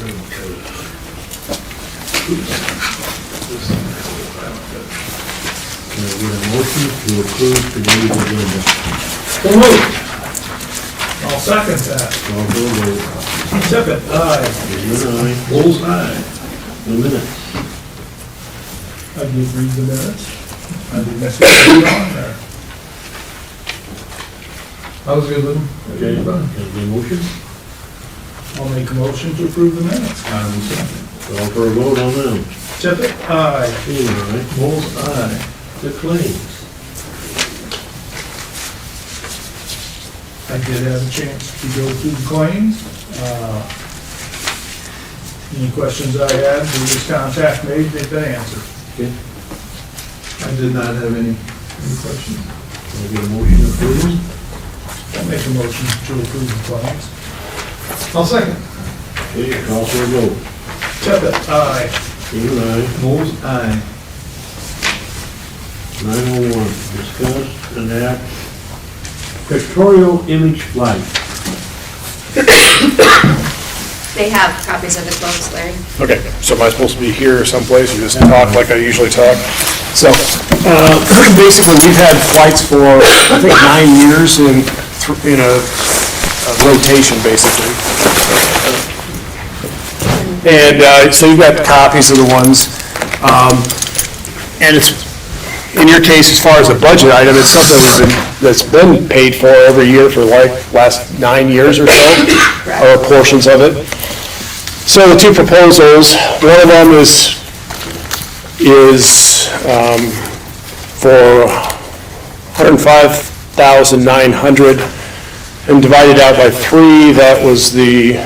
Can I get a motion to approve today's agenda? So moved. I'll second that. Call for a vote. Tippit, aye. Seaman, aye. Bulls, aye. The minutes. I did read the minutes. I didn't necessarily put it on there. I was good with them. Okay, can I get a motion? I'll make a motion to approve the minutes. I will second. Call for a vote on them. Tippit, aye. Seaman, aye. Bulls, aye. The claims. I did have a chance to go through the claims. Any questions I had, just contact me, they've been answered. Okay. I did not have any questions. Can I get a motion to approve them? I'll make a motion to approve the claims. I'll second. Okay, call for a vote. Tippit, aye. Seaman, aye. Bulls, aye. 901, discuss and act pictorial image flight. They have copies of the quotes, Larry. Okay, so am I supposed to be here someplace or just talk like I usually talk? So, basically, we've had flights for, I think, 9 years in a rotation, basically. And so you've got copies of the ones. And it's, in your case, as far as a budget item, it's something that's been paid for every year for like last 9 years or so, or portions of it. So the two proposals, one of them is for $105,900 and divided out by 3, that was the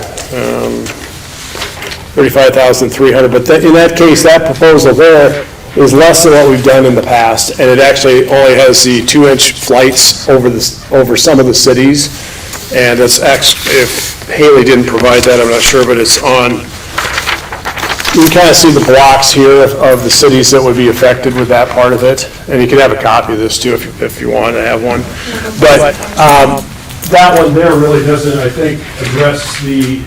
$35,300. But in that case, that proposal there is less than what we've done in the past, and it actually only has the 2-inch flights over some of the cities. And it's actually, if Haley didn't provide that, I'm not sure, but it's on, you can kind of see the blocks here of the cities that would be affected with that part of it. And you can have a copy of this too if you want to have one. But that one there really doesn't, I think, address the,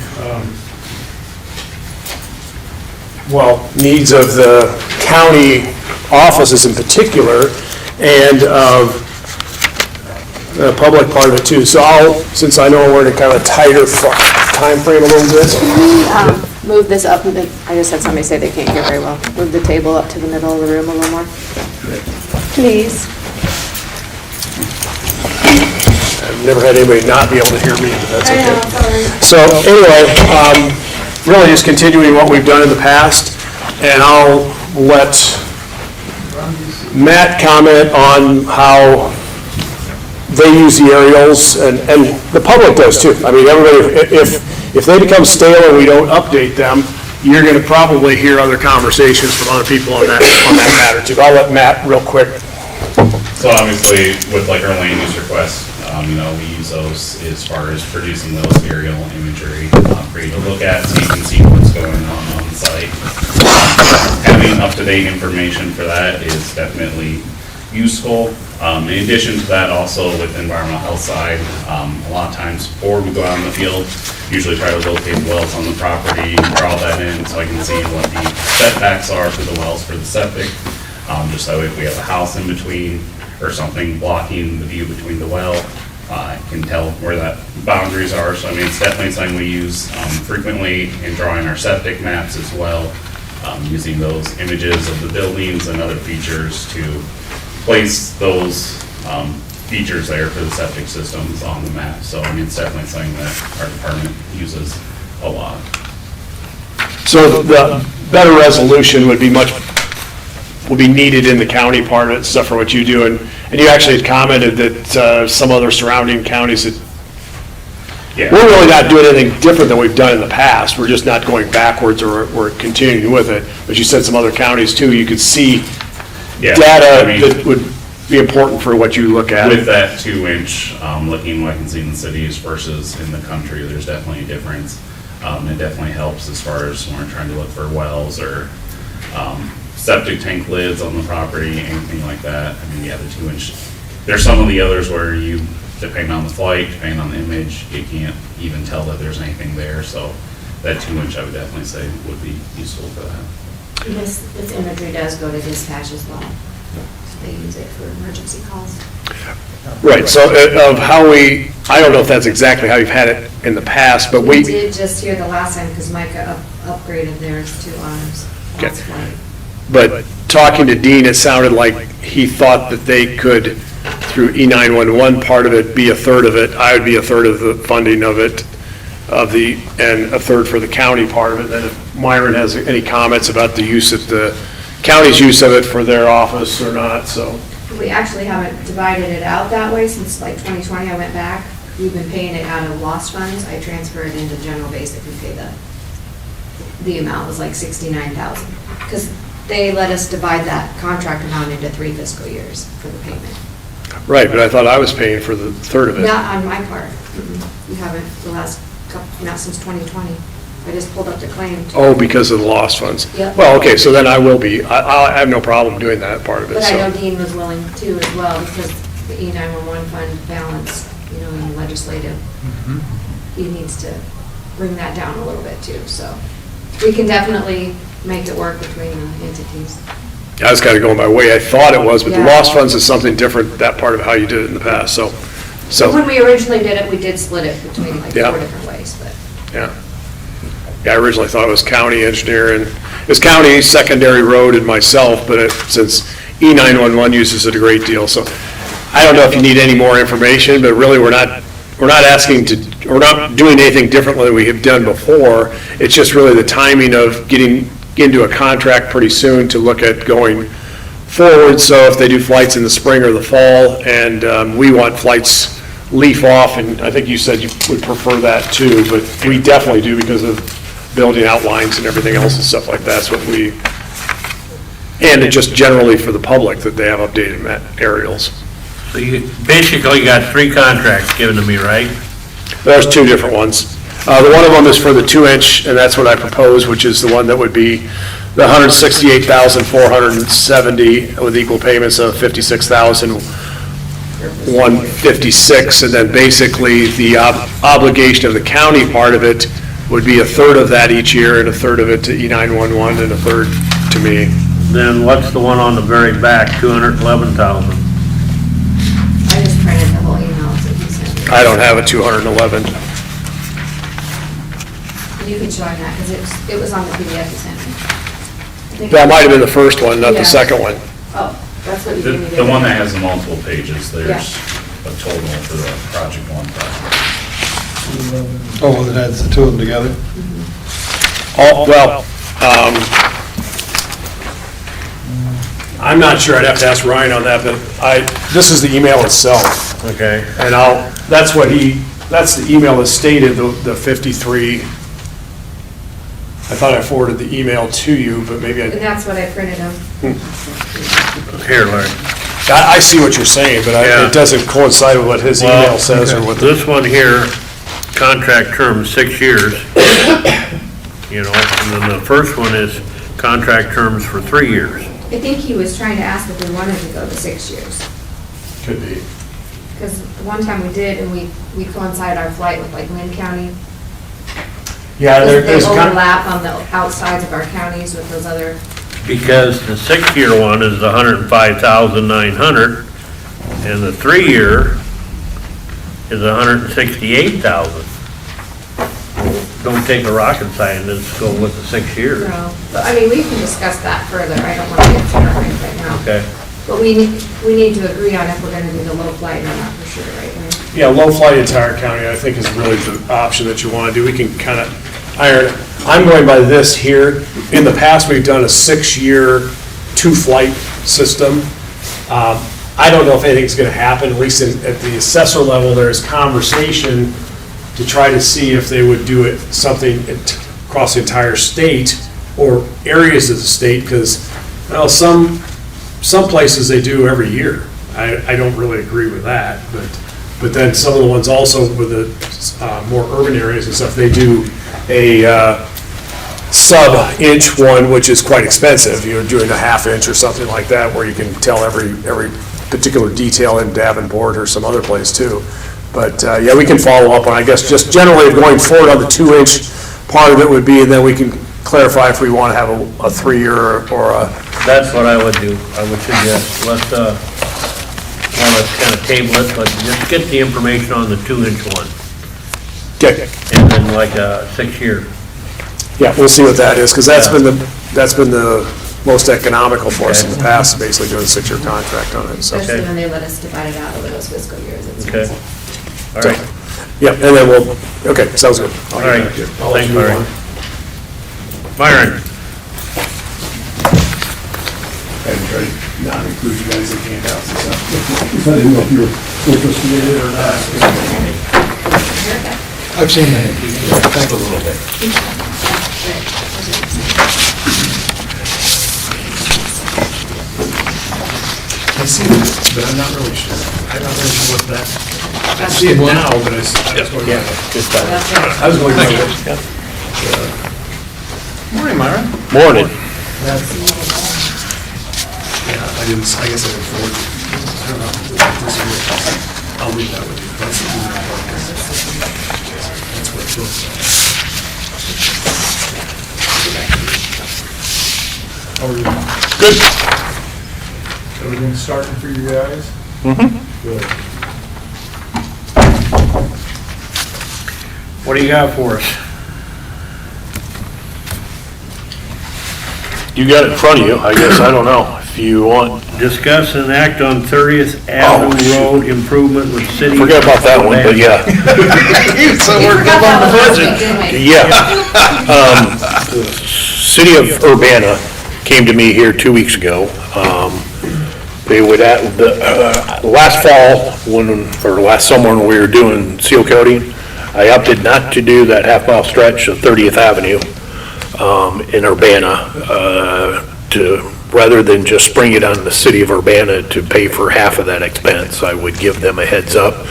needs of the county offices in particular, and the public part of it too. So since I know we're in a kind of tighter time frame a little bit. Can we move this up? I just had somebody say they can't hear very well. Move the table up to the middle of the room a little more. Please. I've never had anybody not be able to hear me, but that's I okay. know, sorry. So anyway, really just continuing what we've done in the past, and I'll let Matt comment on how they use the aerials, and the public does too. I mean, everybody, if they become stale and we don't update them, you're going to probably hear other conversations from other people on that matter too. I'll let Matt real quick. So obviously, with like our land use requests, we use those as far as producing those aerial imagery for you to look at, so you can see what's going on the site. Having up-to-date information for that is definitely useful. In addition to that, also with the environmental health side, a lot of times before we go out in the field, usually try to locate wells on the property, draw that in so I can see what the setbacks are for the wells for the septic, just so if we have a house in between or something blocking the view between the well, I can tell where that boundaries are. So I mean, it's definitely something we use frequently in drawing our septic maps as well, using those images of the buildings and other features to place those features there for the septic systems on the map. So I mean, it's definitely something that our department uses a lot. So the better resolution would be needed in the county part of it, stuff for what you do, and you actually had commented that some other surrounding counties that we're really not doing anything different than we've done in the past. We're just not going backwards, or we're continuing with it. But you said some other counties too. You could see data that would be important for what you look at. With that 2-inch, looking what I can see in the cities versus in the country, there's definitely a difference. It definitely helps as far as when we're trying to look for wells or septic tank lids on the property, anything like that. I mean, the 2-inch. There's some of the others where depending on the flight, depending on the image, you can't even tell that there's anything there. So that 2-inch I would definitely say would be useful for that. This imagery does go to dispatch as well. They use it for emergency calls. Right, so of how I don't know if that's exactly how you've had it in the past, but We did just here the last time, because Micah upgraded theirs to ours. Okay. That's flight. But talking to Dean, it sounded like he thought that they could, through E911 part of it, be a third of it. I would be a third of the funding of it, and a third for the county part of it. Then if Myron has any comments about the use of the county's use of it for their office or not, so. We actually haven't divided it out that way since like 2020, I went back. We've been paying it out of lost funds. I transferred it into general basic and pay the amount was like 69,000. Because they let us divide that contract amount into 3 fiscal years for the payment. Right, but I thought I was paying for the third of it. Not on my part. You haven't the last couple, not since 2020. I just pulled up the claim. Oh, because of the lost funds? Yep. Well, okay, so then I will be, I have no problem doing that part of it, But I know so. Dean was willing to as well, because the E911 fund balance, you know, in legislative, he needs to bring that down a little bit too, so. We can definitely make it work between the entities. I was kind of going my way, I thought it was, but the Yeah. lost funds is something different, that part of how you did it in the past, so. When we originally did it, we did split it between like Yeah. 4 different ways, but. Yeah. Yeah, I originally thought it was county engineer, and it's county, secondary road, and myself, but since E911 uses it a great deal, so I don't know if you need any more information, but really, we're not doing anything differently than we have done before. It's just really the timing of getting into a contract pretty soon to look at going forward, so if they do flights in the spring or the fall, and we want flights leaf off, and I think you said you would prefer that too, but we definitely do because of building outlines and everything else and stuff like that. That's what we, and it just generally for the public that they have updated aerials. So you basically got 3 contracts given to me, right? There's 2 different ones. The one of them is for the 2-inch, and that's what I propose, which is the one that would be the $168,470 with equal payments of $56,156, and then basically the obligation of the county part of it would be a third of that each year, and a third of it to E911, and a third to me. Then what's the one on the very back, 211,000? I just printed the whole email that you sent me. I don't have a 211. You can show him that, because it was on the PDF you sent me. I think- That might have been the first one, not Yeah. the second one. Oh, that's what you The gave me. the one that has the multiple pages, there's Yeah. a total for the project 1 project. Oh, that adds the 2 of them together? Oh, well, I'm not sure, I'd have to ask Ryan on that, but this is the email itself, Okay. and that's the email that stated the 53. I thought I forwarded the email to you, but maybe And I that's what I printed them. Here, Larry. see what you're saying, but Yeah. it doesn't coincide with what his Well, email says or what the. This one here, contract term 6 years, you know, and then the first one is contract terms for 3 years. I think he was trying to ask if we wanted to go to 6 years. Could be. Because the one time we did, and we coincided our flight with like Lynn County. Yeah, Because there's they kind of. overlap on the outsides of our counties with those other, Because the 6-year one is 105,900, and the 3-year is 168,000. Don't take a rocket scientist, go with the 6 years. but I mean, we can discuss that further. I don't want to get to that right now. Okay. But we need to agree on if we're going to do the low flight or not for sure, right? Lynn? Yeah, low flight entire county, I think is really the option that you want to do. We can kind of iron, I'm going by this here. In the past, we've done a 6-year, 2-flight system. I don't know if anything's going to happen, at least at the assessor level, there's conversation to try to see if they would do it, something across the entire state or areas of the state, because, well, some places they do every year. I don't really agree with that, but then some of the ones also with the more urban areas and stuff, they do a sub-inch one, which is quite expensive. You're doing a 1/2 inch or something like that, where you can tell every particular detail in Davenport or some other place too. But, yeah, we can follow up on, I guess, just generally going forward on the 2-inch part of it would be, and then we can clarify if we want to have a 3-year or a, That's what I would do. I would suggest, let's kind of table it, but just get the information on the 2-inch one. okay, And then like a 6-year. yeah, we'll see what that is, because that's been the most economical for us in the past, basically doing a 6-year contract on it, so. Especially when they let us divide it out over those fiscal years. It's Okay. expensive. All right. Yeah, and then we'll, okay, sounds good. I'll All get right. back to you. I'll let Thanks, you move Byron. on. Byron, I didn't try to not include you guys in handouts and stuff. I didn't know if you were interested in it or not. I've seen that. Thank a little bit. I see it, but I'm not really sure. I'm not really sure what that. I see it now, but I was going by. That's right. I was going by. Morning, Myra. morning. Yeah, I didn't, I guess I didn't forward it. I don't know. This year. I'll leave that with you. That's the email. That's where it goes. How are you? Good. Everything starting for you guys? Good. What do you got for us? You got it in front of you, I guess, I don't know, if you want. Discuss and act on 30th Avenue shoot. Road improvement with city. Forget about that one, but yeah. So we're good on the budget. Didn't we? Yeah. City of Urbana came to me here 2 weeks ago. They would, last fall, or last summer when we were doing seal coating, I opted not to do that half-mile stretch of 30th Avenue in Urbana, rather than just spring it on the city of Urbana to pay for half of that expense. I would give them a heads up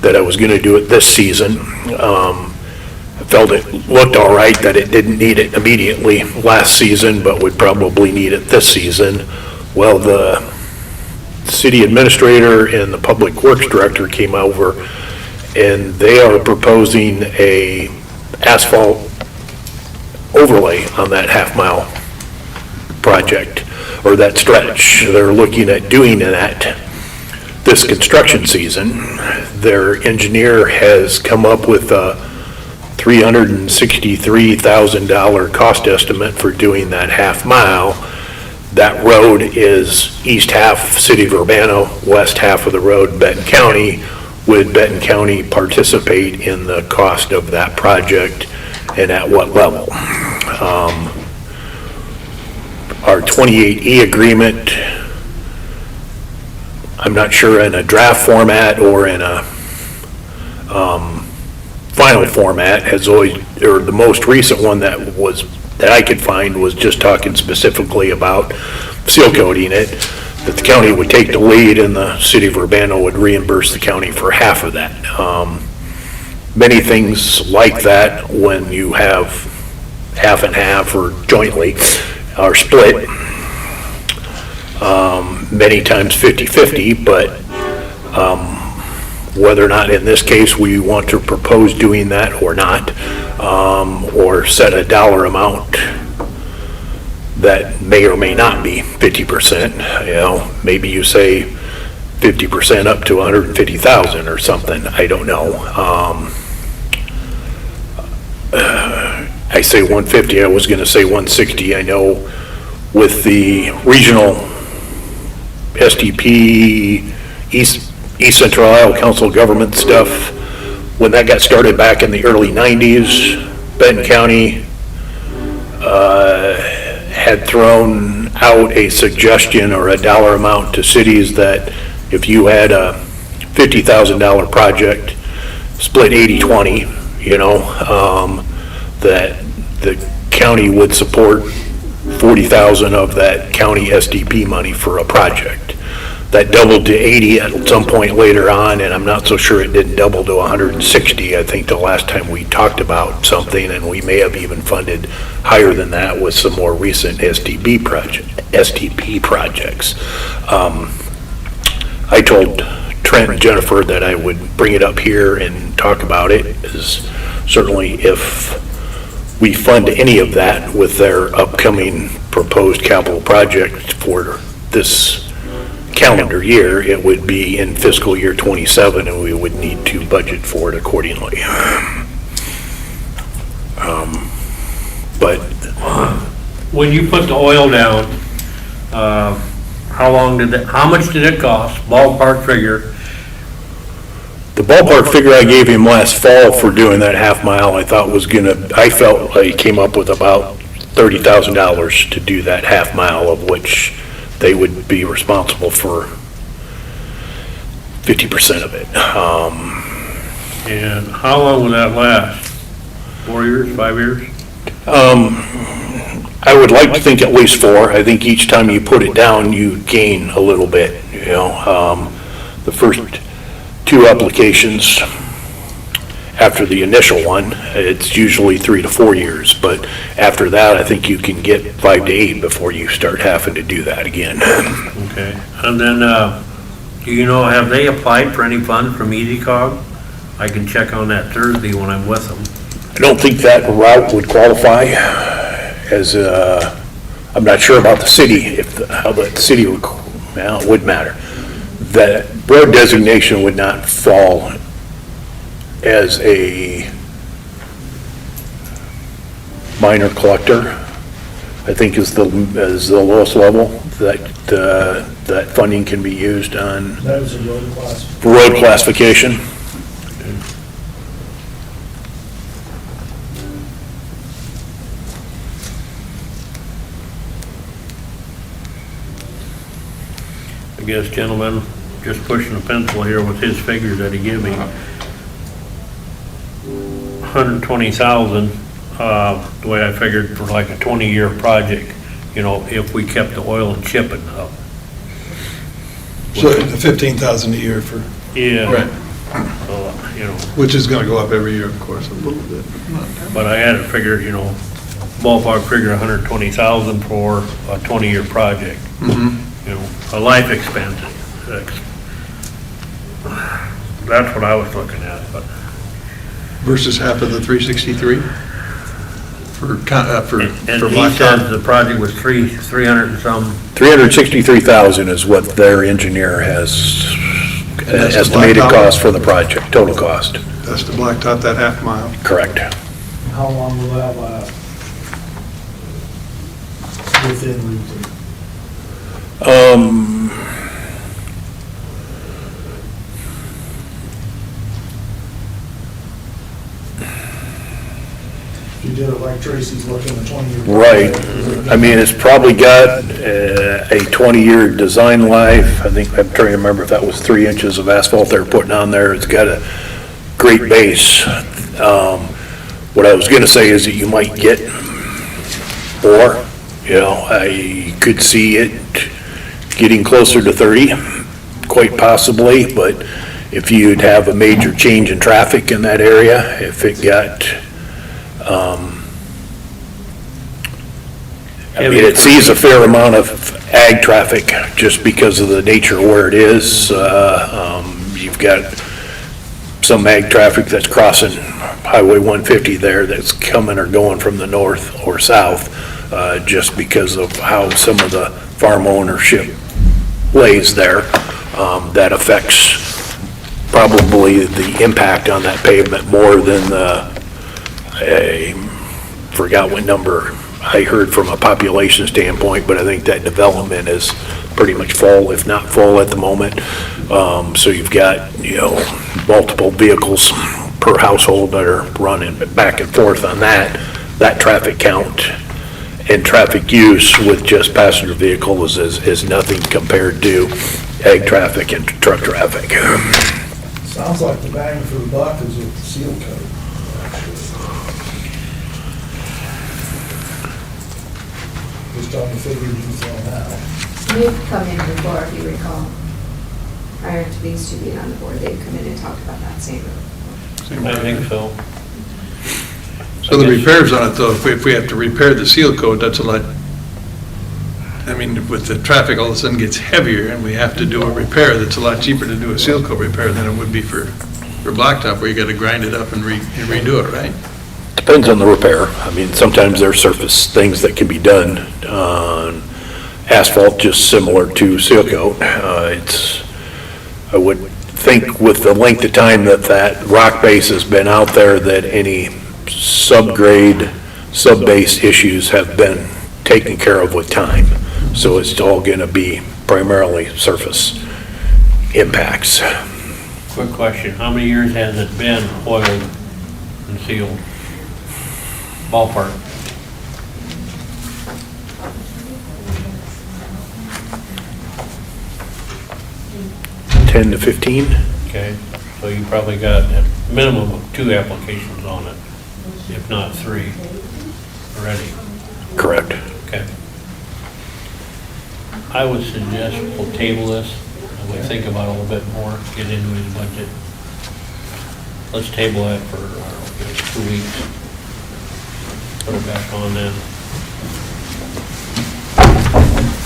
that I was gonna do it this season. I felt it looked all right, that it didn't need it immediately last season, but would probably need it this season. Well, the city administrator and the public works director came over, and they are proposing a asphalt overlay on that half-mile project, or that stretch. They're looking at doing that this construction season. Their engineer has come up with a $363,000 cost estimate for doing that half-mile. That road is east half City of Urbana, west half of the road Benton County. Would Benton County participate in the cost of that project, and at what level? Our 28E agreement, I'm not sure in a draft format or in a final format, has always, or the most recent one that I could find was just talking specifically about seal coating it, that the county would take the lead and the city of Urbana would reimburse the county for half of that. Many things like that, when you have half and half or jointly, are split, many times 50-50, but whether or not in this case we want to propose doing that or not, or set a dollar amount that may or may not be 50%, maybe you say 50% up to 150,000 or something, I don't know. I say 150, I was gonna say 160, I know with the regional SDP, East Central Iowa Council of Government stuff, when that got started back in the early 90s, Benton County had thrown out a suggestion or a dollar amount to cities that if you had a $50,000 project, split 80-20, that the county would support 40,000 of that county SDP money for a project. That doubled to 80 at some point later on, and I'm not so sure it didn't double to 160. I think the last time we talked about something, and we may have even funded higher than that with some more recent SDP projects. I told Trent and Jennifer that I would bring it up here and talk about it, is certainly if we fund any of that with their upcoming proposed capital project for this calendar year, it would be in fiscal year '27, and we would need to budget for it accordingly. But When you put the oil down, how much did it cost, ballpark figure? the ballpark figure I gave him last fall for doing that half mile, I felt like came up with about $30,000 to do that half mile, of which they would be responsible for 50% of it. And how long will that last? 4 years, 5 years? I would like to think at least 4. I think each time you put it down, you gain a little bit, you know. The first 2 applications after the initial one, it's usually 3 to 4 years, but after that, I think you can get 5 to 8 before you start having to do that again. Okay, and then, do you know, have they applied for any funds from EasyCog? I can check on that Thursday when I'm with them. I don't think that route would qualify as, I'm not sure about the city, how the city would, well, it would matter. That road designation would not fall as a minor collector, I think is the lowest level that funding can be used on That was a road class. road classification. I guess, gentlemen, just pushing a pencil here with his figures that he gave me. 120,000, the way I figured for like a 20-year project, you know, if we kept the oil and chipping up. So the 15,000 a year for, Yeah. right, You know, which is gonna go up every year, of course, a little bit. but I had it figured, you know, ballpark figure 120,000 for a 20-year project. You know, a life expense. That's what I was looking at, but. Versus half of the 363 for And he blacktop. says the project was 300 and some. 363,000 is what their engineer has that's the estimated blacktop? cost for the project, total cost. That's the blacktop, that half mile. Correct. How long will that last? Within reason. If you did it like Tracy's looking at 20 years. Right. I mean, it's probably got a 20-year design life. I think, I'm trying to remember if that was 3 inches of asphalt they were putting on there. It's got a great base. What I was gonna say is that you might get more, you know, I could see it getting closer to 30, quite possibly, but if you'd have a major change in traffic in that area, if it got, I mean, it sees a fair amount of ag traffic just because of the nature of where it is. You've got some ag traffic that's crossing Highway 150 there that's coming or going from the north or south, just because of how some of the farm ownership lays there. That affects probably the impact on that pavement more than I forgot what number I heard from a population standpoint, but I think that development is pretty much full, if not full at the moment. So you've got, you know, multiple vehicles per household that are running back and forth on that traffic count and traffic use with just passenger vehicles is nothing compared to ag traffic and truck traffic. Sounds like the bang for the buck is with the seal coat, actually. Just on the figures you thrown out. They've come in before, if you recall, prior to these two being on the board, they've come in and talked about that same road. I think so. So the repairs on it though, if we have to repair the seal coat, that's a lot, I mean, with the traffic all of a sudden gets heavier and we have to do a repair, that's a lot cheaper to do a seal coat repair than it would be for blacktop where you gotta grind it up and redo it, right? Depends on the repair. I mean, sometimes there are surface things that can be done on asphalt, just similar to seal coat. I would think with the length of time that that rock base has been out there, that any subgrade, subbase issues have been taken care of with time. So it's all gonna be primarily surface impacts. Quick question, how many years has it been oiled and sealed? Ballpark. 10 to 15? Okay, so you probably got a minimum of 2 applications on it, if not 3 already. Correct. Okay. I would suggest we'll table this, and we think about it a little bit more, get into his budget. Let's table that for 2 weeks. Put it back on then.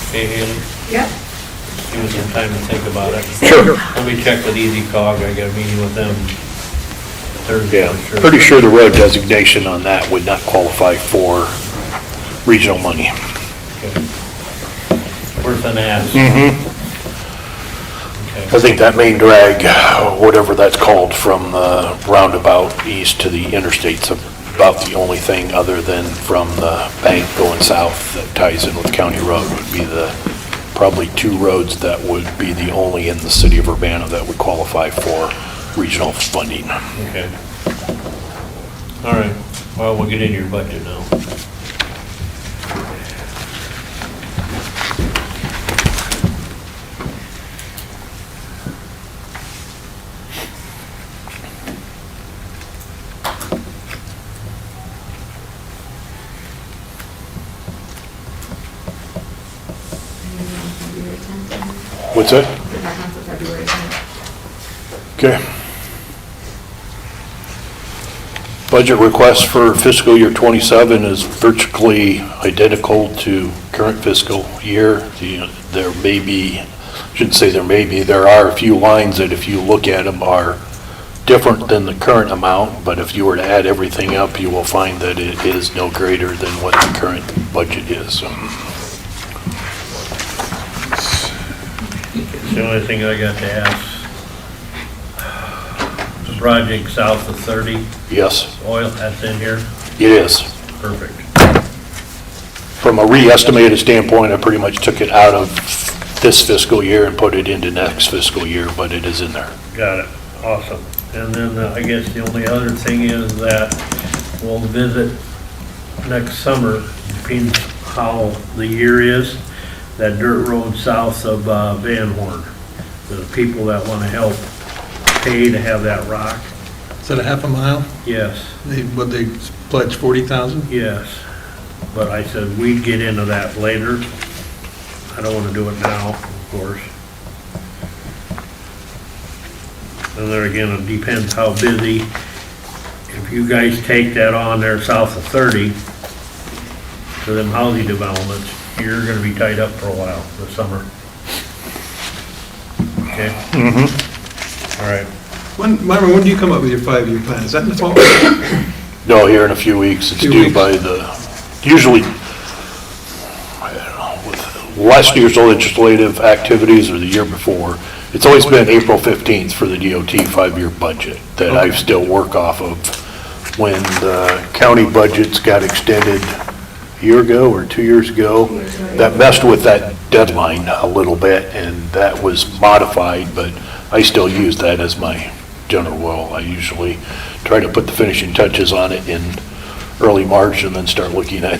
Okay, Haley, Yep. give us some time to think about it. Sure. Let me check with Easy Cog, I got a meeting with them Thursday. Yeah, I'm pretty sure the road designation on that would not qualify for regional money. Okay. Worth an ask. I Okay. think that main drag, whatever that's called, from the roundabout east to the interstate's about the only thing other than from the bank going south that ties in with County Road would be the, probably 2 roads that would be the only in the city of Urbana that would qualify for regional funding. Okay. All right, well, we'll get into your budget now. February 10th. What's that? Put back on for February 10th. Okay. Budget request for fiscal year '27 is virtually identical to current fiscal year. There may be, shouldn't say there may be, there are a few lines that if you look at them are different than the current amount, but if you were to add everything up, you will find that it is no greater than what the current budget is. It's the only thing I got to ask. The project south of 30, Yes, oil, that's in here? it is. Perfect. From a re-estimated standpoint, I pretty much took it out of this fiscal year and put it into next fiscal year, but it is in there. Got it, awesome. And then I guess the only other thing is that we'll visit next summer, depends how the year is, that dirt road south of Van Horn. The people that want to help pay to have that rock, Is that a half a mile? yes, They pledged 40,000? yes. But I said we'd get into that later. I don't want to do it now, of course. And there again, it depends how busy. If you guys take that on there south of 30, to them housing developments, you're gonna be tied up for a while this summer. Okay? All right. Myron, when do you come up with your 5-year plan? Is that in the fall? No, here in a few weeks. It's Few due weeks. by usually, I don't know, with last year's legislative activities or the year before, it's always been April 15th for the DOT 5-year budget that I still work off of. When the county budgets got extended a year ago or 2 years ago, that messed with that deadline a little bit, and that was modified, but I still use that as my general rule. I usually try to put the finishing touches on it in early March and then start looking at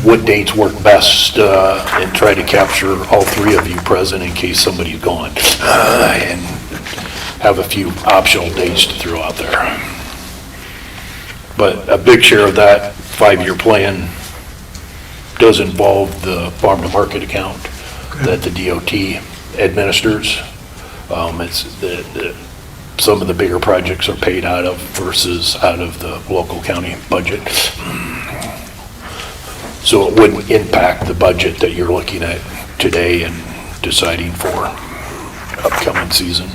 what dates work best and try to capture all 3 of you present in case somebody's gone, and have a few optional dates to throw out there. But a big share of that 5-year plan does involve the farm to market account that the DOT administers. Some of the bigger projects are paid out of versus out of the local county budget. So it wouldn't impact the budget that you're looking at today and deciding for upcoming season.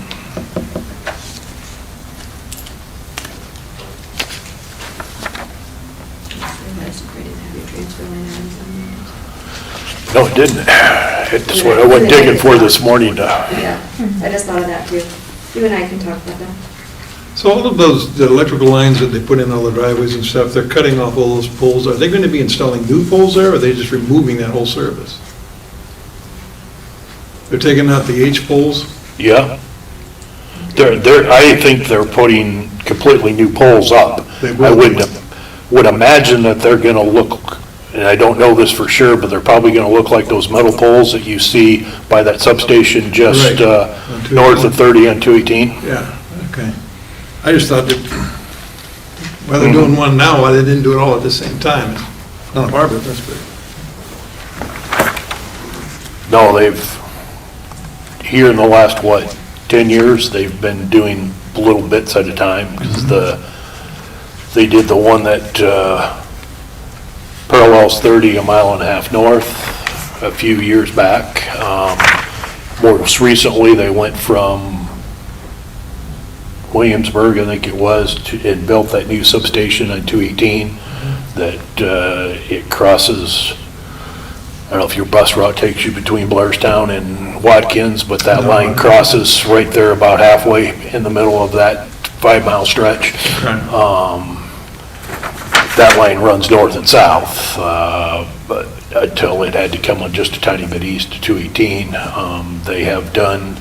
No, it didn't. It's what I went digging for this morning. Yeah, I just thought of that too. You and I can talk about that. So all of those, the electrical lines that they put in all the driveways and stuff, they're cutting off all those poles. Are they going to be installing new poles there, or are they just removing that whole service? They're taking out the H poles? Yeah. I think they're putting completely new poles up. They I will. would imagine that they're gonna look, and I don't know this for sure, but they're probably gonna look like those metal poles that you see by that substation just, Right. On north of 30 on 218. Yeah, okay. I just thought that, well, they're doing one now, why they didn't do it all at the same time? It's none of our business, but. No, here in the last, 10 years, they've been doing little bits at a time, because they did the one that parallels 30 a mile and a half north a few years back. Most recently, they went from Williamsburg, I think it was, and built that new substation on 218 that it crosses. I don't know if your bus route takes you between Blairstown and Watkins, but that line crosses right there about halfway in the middle of that 5-mile stretch. That line runs north and south, but until it had to come on just a tiny bit east to 218. They have done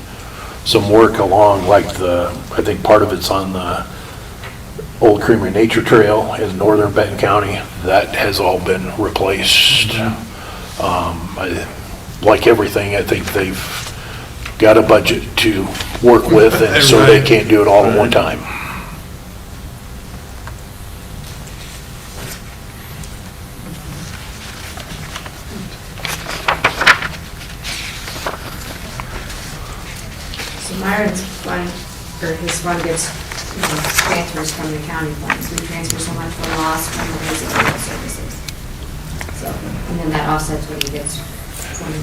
some work along, like I think part of it's on the Old Creamery Nature Trail in northern Benton County. That has all been replaced. Like everything, I think they've got a budget to work with, and so they can't do it all at one time. So Myron's fund, or his fund gets, transfers from the county funds. We transfer so much from loss from the basic legal services. So, and then that offsets what he gets from.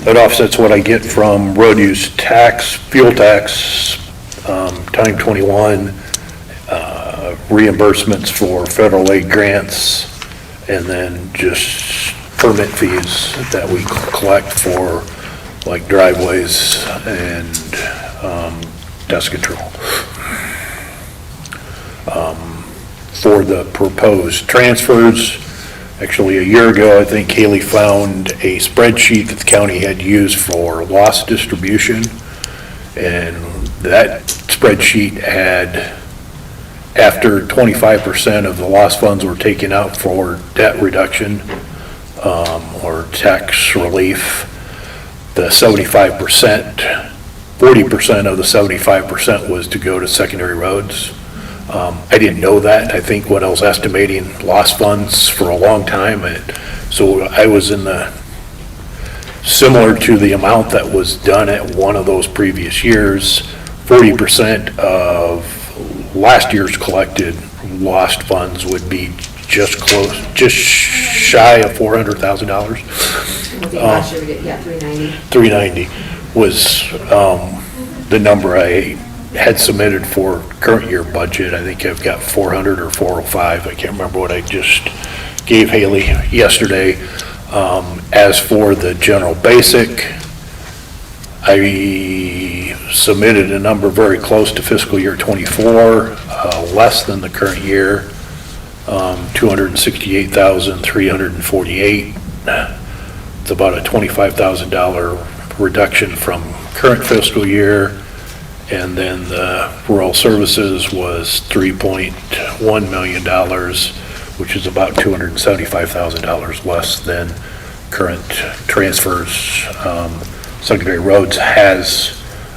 That offsets what I get from road use tax, fuel tax, time 21, reimbursements for federal aid grants, and then just permit fees that we collect for like driveways and dust control. For the proposed transfers, actually, a year ago, I think Haley found a spreadsheet that the county had used for loss distribution. And that spreadsheet had, after 25% of the loss funds were taken out for debt reduction or tax relief, the 75%, 40% of the 75% was to go to secondary roads. I didn't know that. I think what I was estimating lost funds for a long time. So I was in similar to the amount that was done at one of those previous years. 40% of last year's collected lost funds would be just shy of $400,000. I think last year we did, 390. 390 was the number I had submitted for current year budget. I think I've got 400 or 405. I can't remember what I just gave Haley yesterday. As for the general basic, I submitted a number very close to fiscal year 24, less than the current year, $268,348. It's about a $25,000 reduction from current fiscal year. And then the rural services was $3.1 million, which is about $275,000 less than current transfers. Secondary roads has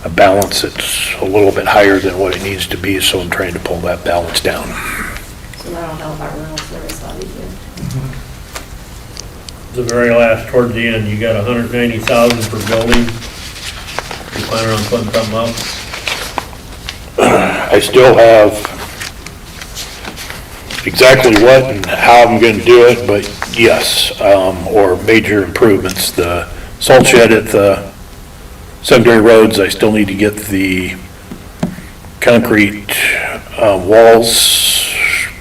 a balance that's a little bit higher than what it needs to be, so I'm trying to pull that balance down. So that'll help our rural service obviously. The very last, towards the end, you got 190,000 for building. You planning on putting something up? I still have exactly what and how I'm going to do it, but yes, or major improvements. The salt shed at the secondary roads, I still need to get the concrete walls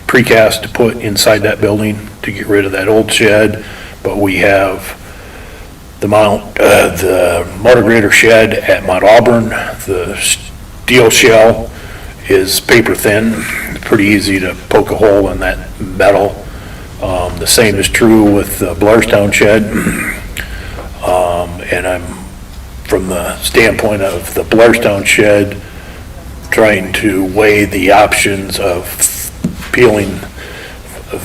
precast to put inside that building to get rid of that old shed, but we have the motor grader shed at Mount Auburn, the steel shell is paper thin, pretty easy to poke a hole in that metal. The same is true with the Blairstown shed. And I'm, from the standpoint of the Blairstown shed, trying to weigh the options of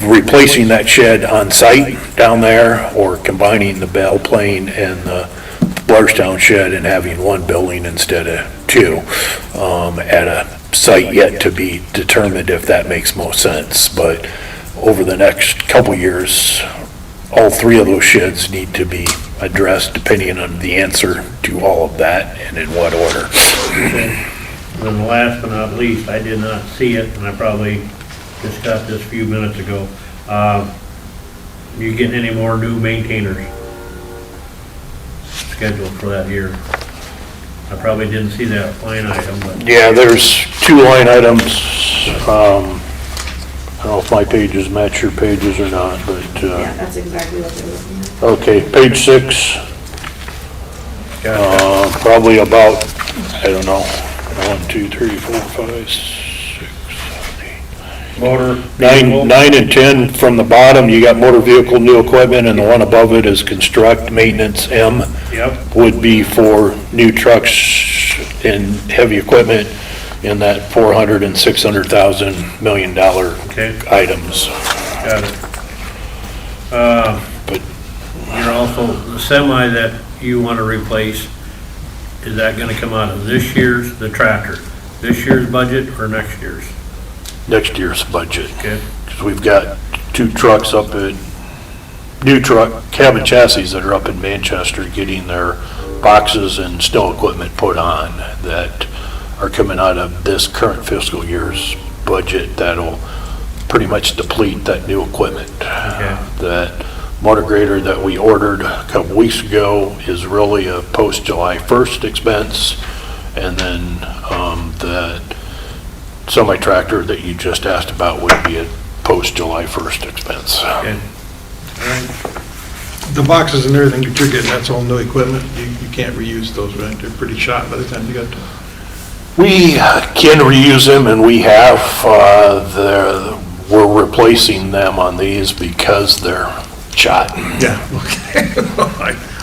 replacing that shed on site down there, or combining the Bell Plain and the Blairstown shed and having one building instead of two, at a site yet to be determined if that makes most sense. But over the next couple years, all three of those sheds need to be addressed depending on the answer to all of that and in what order. And last but not least, I did not see it, and I probably just got this a few minutes ago. You getting any more new maintainers scheduled for that year? I probably didn't see that line item, but. Yeah, there's 2 line items. I don't know if my pages match your pages or not, but, Yeah, that's exactly what they're looking at. okay, page 6, probably about, I don't know, 1, 2, 3, 4, 5, 6, 7, 8. Motor. 9 and 10 from the bottom, you got motor vehicle, new equipment, and the one above it is construct, maintenance, M. Yep, Would be for new trucks and heavy equipment in that 400 and 600,000 $1 million okay, items. got it. But You're also, the semi that you want to replace, is that gonna come out of this year's, the tractor, this year's budget or next year's? next year's budget, Okay, because we've got 2 trucks up at, new truck, cabin chassis that are up in Manchester getting their boxes and snow equipment put on that are coming out of this current fiscal year's budget that'll pretty much deplete that new equipment. Okay. That motor grader that we ordered a couple weeks ago is really a post-July 1st expense, and then the semi-tractor that you just asked about would be a post-July 1st expense. okay, all right, The boxes and everything that you're getting, that's all new equipment. You can't reuse those, right? They're pretty shot by the time you got to. We can reuse them, and we have. We're replacing them on these because they're shot. Yeah, okay.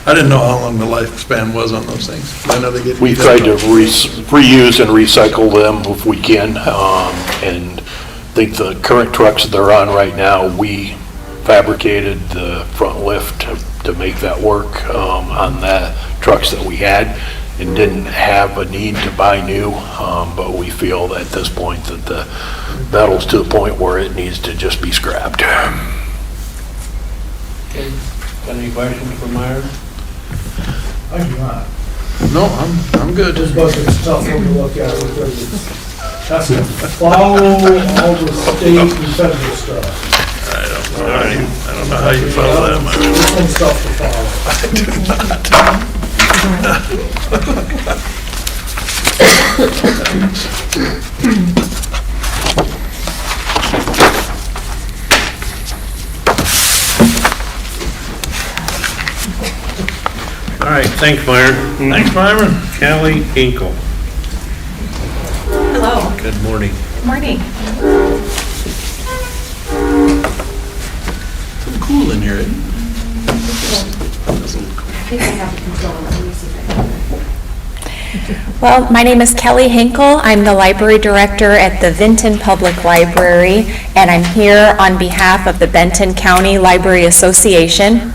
I didn't know how long the lifespan was on those things. I know they get. We try to reuse and recycle them if we can, and think the current trucks that they're on right now, we fabricated the front lift to make that work on the trucks that we had, and didn't have a need to buy new, but we feel at this point that the metal's to the point where it needs to just be scrapped. okay. Got any questions for Myers? I do not. No, I'm good. This budget's tough one to look at because it's, has to follow all the state and federal stuff. I don't know how you follow that, Myron. This one's tough to follow. All right, thanks, Myron. Thanks, Myron. Kelly Hinkle, Hello, good morning. morning. Cool in here, isn't it? I think I have the control, let me see if I have it. Well, my name is Kelly Hinkle. I'm the library director at the Vinton Public Library, and I'm here on behalf of the Benton County Library Association.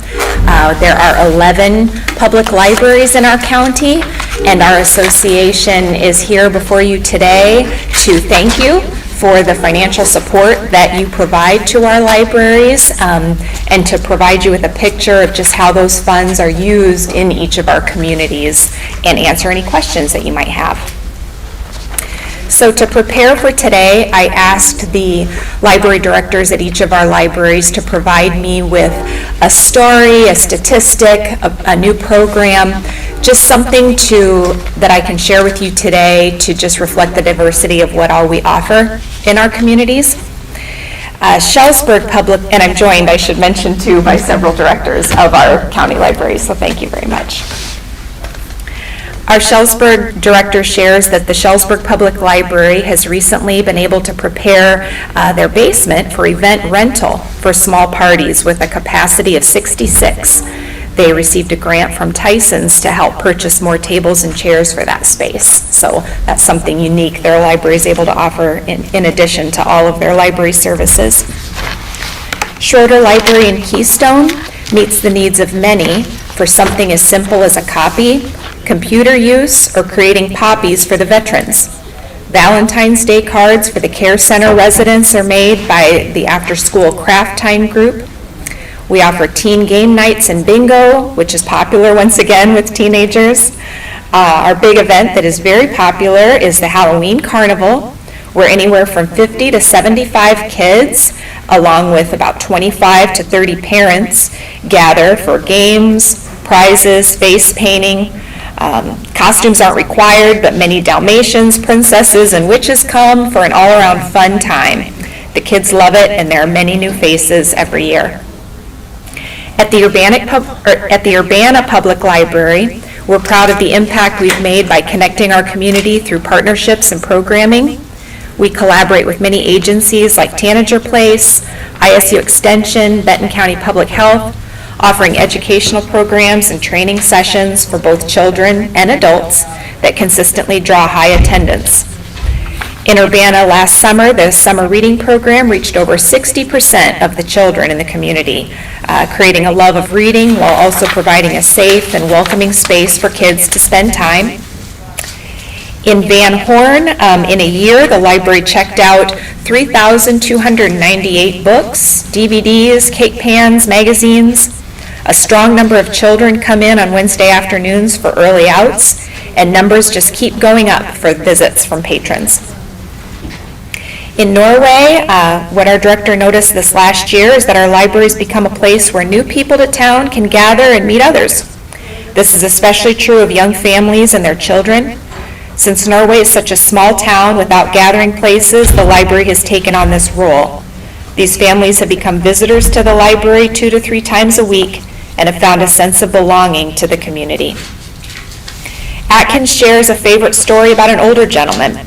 There are 11 public libraries in our county, and our association is here before you today to thank you for the financial support that you provide to our libraries, and to provide you with a picture of just how those funds are used in each of our communities, and answer any questions that you might have. So to prepare for today, I asked the library directors at each of our libraries to provide me with a story, a statistic, a new program, just something that I can share with you today to just reflect the diversity of what all we offer in our communities. Shellsburg Public, and I'm joined, I should mention too, by several directors of our county library, so thank you very much. Our Shellsburg director shares that the Shellsburg Public Library has recently been able to prepare their basement for event rental for small parties with a capacity of 66. They received a grant from Tyson's to help purchase more tables and chairs for that space. So that's something unique their library is able to offer in addition to all of their library services. Schroeder Library in Keystone meets the needs of many for something as simple as a copy, computer use, or creating poppies for the veterans. Valentine's Day cards for the Care Center residents are made by the after-school craft time group. We offer teen game nights and bingo, which is popular once again with teenagers. Our big event that is very popular is the Halloween Carnival, where anywhere from 50 to 75 kids, along with about 25 to 30 parents, gather for games, prizes, face painting. Costumes aren't required, but many Dalmatians, princesses, and witches come for an all-around fun time. The kids love it, and there are many new faces every year. At the Urbana Public Library, we're proud of the impact we've made by connecting our community through partnerships and programming. We collaborate with many agencies like Tanager Place, ISU Extension, Benton County Public Health, offering educational programs and training sessions for both children and adults that consistently draw high attendance. In Urbana last summer, the summer reading program reached over 60% of the children in the community, creating a love of reading while also providing a safe and welcoming space for kids to spend time. In Van Horn, in a year, the library checked out 3,298 books, DVDs, cake pans, magazines. A strong number of children come in on Wednesday afternoons for early outs, and numbers just keep going up for visits from patrons. In Norway, what our director noticed this last year is that our libraries become a place where new people to town can gather and meet others. This is especially true of young families and their children. Since Norway is such a small town without gathering places, the library has taken on this role. These families have become visitors to the library 2 to 3 times a week and have found a sense of belonging to the community. Atkins shares a favorite story about an older gentleman.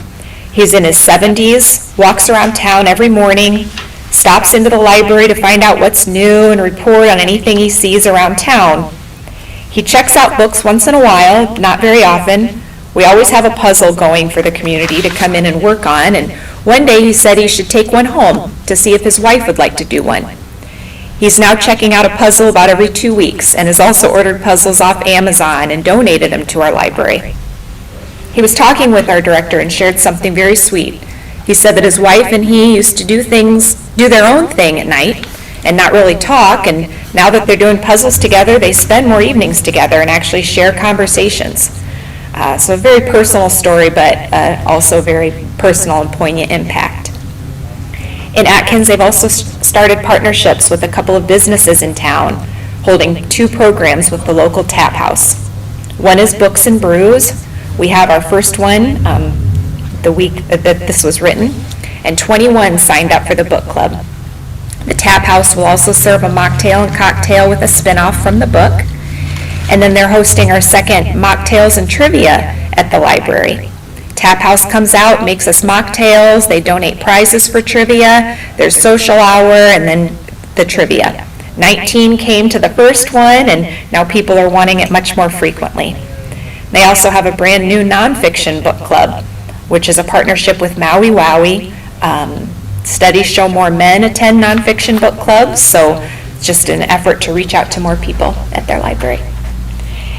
He's in his 70s, walks around town every morning, stops into the library to find out what's new and report on anything he sees around town. He checks out books once in a while, not very often. We always have a puzzle going for the community to come in and work on, and one day he said he should take one home to see if his wife would like to do one. He's now checking out a puzzle about every 2 weeks and has also ordered puzzles off Amazon and donated them to our library. He was talking with our director and shared something very sweet. He said that his wife and he used to do their own thing at night and not really talk, and now that they're doing puzzles together, they spend more evenings together and actually share conversations. So a very personal story, but also very personal and poignant impact. In Atkins, they've also started partnerships with a couple of businesses in town, holding 2 programs with the local tap house. One is Books and Brews. We have our first one the week that this was written, and 21 signed up for the book club. The tap house will also serve a mocktail and cocktail with a spinoff from the book. And then they're hosting our second mocktails and trivia at the library. Tap House comes out, makes us mocktails, they donate prizes for trivia, there's social hour, and then the trivia. 19 came to the first one, and now people are wanting it much more frequently. They also have a brand new nonfiction book club, which is a partnership with Maui Wowie. Studies show more men attend nonfiction book clubs, so it's just an effort to reach out to more people at their library.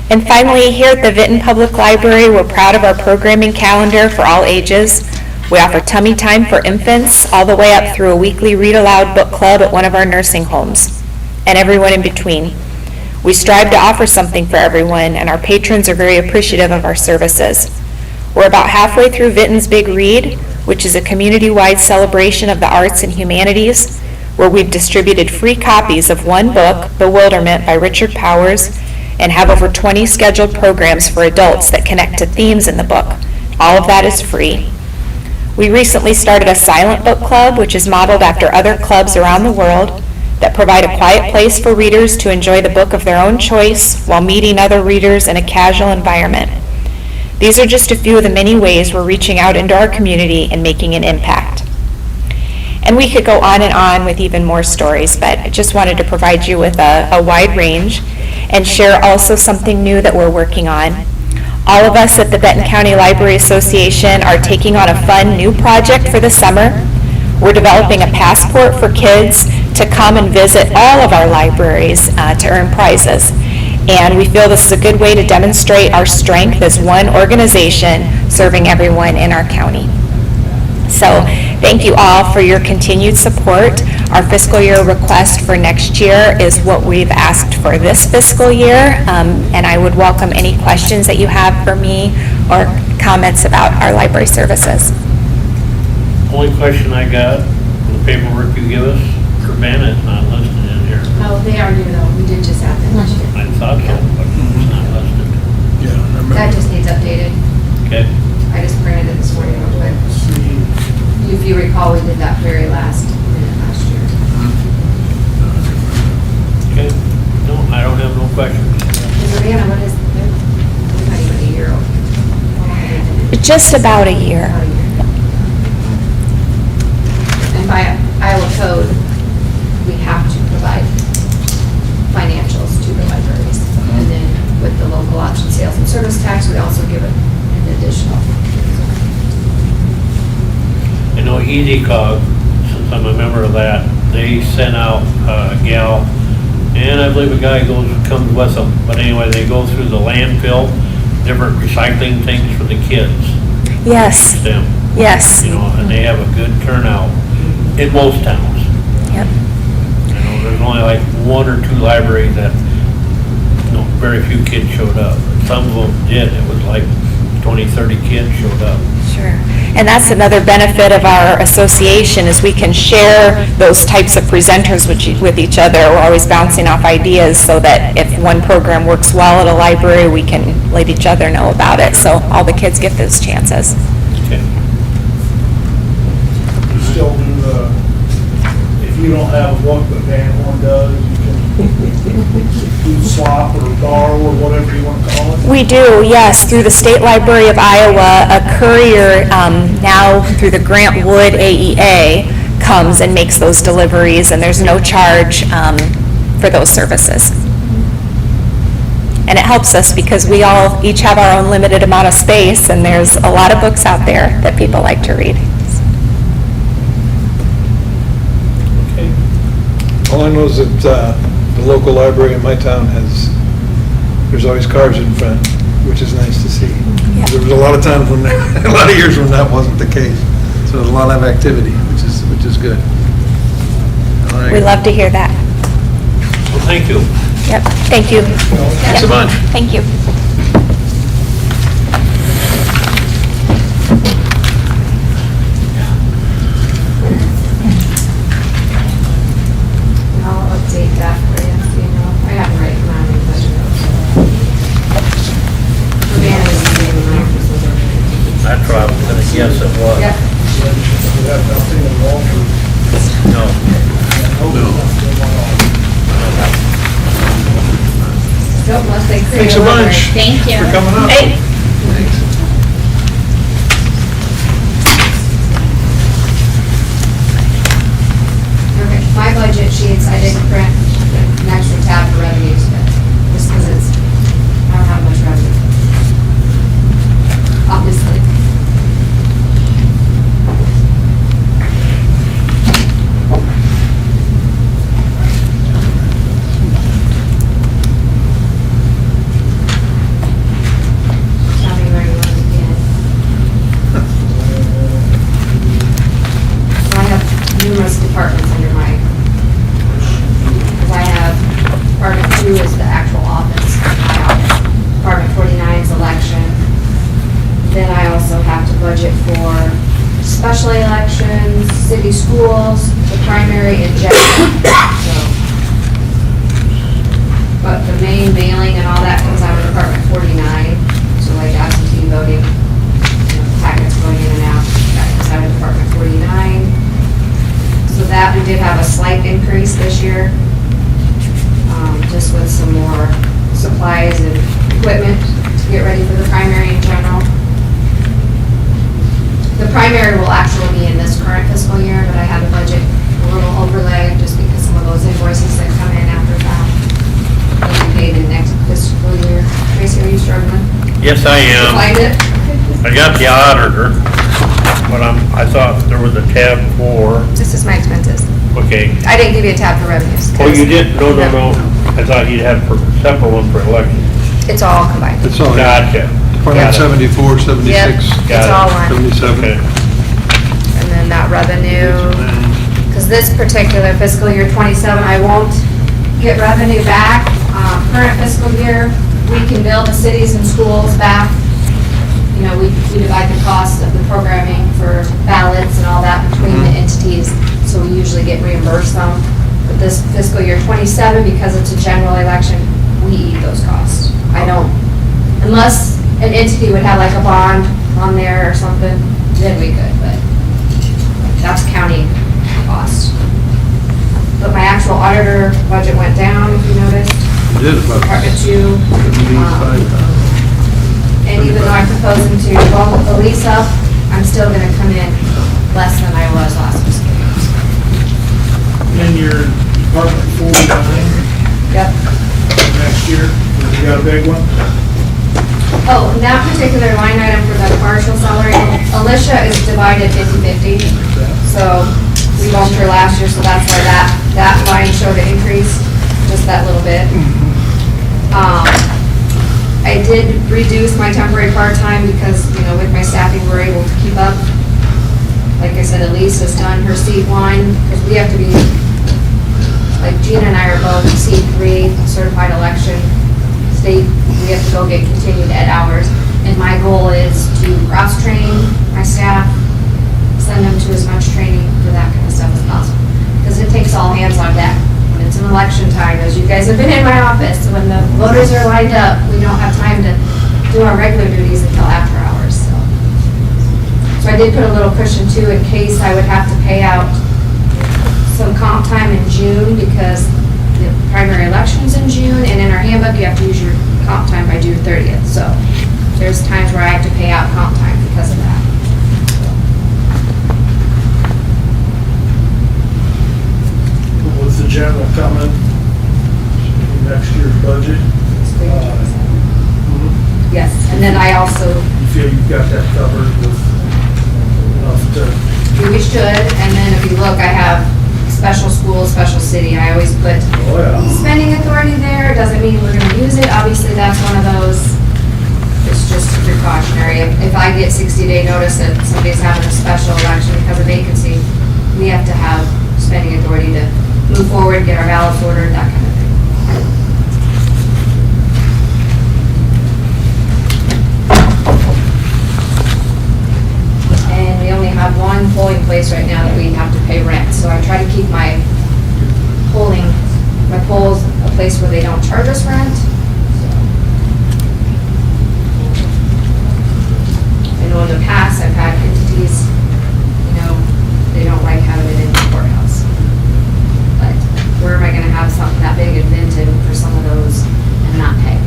And finally, here at the Vinton Public Library, we're proud of our programming calendar for all ages. We offer tummy time for infants all the way up through a weekly read-aloud book club at one of our nursing homes, and everyone in between. We strive to offer something for everyone, and our patrons are very appreciative of our services. We're about halfway through Vinton's Big Read, which is a community-wide celebration of the arts and humanities, where we've distributed free copies of one book, Bewilderment by Richard Powers, and have over 20 scheduled programs for adults that connect to themes in the book. All of that is free. We recently started a silent book club, which is modeled after other clubs around the world that provide a quiet place for readers to enjoy the book of their own choice while meeting other readers in a casual environment. These are just a few of the many ways we're reaching out into our community and making an impact. And we could go on and on with even more stories, but I just wanted to provide you with a wide range and share also something new that we're working on. All of us at the Benton County Library Association are taking on a fun new project for the summer. We're developing a passport for kids to come and visit all of our libraries to earn prizes. And we feel this is a good way to demonstrate our strength as one organization serving everyone in our county. So thank you all for your continued support. Our fiscal year request for next year is what we've asked for this fiscal year, and I would welcome any questions that you have for me or comments about our library services. Only question I got, the paperwork you give us, Urbana is not listed in here. Oh, they are new though, we did just have them last year. I thought so, but it's not listed. Yeah, I remember. That just needs updated. Okay, I just printed it this morning real quick. If you recall, we did that very last minute last year. okay. No, I don't have no questions. Because Urbana, what is, they're not even a year old. How long have they been in? Just about a year. About a year. And by Iowa code, we have to provide financials to the libraries. And then with the local option sales and service tax, we also give it an additional. I know EasyCog, since I'm a member of that, they sent out a gal, and I believe a guy comes with them, but anyway, they go through the landfill, different recycling things for the kids. Yes, Them, yes. you know, and they have a good turnout in most towns. Yep. You know, there's only like one or two libraries that, you know, very few kids showed up. Some of them did, it was like 20, 30 kids showed up. Sure. And that's another benefit of our association is we can share those types of presenters with each other. We're always bouncing off ideas so that if one program works well at a library, we can let each other know about it. So all the kids get those chances. Okay. You still do the, if you don't have a book that Van Horn does, you can do swap or borrow or whatever you want to call it. We do, yes, through the State Library of Iowa, a courier now through the Grant Wood AEA comes and makes those deliveries, and there's no charge for those services. And it helps us because we all each have our own limited amount of space, and there's a lot of books out there that people like to read. All I know is that the local library in my town there's always cars in front, which is nice to see. Yeah. There was a lot of times when, a lot of years when that wasn't the case. So there's a lot of activity, which is good. We love to hear that. Well, thank you. Yep, thank you. Thanks a Yep. bunch. Thank you. I'll update that for you, so you know. I have it right around in the budget notes. Urbana is the same amount. That's what I was gonna guess it was. Yep. We have nothing in Walford. No. So unless they create Thanks a library. bunch. Thank you. For coming up. Hey. Thanks. Okay, my budget sheets, I didn't print an extra tab for revenues, but just because I don't have much revenue. Obviously. Tell me where you want to begin. So I have numerous departments under my, because I have, Department 2 is the actual office, my office. Department 49 is election. Then I also have to budget for special elections, city schools, the primary and general. So, but the main mailing and all that comes out of Department 49, so like absentee voting, you know, packets going in and out, that comes out of We did have a slight increase this year, just with some more supplies and equipment to get ready for the primary in general. The primary will actually be in this current fiscal year, but I had a budget a little overlay just because some of those invoices that come in after that will be paid in next fiscal year. Tracy, are you struggling Yes, I to am. find it? I got the auditor, but I thought there was a tab for, This is my expenses. okay. I didn't give you a tab for revenues. Oh, you did? No. I thought you'd have a separate one for election. It's all combined. It's all, Gotcha. Department 74, 76, Yep, it's all one. 77. Okay. And then that revenue, because this particular fiscal year 27, I won't get revenue back. Current fiscal year, we can bill the cities and schools back. You know, we divide the cost of the programming for ballots and all that between the entities, so we usually get reimbursed them. But this fiscal year 27, because it's a general election, we eat those costs. I don't, unless an entity would have like a bond on there or something, then we could, but that's county cost. But my actual auditor budget went down, if you noticed. It did about Department 2. 75,000. And even though I'm proposing to bump the lease up, I'm still gonna come in less than I was last fiscal year. In your Department 49 Yep. next year, you got a big one? Oh, and that particular line item for the partial salary, Alicia is divided 50/50. So we bumped her last year, so that's why that line showed an increase, just that little bit. I did reduce my temporary part-time because, you know, with my staffing, we're able to keep up. Like I said, Elise has done her C1, because we have to be, like Gina and I are both C3 certified election state. We have to go get continued ed hours. And my goal is to cross-train my staff, send them to as much training for that kind of stuff as possible. Because it takes all hands on deck. When it's an election time, as you guys have been in my office, when the voters are lined up, we don't have time to do our regular duties until after hours, so. So I did put a little cushion too, in case I would have to pay out some comp time in June, because the primary election's in June, and in our handbook, you have to use your comp time by June 30th, so there's times where I have to pay out comp time because of that. With the general coming, next year's budget, Yes, and then I also, you feel you've got that covered with enough to, we should, and then if you look, I have special school, special city, I always put oh yeah. spending authority there, doesn't mean we're gonna use it, obviously, that's one of those, it's just precautionary. If I get 60-day notice that somebody's having a special election because of vacancy, we have to have spending authority to move forward, get our ballots ordered, that kind of thing. And we only have one polling place right now that we have to pay rent, so I try to keep my polls a place where they don't charge us rent. I know in the past, I've had entities, you know, they don't like having it in the courthouse. But where am I gonna have something that big in Vinton for some of those and not pay?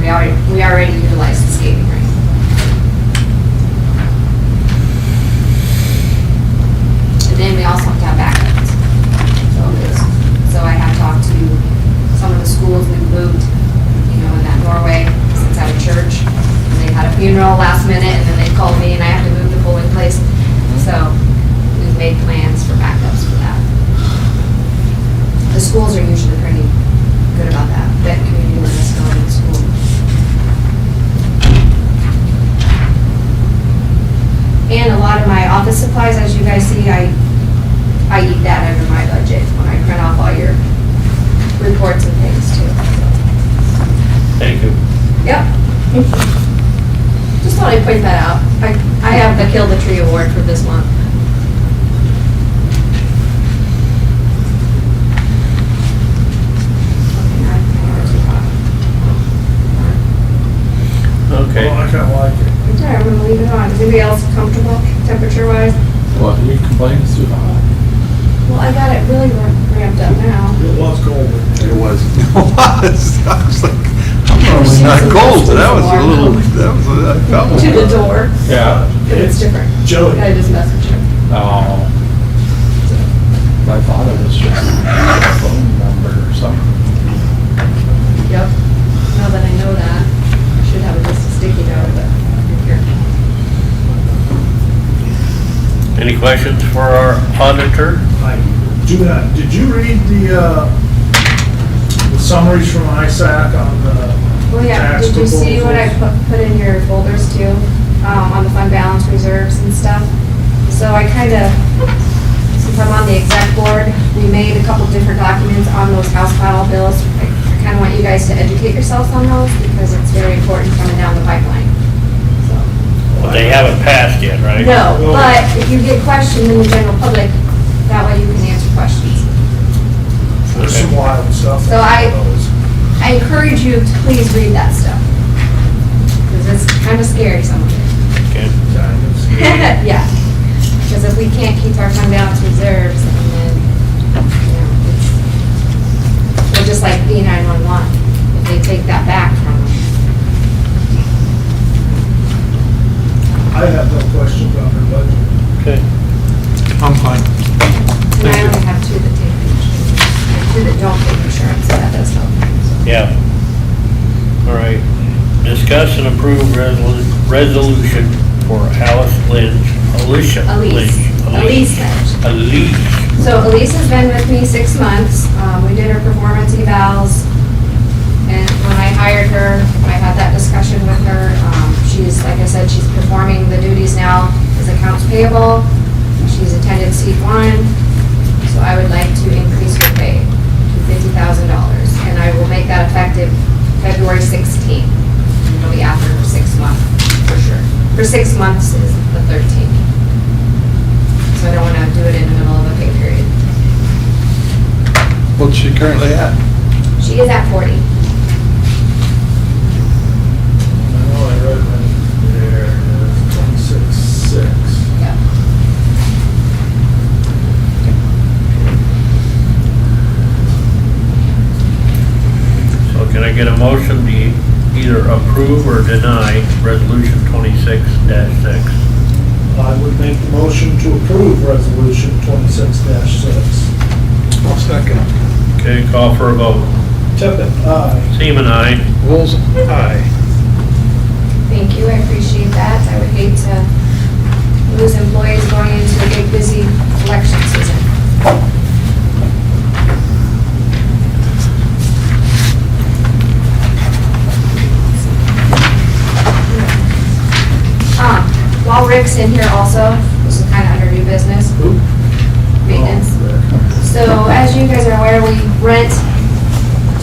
We already utilize the skating rink. And then we also have to have backups. So I have talked to some of the schools we've moved, you know, in that Norway, since out of church. And they had a funeral last minute, and then they called me, and I have to move the polling place. So we've made plans for backups for that. The schools are usually pretty good about that, that community municipality school. And a lot of my office supplies, as you guys see, I eat that under my budget when I print off all your reports and things too. Thank you. Yep. Just thought I'd point that out. I have the Kill the Tree Award for this month. Okay. Oh, I kinda like it. Okay, I'm gonna leave it on. Is anybody else comfortable temperature wise? What, your complaints too high? Well, I got it really ramped up now. It was cold. It was. I was like, I'm normally not cold, but that was a little, I felt. To the door, Yeah. but it's different. Joey. I just messaged him. Oh. I thought it was just a phone number or something. Yep. Now that I know that, I should have just a sticky note, but here. Any questions for our auditor? Did you read the summaries from ISAC on the Well, yeah, tax did you see what I proposals? put in your folders too, on the fund balance reserves and stuff? So I kinda, since I'm on the exec board, we made a couple different documents on those house file bills. I kinda want you guys to educate yourselves on those, because it's very important coming down the pipeline, so. Well, they haven't passed yet, right? No, but if you get questioned in the general public, that way you can answer questions. There's some wild stuff. So I- on those. I encourage you to please read that stuff, because it's kinda scary, some of it. Okay. Kind of scary. Yeah, because if we can't keep our fund balance reserves, then, it's, well, just like B911, if they take that back from them. I have no questions on their budget. Okay. I'm fine. And I only have two that take insurance, and two that don't take insurance, so that does help. So. Yeah. All right. Discuss and approve resolution for Alice Lynch, Alicia Lynch. Elise Lynch. Elise. So Elise has been with me 6 months. We did her performance evals, and when I hired her, I had that discussion with her. She's, like I said, she's performing the duties now as accounts payable. She's attended C1, so I would like to increase her pay to $50,000, and I will make that effective February 16th. It'll be after her 6 months, for sure. For 6 months is the 13th. So I don't want to do it in the middle of a pay period. What's she currently at? She is at 40. I know I read that there, 26.6. Yep. So can I get a motion to either approve or deny resolution 26-6? I would make the motion to approve resolution 26-6. I'll second. Okay, call for a vote. Tippit, aye. Seaman, aye. Bulls, aye. Thank you, I appreciate that. I would hate to lose employees going into a big busy election season. While Rick's in here also, this is kind of under new business. Maintenance. So as you guys are aware, we rent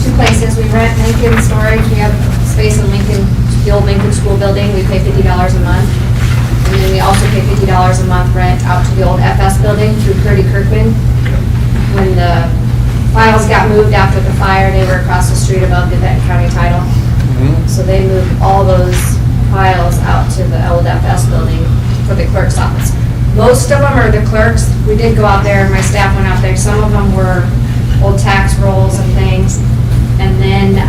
two places. We rent Lincoln Storage. We have space in Lincoln, the old Lincoln School building. We pay $50 a month. And then we also pay $50 a month rent out to the old FS building through Curdy Kirkman. When the files got moved after the fire, they were across the street above the Benton County Title. So they moved all those files out to the old FS building for the clerk's office. Most of them are the clerks. We did go out there, my staff went out there. Some of them were old tax rolls and things. And then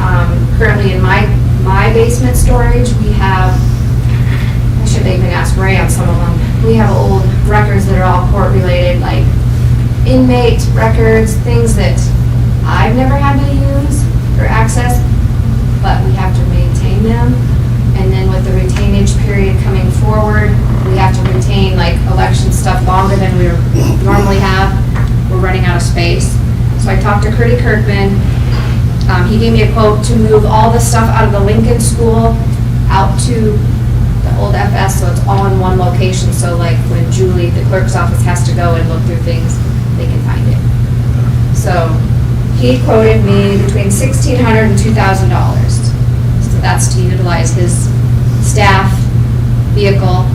currently in my basement storage, we have, I should even ask Ray on some of them. We have old records that are all court related, like inmate records, things that I've never had to use or access, but we have to maintain them. And then with the retainage period coming forward, we have to retain like election stuff longer than we normally have. We're running out of space. So I talked to Curdy Kirkman. He gave me a quote to move all the stuff out of the Lincoln School out to the old FS, so it's all in one location. So like when Julie, the clerk's office, has to go and look through things, they can find it. So he quoted me between $1,600 and $2,000. So that's to utilize his staff vehicle,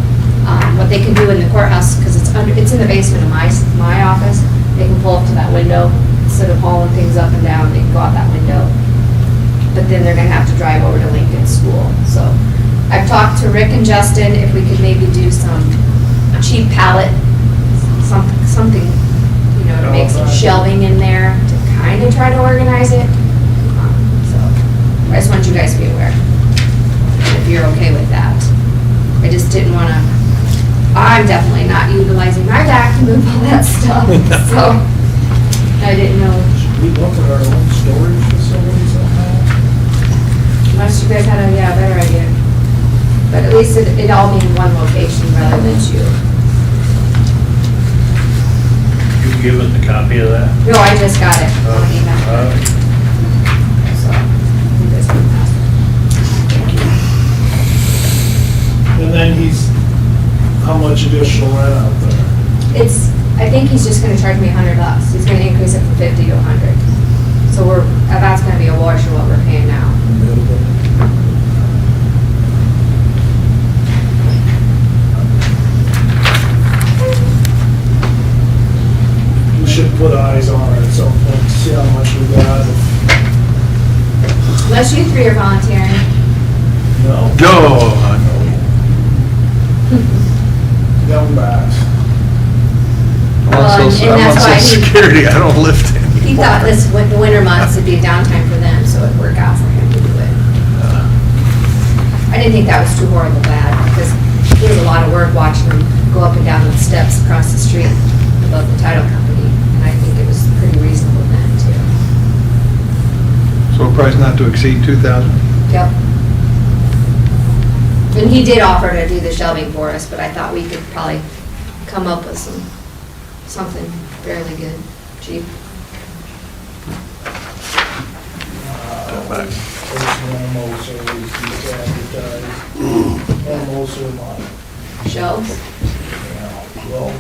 what they can do in the courthouse, because it's in the basement of my office. They can pull up to that window, instead of hauling things up and down, they can go out that window. But then they're gonna have to drive over to Lincoln School. So I've talked to Rick and Justin if we could maybe do some cheap pallet, something, to make some shelving in there to kind of try to organize it. So, I just want you guys to be aware, if you're okay with that. I just didn't want to, I'm definitely not utilizing my back to move all that stuff, so I didn't know. Should we look at our own storage facilities somehow? Unless you guys had a, yeah, better idea. But at least it all be in one location rather than two. You give us a copy of that? No, I just got it on email. So, you guys can pass it. And then how much additional rent out there? I think he's just gonna charge me $100. He's gonna increase it from 50 to 100. So that's gonna be a wash of what we're paying now. We should put eyes on it at some point, see how much we got. Unless you three are volunteering. No, Go. young bass. Well, I'm and on that's why social security, I don't lift anymore. He thought the winter months would be downtime for them, so it'd work out for him to do it. I didn't think that was too horrible bad, because it was a lot of work watching them go up and down the steps across the street above the title company, and I think it was pretty reasonable then, too. So a price not to exceed 2,000? Yep. And he did offer to do the shelving for us, but I thought we could probably come up with something fairly good, cheap. Animals are always advertised. Animals are mine. Shelves, Well,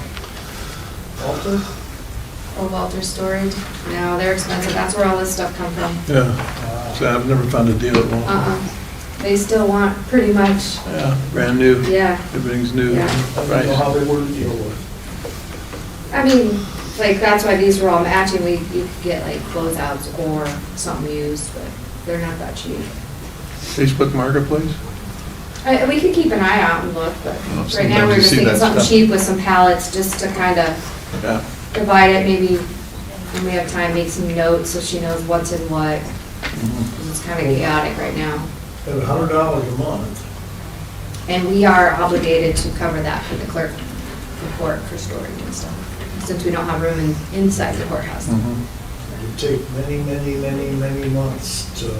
Walter? or Walter Storage. No, they're expensive. That's where all this stuff come from. Yeah, so I've never found a deal at one. They still want pretty much, Yeah, brand new, yeah. everything's new. Yeah. I don't know how they were to deal with. I mean, like, that's why these were all matching. You could get like closeouts or something used, but they're not that cheap. Facebook Marketplace? We could keep an eye out and look, but Well, right now we're sometimes you just see thinking that something stuff. cheap with some pallets, just to kind of Yeah. divide it, maybe when we have time, make some notes so she knows what's in what. Mm-hmm. 'Cause it's kind of chaotic right now. At $100 a month. And we are obligated to cover that for the clerk report for storage and stuff, since we don't have room inside the courthouse. Mhm. It would take many, many, many, many months to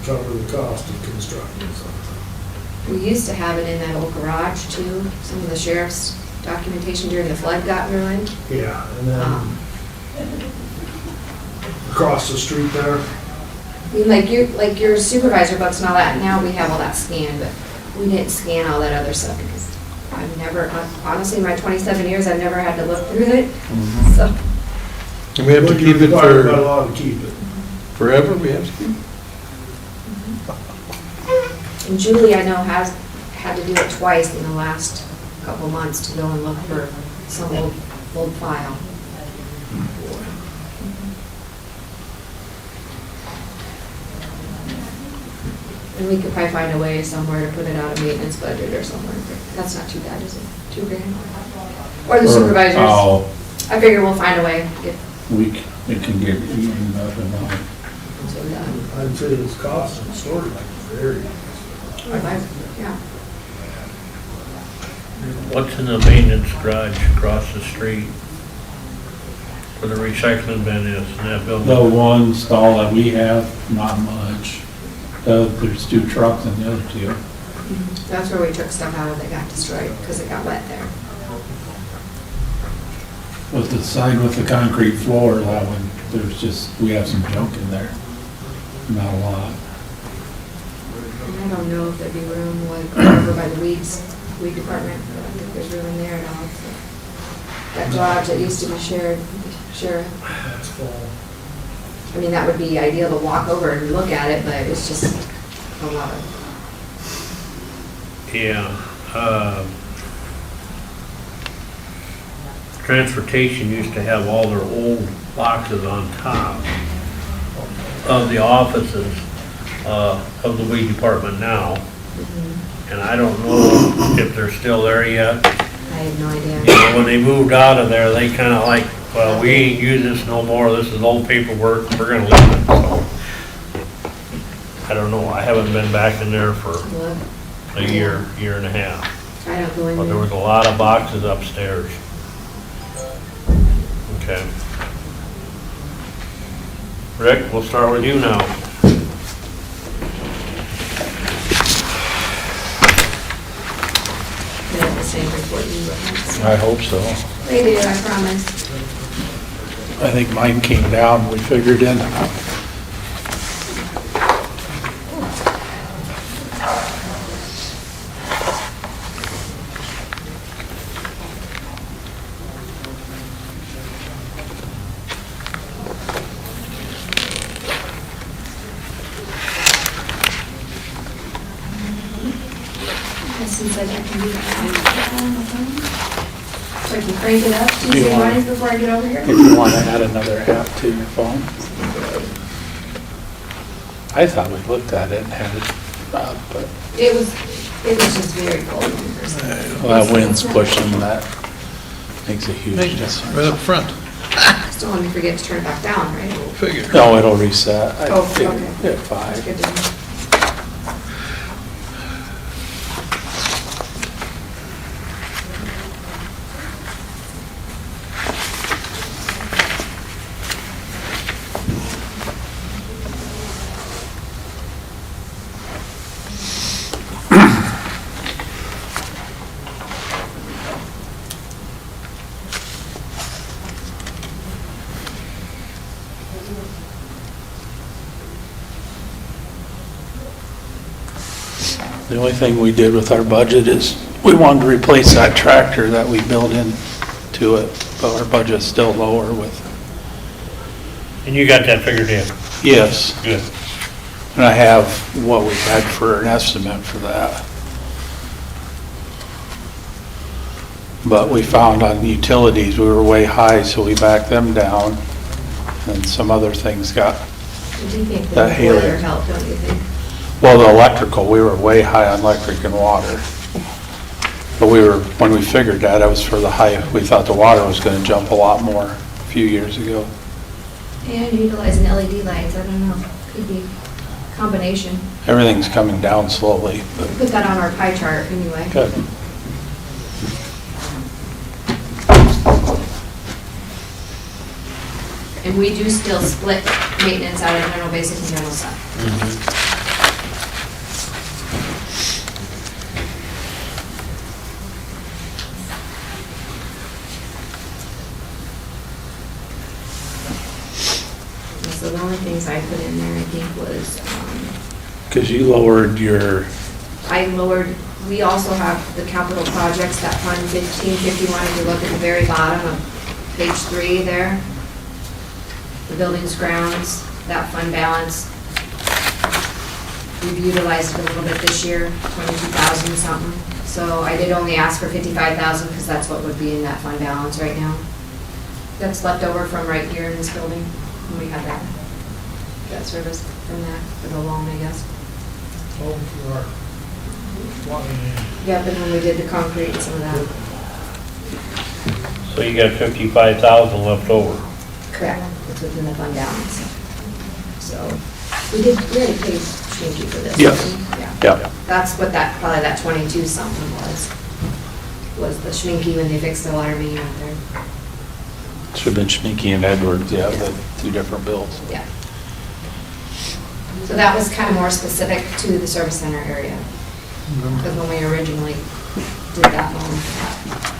cover the cost of constructing something. We used to have it in that old garage too. Some of the sheriff's documentation during the flood got ruined. Yeah, and then Um, across the street there, I mean, like your supervisor books and all that, now we have all that scanned, but we didn't scan all that other stuff because I've never, honestly, in my 27 years, I've never had to look through it, so. And we have to but keep you're it required by for law to keep it. forever, we have to keep it? And Julie, I know, has had to do it twice in the last couple months to go and look for some old file. And we could probably find a way somewhere to put it out of maintenance budget or somewhere. That's not too bad, is it? $2,000? Or the supervisors. Oh, I figure we'll find a way if, it can get eaten up and all. so, I'd say it's cost and storage very. yeah. What's in the maintenance garage across the street? Where the recycling bin is in that The building? one stall that we have, not much. There's 2 trucks in the other 2. That's where we took stuff out of that got destroyed because it got wet there. With the side with the concrete floor, that one, we have some junk in there. Not a lot. And I don't know if there'd be room like over by the weed department. I don't think there's room in there at all. So. That garage that used to be shared, sheriff. That's full. I mean, that would be ideal to walk over and look at it, but it's just a lot of. Yeah. Transportation used to have all their old boxes on top of the offices of the weed department now. And I don't know if they're still there yet. I have no idea. You know, when they moved out of there, they kind of like Well, we ain't use this no more, this is old paperwork, we're gonna leave it, so. I don't know, I haven't been back in there for Well, a year, year and a half. I don't go in But there was there. a lot of boxes upstairs. Okay. Rick, we'll start with you now. They have the same report you referenced. I hope so. They do, I promise. I think mine came down, we figured in. Seems like I can do that. So I can crank it up Tuesday mornings before I get over here? If you want to add another app to your phone. I thought we looked at it and had it up, but, It was just very cold when we first started. well, that wind's pushing, that makes a huge Maintenance, difference. right up front, Just don't let me forget to turn it back down, right? figure. No, it'll reset. I Oh, think okay. At 5. Good to know. The only thing we did with our budget is, we wanted to replace that tractor that we built into it, but our budget's still lower with, And you got that figured in? yes. Good. And I have what we had for an estimate for that. But we found on utilities, we were way high, so we backed them down. And some other things got, I do think the That Haley- boiler helped, don't you think? well, the electrical, we were way high on electric and water. But we were, when we figured that, it was for the high, we thought the water was gonna jump a lot more a few years ago. And utilizing LED lights, I don't know, could be a combination. Everything's coming down slowly, but Put that on our pie chart anyway. good. And we do still split maintenance out of general basic and general stuff. So the only things I put in there, I think, was, Because you lowered your, I lowered, we also have the capital projects, that fund 1551, if you look at the very bottom of page 3 there. The buildings, grounds, that fund balance. We've utilized it a little bit this year, 22,000 something. So I did only ask for 55,000 because that's what would be in that fund balance right now. That's left over from right here in this building, when we had that service from that, for the loan, I guess. Oh, you are. Yep, and when we did the concrete and some of that. So you got 55,000 left over. Correct, it's within the fund balance. So, we already paid Schminke for this. Yes. didn't we? yeah, That's what that, probably that 22 something was the Schminke when they fixed the water main out there. should've been Schminke and Edwards, yeah, the 2 different bills. Yeah. So that was kind of more specific to the service center area. Because when we originally did that loan for that.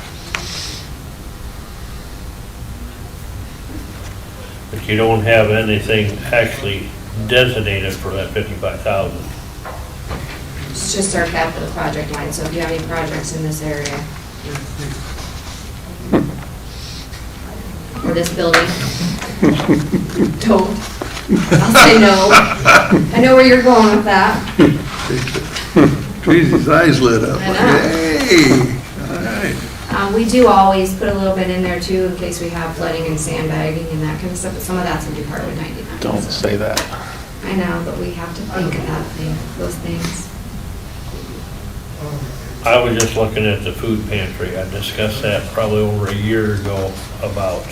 But you don't have anything actually designated for that 55,000. It's just our capital project line, so if you have any projects in this area. Or this building. Don't. I'll say no. I know where you're going with that. Treesy's eyes lit up. I know. Hey, all right. We do always put a little bit in there too, in case we have flooding and sandbagging and that kind of stuff, but some of that's in Department 99. Don't so. say that. I know, but we have to think of those things. I was just looking at the food pantry. I discussed that probably over a year ago about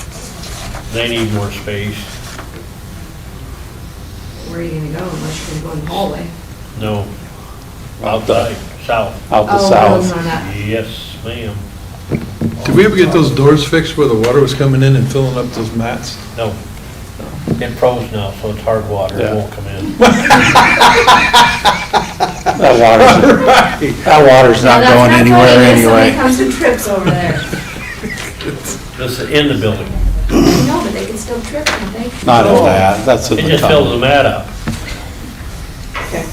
They need more space. Where are you gonna go unless you're gonna go in the hallway? No. Outside, south. Out the Oh, south. no, not- Yes, ma'am. Did we ever get those doors fixed where the water was coming in and filling up those mats? No. It froze now, so it's hard water, it Yeah. won't come in. That water's not Well, going that's anywhere funny, if anyway. Somebody comes and trips over there. This is in the building. No, but they can still trip, can't they? Not in that, that's in It the just fills the tunnel. mat up. Okay.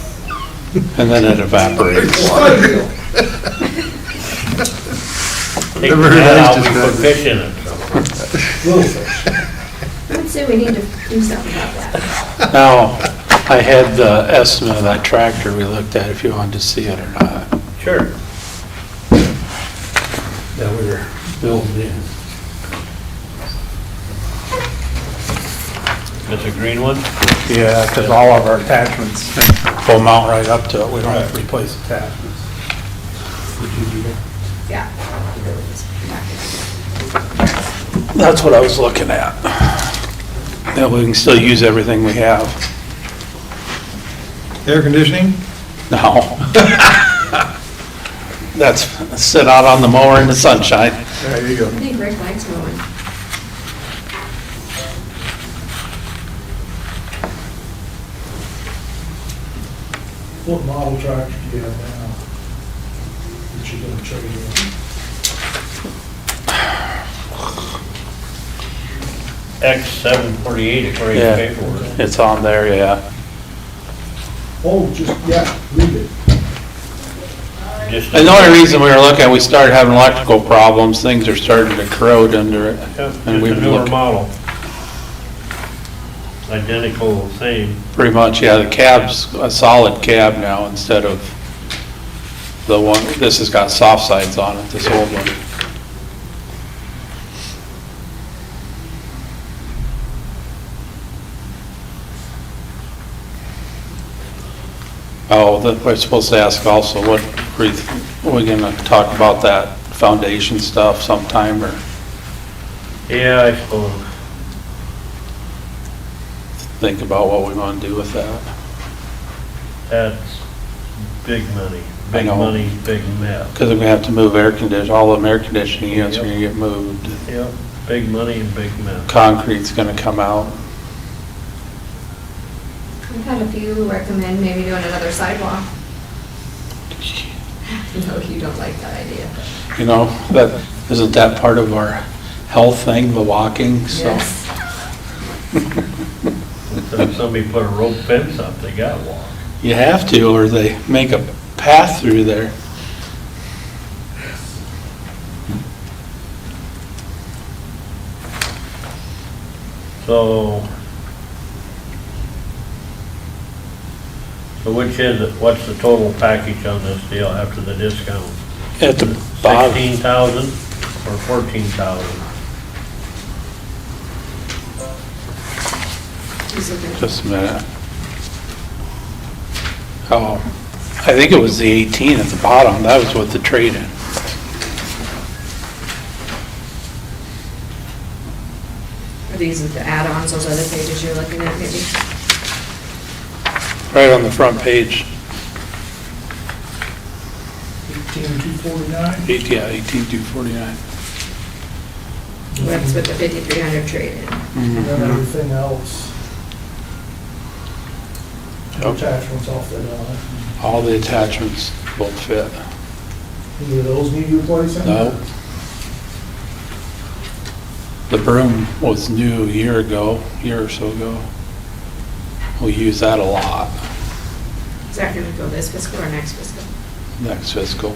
And then it evaporates. Take the Never heard mat ice out, we described put it. fish in it. Little fish. I would say we need to do something about that. Now, I had the estimate of that tractor we looked at, if you wanted to see it or not, Sure. that we were building in. It's a green one? Yeah, because all of our attachments will mount right up to it, we don't have to replace attachments. Did you do that? Yeah. That's what I was looking at. That we can still use everything we have. Air conditioning? No. That's, sit out on the mower in the sunshine. There you go. I think Rick likes mowing. What model tractor do you have now? That you're gonna trade in? X748 according to Yeah. paperwork. It's on there, yeah. Oh, just, yeah, read it. Just- And the only reason we were looking, we started having electrical problems, things are starting to corrode under it. Yeah, And just we a were newer looking, model. Identical, same. pretty much, yeah, the cab's a solid cab now instead of the one, this has got soft sides on it, this old one. Oh, we're supposed to ask also, we're gonna talk about that foundation stuff sometime, or Yeah, I suppose. think about what we wanna do with that. That's big money. I Big know. money, big mess. Because we're gonna have to move all the air conditioning units are gonna get moved. Yep, big money and big mess. Concrete's gonna come out. We've had a few who recommend maybe doing another sidewalk. No, you don't like that idea. You know, isn't that part of our health thing, the walking, so. Yes. So if somebody put a rope fence up, they got walk. You have to, or they make a path through there. So which is it, what's the total package on this deal after the discount? At the bottom, 16,000 or 14,000? He's looking. just a minute. Oh, I think it was the 18 at the bottom, that was with the trade-in. Are these the add-ons, those other pages you're looking at maybe? Right on the front page, 18249? 18,249. That's with the 5,300 trade-in. And then everything else. Yep. Attachments off that on it. All the attachments will fit. Any of those need replacing? No. The broom was new a year or so ago. We use that a lot Is that gonna go this fiscal or next fiscal? next fiscal.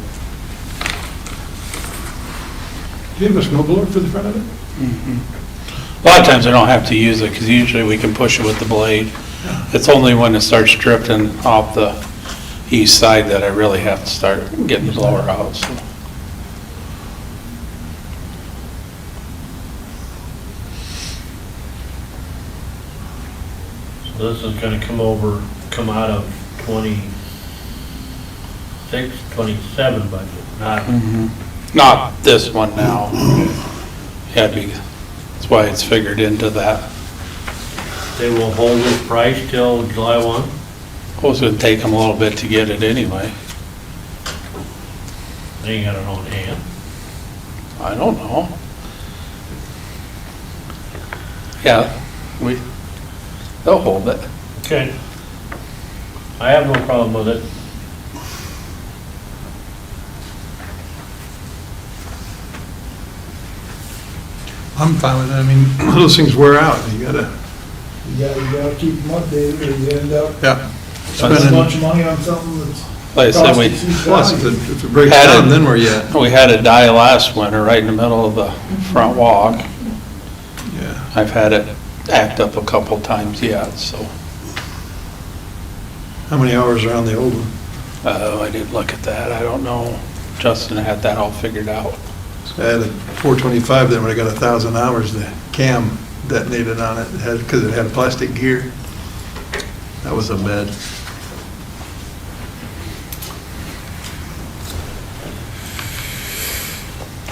Do you have a snow blower for the front of it? A lot of times I don't have to use it because usually we can push it with the blade. It's only when it starts drifting off the east side that I really have to start getting the blower out, so. So this is gonna come out of 26, 27 budget, not, Not this one now. Yeah, it'd be That's why it's figured into that. They will hold this price till July 1? Well, it's gonna take them a little bit to get it anyway. They ain't got it on hand. I don't know. Yeah, they'll hold it. Okay. I have no problem with it. I'm fine with it. I mean, those things wear out. You gotta, You gotta keep them updated, or you end up yeah. spending a Spending, bunch of money on something that's. Like I said, cost we, you huge plus, value. if it breaks Had it- down, then where you at? we had it die last winter, right in the middle of the front walk. Yeah. I've had it act up a couple times yet, so, How many hours are on the old one? I didn't look at that, I don't know. Justin had that all figured out. I had a 425, then when I got 1,000 hours, the cam detonated on it, because it had plastic gear. That was a bad.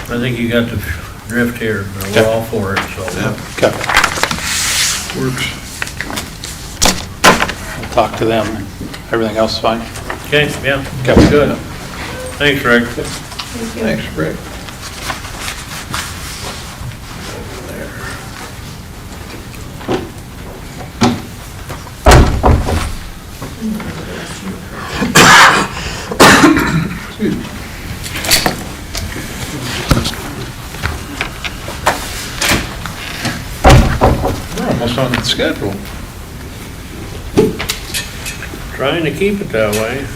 I think you got the drift here. We're all for it, so. Yeah, Okay, works. I'll talk to them. Everything else fine? Okay, yeah, Okay. good. Thanks, Rick. Thanks, Rick. Excuse me. We're almost on the schedule. Trying to keep it that way.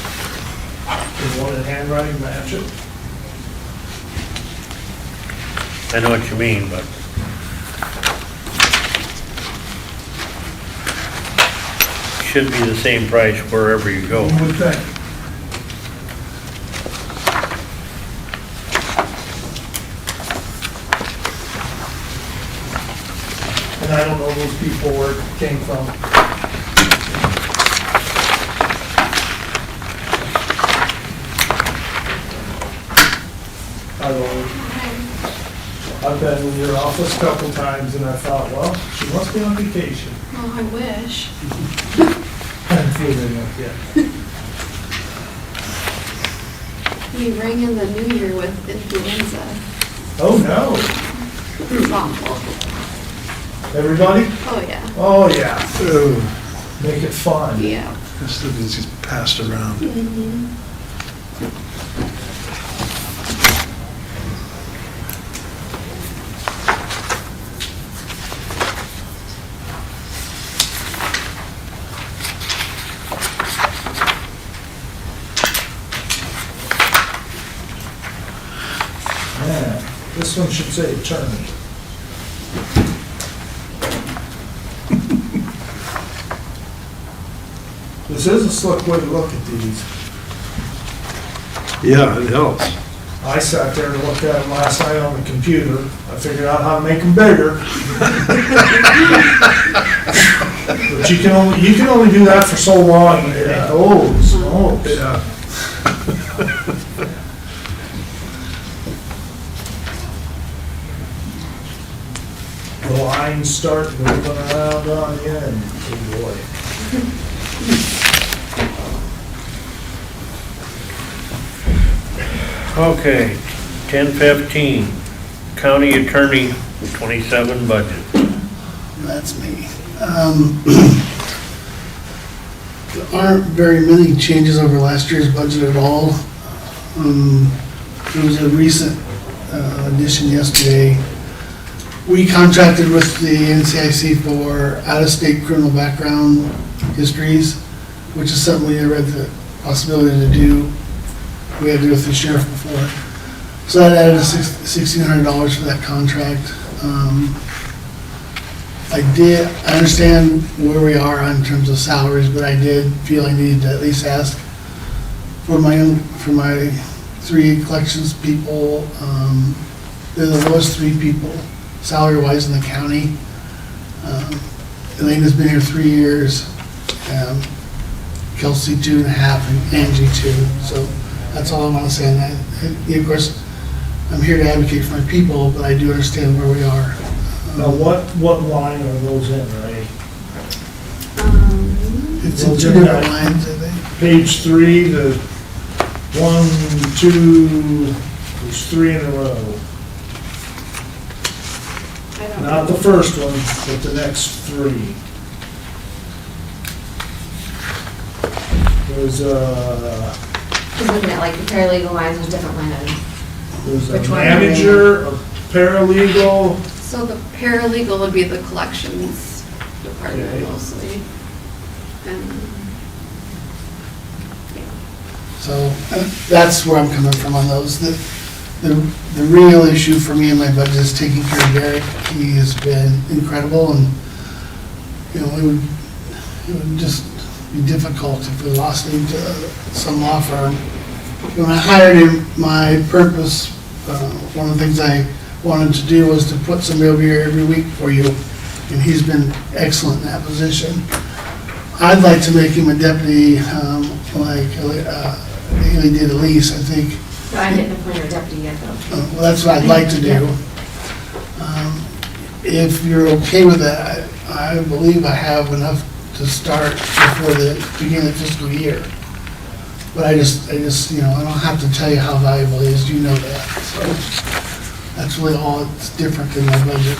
Does one in handwriting match it? I know what you mean, but should be the same price wherever you go. You would think. And I don't know those people where it came from. I've been in your office a couple times and I thought, well, she must be on vacation. Oh, I wish. Hadn't figured it out yet. We rang in the new year with influenza. Oh, no. It's awful. Everybody? Oh, yeah. Oh, yeah. Ooh, make it fun. Yeah. This stuff is just passed around. Mhm. Yeah, this one should say attorney. This is a slick way to look at these. Yeah, it helps. I sat there and looked at them last night on the computer. I figured out how to make them bigger. But you can only do that for so long. Oh, smokes. Yeah. The lines start moving around on you and, oh boy. Okay, 10:15, county attorney 27 budget. That's me. There aren't very many changes over last year's budget at all. There was a recent addition yesterday. We contracted with the NCIC for out-of-state criminal background histories, which is something we never had the possibility to do. We had to go through the sheriff before. So that added $1,600 for that contract. I understand where we are in terms of salaries, but I did feel I needed to at least ask for my 3 collections people. They're the lowest 3 people, salary-wise in the county. Elena's been here 3 years, Kelsey 2.5, and Angie 2. So that's all I want to say on that. And of course, I'm here to advocate for my people, but I do understand where we are. Now, what line are those in, Ray? It's in two different lines, I think. Page 3, the 1, 2, there's 3 in a row. I don't Not the know. first one, but the next 3. There's Just looking at like the paralegal lines, there's different line items. a Which one are they in? manager, a paralegal, So the paralegal would be the collections department Okay. mostly. And, So that's where I'm coming from on those. The real issue for me in my budget is taking care of Derek. He has been incredible, and, you know, it would just be difficult if we lost him to some law firm. When I hired him, my purpose, one of the things I wanted to do was to put somebody over here every week for you, and he's been excellent in that position. I'd like to make him a deputy, like Haley did Elise, I think. But I didn't appoint a deputy yet, though. Well, that's what I'd like to do. If you're okay with that, I believe I have enough to start before the beginning of the fiscal year. But I just, you know, I don't have to tell you how valuable it is, you know that. So that's really all that's different than my budget.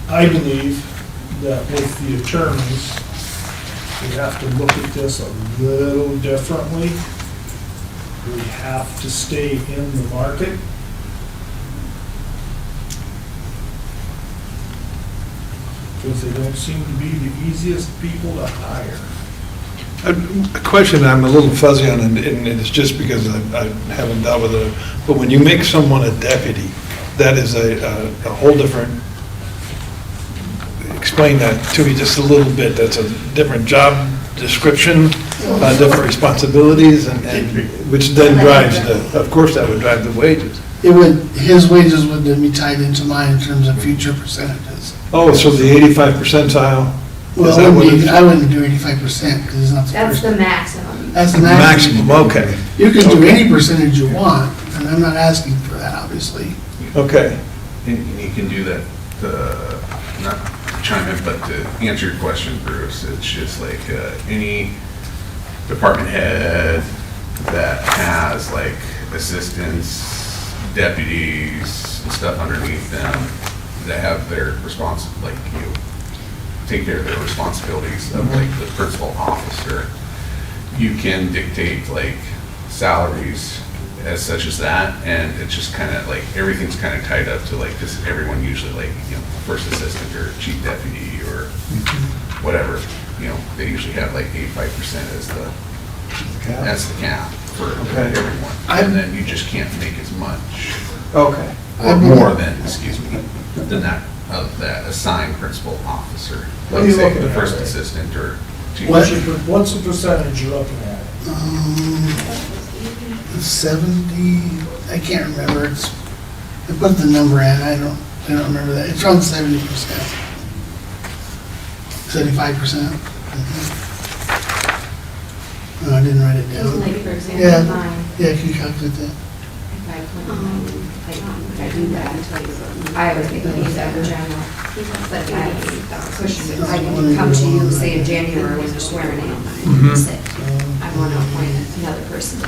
I believe that with the attorneys, we have to look at this a little differently. We have to stay in the market. Because they don't seem to be the easiest people to hire. A question I'm a little fuzzy on, and it's just because I haven't dealt with it, but when you make someone a deputy, that is a whole different, explain that to me just a little bit. That's a different job description, different responsibilities, and which then drives of course, that would drive the wages. It would, his wages would then be tied into mine in terms of future percentages. Oh, so the 85 percentile, is Well, that what it is? I wouldn't do 85% because it's not the That's first. the maximum. That's the Maximum, okay, You can do any percentage you want, and I'm not asking for that, obviously. okay. And you can do that, not to chime in, but to answer your question, Bruce, it's just like any department head that has like assistants, deputies, and stuff underneath them that have their take care of their responsibilities of like the principal officer, you can dictate like salaries as such as that, and it's just kind of like, everything's kind of tied up to like, because everyone usually like, you know, first assistant or chief deputy or whatever, you know, they usually have like 85% as the cap for everyone. And then you just can't make as much, Okay. or more than, excuse me, than that, of that assigned principal officer. What are Like you say looking the at? first assistant or chief. What's the percentage you're looking at? 70, I can't remember, it's, I put the number in, I don't remember that, it's around 70%. 75%. No, I didn't write it It was down. like, for example, Yeah, mine, yeah, can you calculate that? if I put, like, I do that, I always make them use that for general. But I push, I can come to you, say in January when they're swearing in, and say, I want to appoint another person.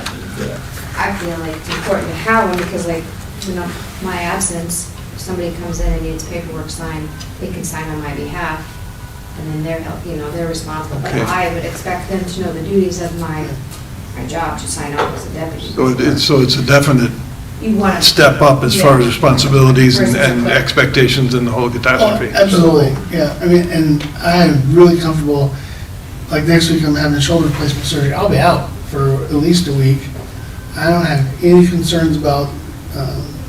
I feel like it's important to have one because like, you know, my absence, if somebody comes in and needs paperwork signed, they can sign on my behalf. And then they're help, you know, they're responsible. But Okay. I would expect them to know the duties of my job to sign off as a deputy. So it's a definite You want to. step up as far as responsibilities and expectations in the whole Oh, catastrophe. absolutely, yeah, I mean, and I am really comfortable, like next week I'm having a shoulder replacement surgery, I'll be out for at least a week. I don't have any concerns about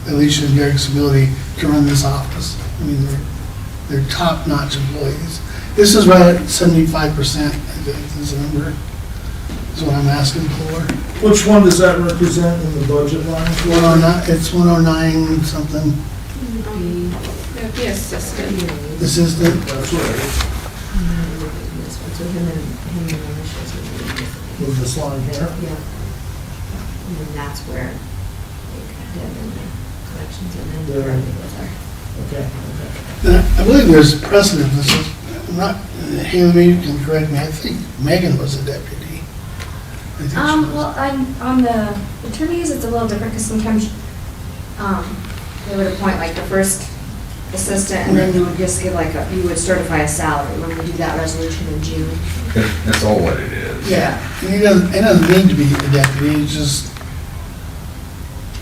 Alicia and Derek's ability to run this office. I mean, they're top-notch employees. This is right at 75%, I think, is the number, is what I'm asking for. Which one does that represent in the budget line? 109, it's 109 something, That'd be assistant. assistant. That's right, So him and Alicia's would be- with this line here. Yeah. And then that's where, like, Deb and the collections and then There. Carly with our. Okay, And I believe there's precedent, this is, I'm not, Haley, maybe you can correct me, I think Megan was a deputy. I think she was. Well, on the attorneys, it's a little different, because sometimes, They would appoint like the first assistant and then you would just give like you would certify a salary when we do that resolution in June. That's all what it is. Yeah, and it doesn't need to be a deputy, it's just,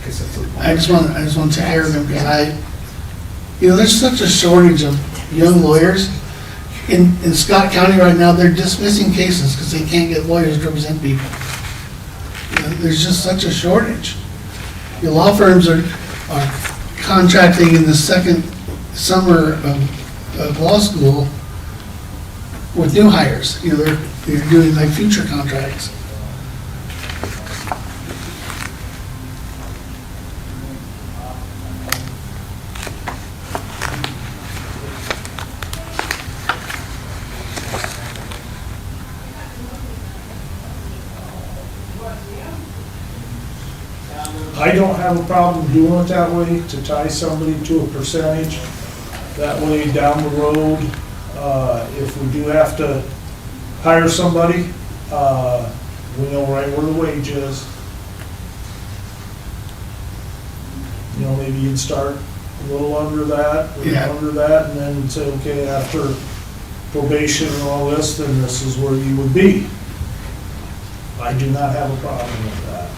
Guess that's a- I just want to take care of him, because there's such a shortage of young lawyers. In Scott County right now, they're dismissing cases because they can't get lawyers to represent people. There's just such a shortage. The law firms are contracting in the second summer of law school with new hires. They're doing like future contracts. I don't have a problem doing it that way, to tie somebody to a percentage. That way, down the road, if we do have to hire somebody, we know right where the wage is. Maybe you'd start a little under that, a Yeah. little under that, and then say, okay, after probation and all this, then this is where you would be. I do not have a problem with that.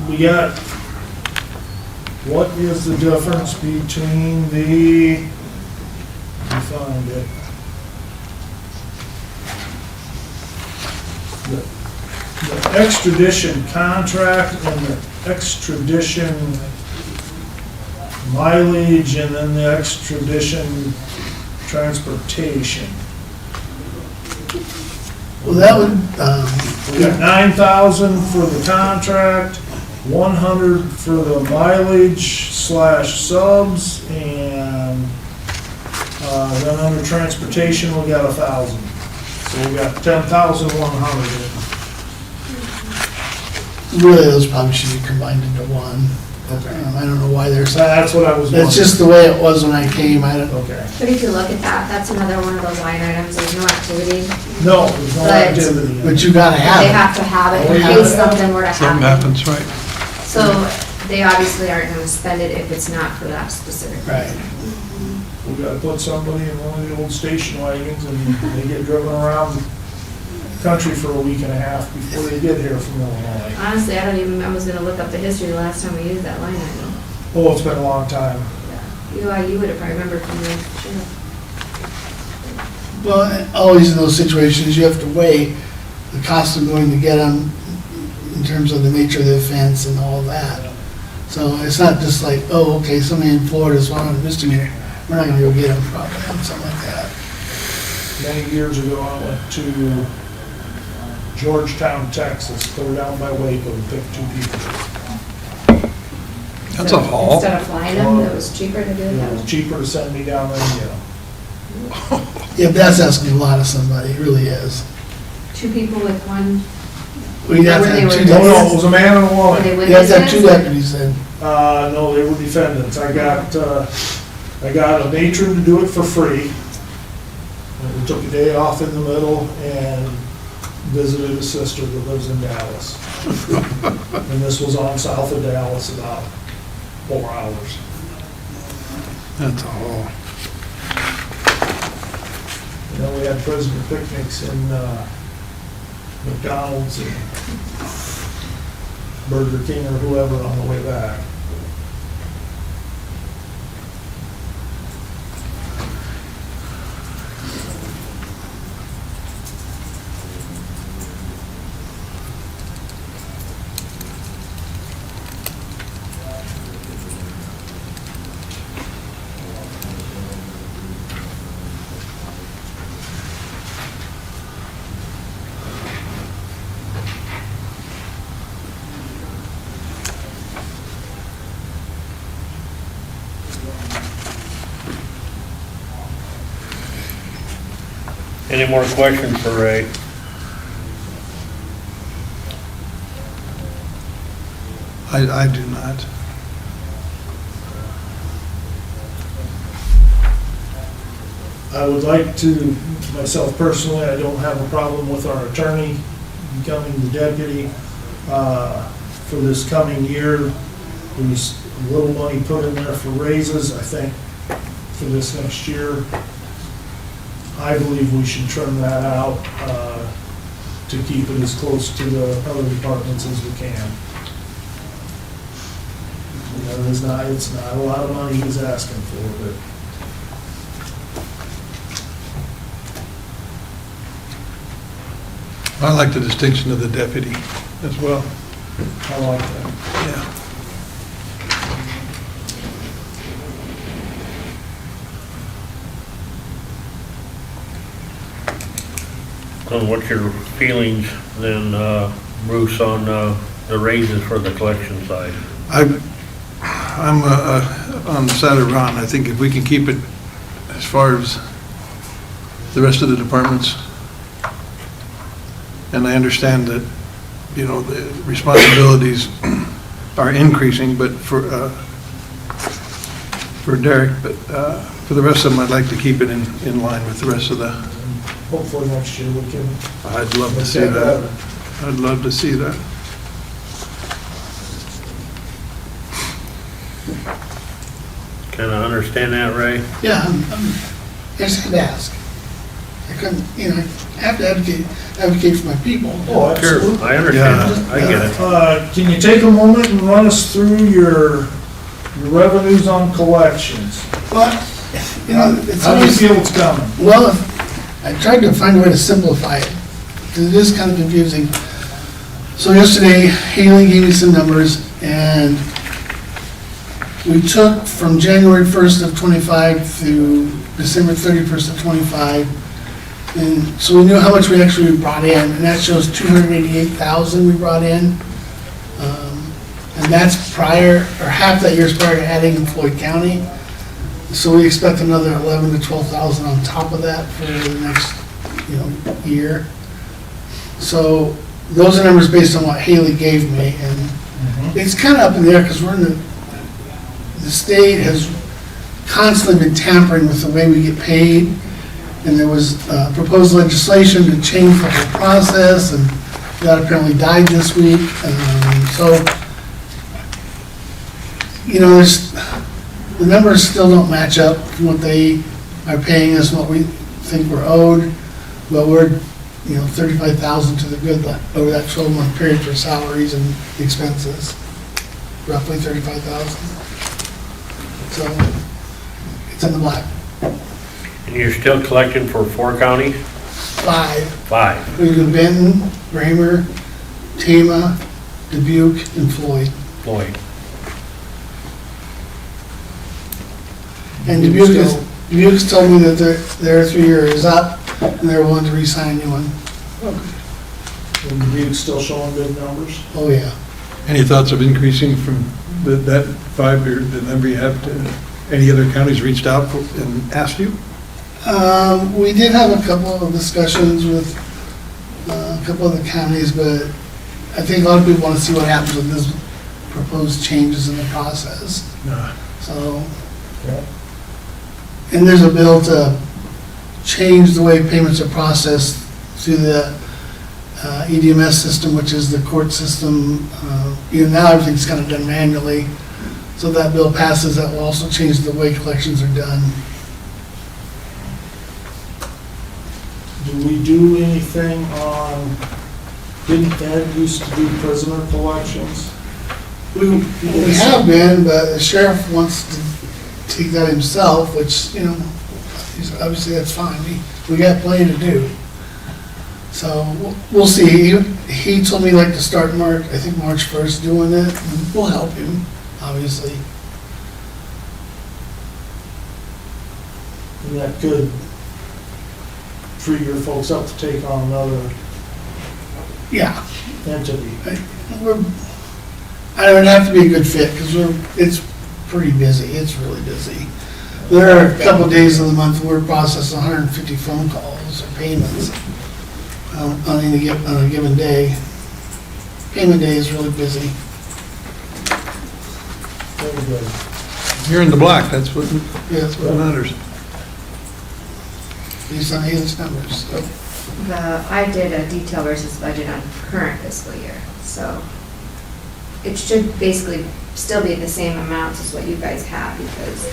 We got, what is the difference between the, let me find it. The extradition contract and the extradition mileage and then the extradition transportation. Well, that would, We got 9,000 for the contract, 100 for the mileage / subs, and then under transportation, we got 1,000. So we got 10,100. really, those probably should be combined into one. I don't know why there's, That's what I was wondering. that's just the way it was when I came, I don't, Okay. But if you look at that, that's another one of those line items, there's no activity. No, there's no But- activity. in it. but you gotta have They it. have to have it Oh, in yeah. case something were to Something happen. happens, right? So they obviously aren't gonna spend it if it's not for that specific Right. reason. We gotta put somebody in one of the old station wagons and they get driven around the country for a week and a half before they get here from Illinois. Honestly, I was gonna look up the history the last time we used that line item. Oh, it's been a long time. You would have probably remembered from the sheriff. Well, always in those situations, you have to weigh the cost of going to get them in terms of the nature of the offense and all that. So it's not just like, oh, okay, somebody in Florida is wanting a misdemeanor, we're not gonna go get them probably, or something like that. Many years ago, I went to Georgetown, Texas, clear down by Waco, and picked 2 people. That's a haul. Instead of flying them, it was cheaper to do it It that was way. cheaper to send me down there and get them. Yeah, but that's asking a lot of somebody, it really is. 2 people with one, We'd have to Were they have two with- No, no, it deputies. was a man and a were woman. they You have to have witnesses? two deputies then. No, they were defendants. I got a matron to do it for free. And we took a day off in the middle and visited a sister that lives in Dallas. And this was on south of Dallas, about 4 hours. That's a haul. We had prisoner picnics in McDonald's. Burger King or whoever on the way back. Any more questions for Ray? I do not. I would like to, myself personally, I don't have a problem with our attorney becoming the deputy. For this coming year, there's a little money put in there for raises, I think, for this next year. I believe we should trim that out to keep it as close to the other departments as we can. You know, it's not a lot of money he's asking for, but I like the distinction of the deputy as well. I like that. Yeah. So what's your feelings then, Bruce, on the raises for the collection side? I'm on the side of Ron. I think if we can keep it as far as the rest of the departments, and I understand that, you know, the responsibilities are increasing, but for Derek, but for the rest of them, I'd like to keep it in line with the rest of the, Hopefully next year we can. I'd love to make see that that. better. I'd love to see that. Kind of understand that, Ray? Yeah, I just had to ask. I couldn't, you know, I have to advocate for my people. Oh, Sure, absolutely. I understand, I get it. Can you take a moment and run us through your revenues on collections? But, you know, it's How do you always, feel it's coming? well, I tried to find a way to simplify it, because it is kind of confusing. So yesterday, Haley gave me some numbers, and we took from January 1st of '25 through December 31st of '25, and so we knew how much we actually brought in, and that shows 288,000 we brought in. And that's prior, or half that year's prior to adding in Floyd County. So we expect another 11 to 12,000 on top of that for the next, you know, year. So those are numbers based on what Haley gave me, and it's kind of up in the air because we're in the state has constantly been tampering with the way we get paid, and there was proposed legislation to change the whole process, and that apparently died this week. So, you know, the numbers still don't match up from what they are paying us, what we think we're owed, but we're, you know, 35,000 to the good over that 12-month period for salaries and expenses, roughly 35,000. So it's in the black. And you're still collecting for 4 counties? 5. 5, We do Benton, Raymer, Tama, Dubuque, and Floyd. Floyd. And Dubuque's told me that their 3-year is up, and they're willing to re-sign a new one. And Dubuque's still showing good numbers? Oh, yeah. Any thoughts of increasing from that 5 or the number you have to, any other counties reached out and asked you? We did have a couple of discussions with a couple of the counties, but I think a lot of people want to see what happens with this proposed changes in the process. No. So, Okay. and there's a bill to change the way payments are processed through the EDMS system, which is the court system. You know, now everything's kind of done manually. So that bill passes, that will also change the way collections are done. Do we do anything on, didn't Ed used to do prisoner collections? We have been, but the sheriff wants to take that himself, which, you know, obviously that's fine. We got plenty to do. So we'll see. He told me like to start March 1st doing it, and we'll help him, obviously. And that could free your folks up to take on another Yeah. entity. I would have to be a good fit, because it's pretty busy, it's really busy. There are a couple of days of the month we're processing 150 phone calls or payments on a given day. Payment day is really busy. Very good. You're in the black, that's what Yes, matters. based on Haley's numbers, so. I did a detail versus budget on current fiscal year, so it should basically still be the same amounts as what you guys have, because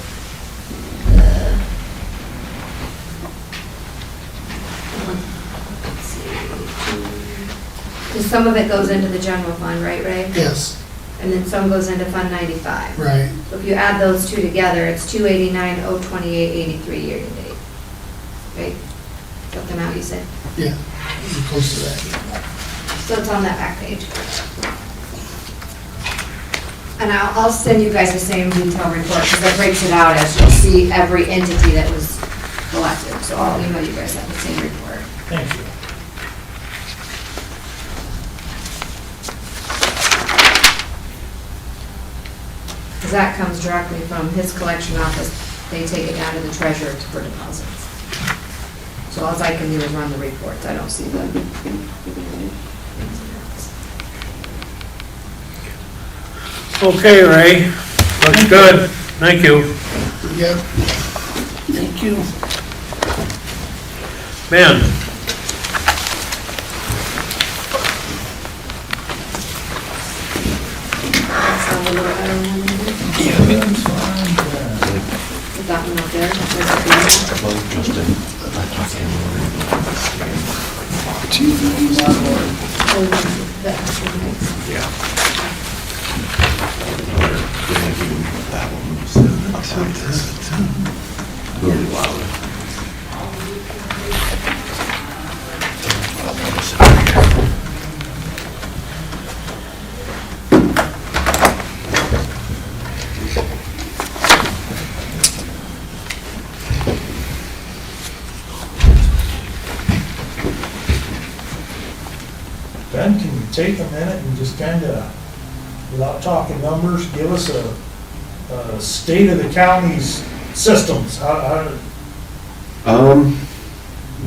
let's see, because some of it goes into the general fund, right, Ray? Yes, And then some goes into Fund 95. right. So if you add those two together, it's 289,028.83 year to date. Right? Is that the amount you said? Yeah, we're close to that. So it's on that back page. And I'll send you guys the same detailed report, because that breaks it out as you'll see every entity that was collected. So I'll email you guys that the same report. Thank you. Because that comes directly from his collection office. They take it down to the treasurer for deposits. So all I can do is run the reports. I don't see the. Okay, Ray, looks good, thank you. Yep. Thank you. Ben? Sound a little better than we did? Is that one up there? Ben, can you take a minute and just kind of, without talking numbers, give us a state of the county's systems? How,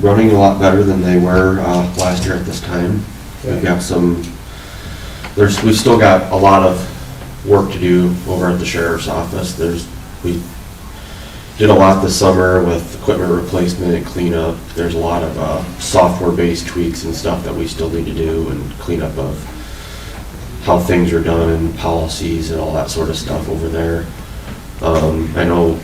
Running a lot better than they were last year at this time. We've got we've still got a lot of work to do over at the sheriff's office. We did a lot this summer with equipment replacement and cleanup. There's a lot of software-based tweaks and stuff that we still need to do, and cleanup of how things are done and policies and all that sort of stuff over there. I know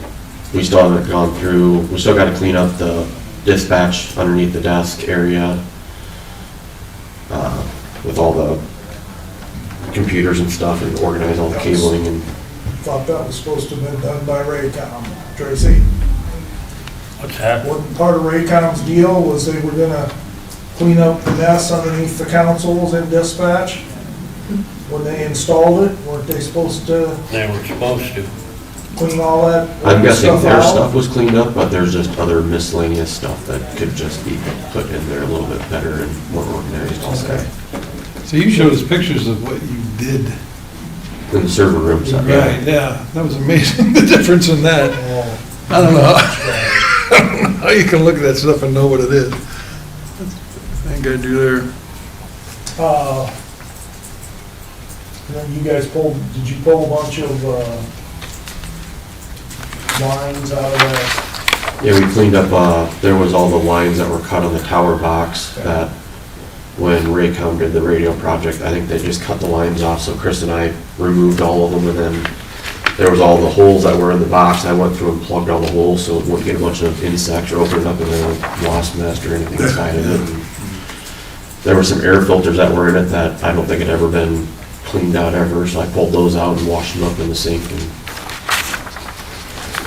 we still haven't gone through, we still got to clean up the dispatch underneath the desk area with all the computers and stuff, and organize all the cabling and. thought that was supposed to have been done by Raycom, Tracy. What's that? Wasn't part of Raycom's deal was they were gonna clean up the mess underneath the consoles in dispatch? When they installed it, weren't they supposed to They were supposed to. clean all that I'm guessing stuff their out? stuff was cleaned up, but there's just other miscellaneous stuff that could just be put in there a little bit better and more organized also. Okay. So you showed us pictures of what you did. In the server room set. Right, yeah, that was amazing, the difference in that. Oh, I don't know. I don't know how you can look at that stuff and know what it is. Thank God you're there. And then you guys did you pull a bunch of lines out of that? Yeah, we cleaned up, there was all the lines that were cut on the tower box that when Raycom did the radio project, I think they just cut the lines off, so Chris and I removed all of them, and then there was all the holes that were in the box. I went through and plugged all the holes so it wouldn't get a bunch of insects or open it up and then a wasp nest or anything inside of it. And there were some air filters that were in it that I don't think had ever been cleaned out ever, so I pulled those out and washed them up in the sink, and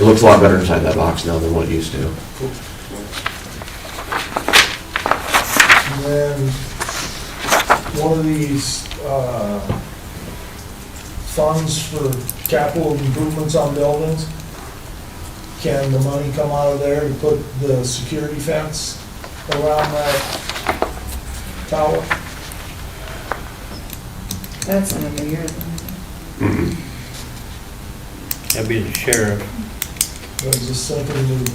it looks a lot better inside that box now than what it used to. And then, one of these, funds for capital improvements on buildings, can the money come out of there to put the security fence around that tower? That's another year. That'd be the sheriff. I was just thinking,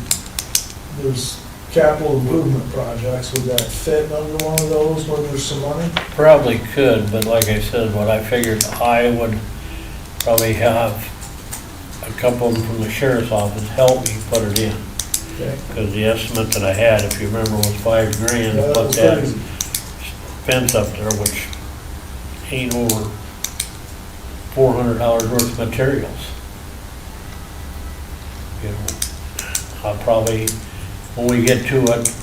there's capital improvement projects, would that fit under one of those where there's some money? Probably could, but like I said, what I figured I would probably have a couple of them from the sheriff's office help me put it in. Okay. Because the estimate that I had, if you remember, was $5,000 Yeah, to that put was that crazy. fence up there, which ain't over $400 worth of materials. You know, I'll probably, when we get to it,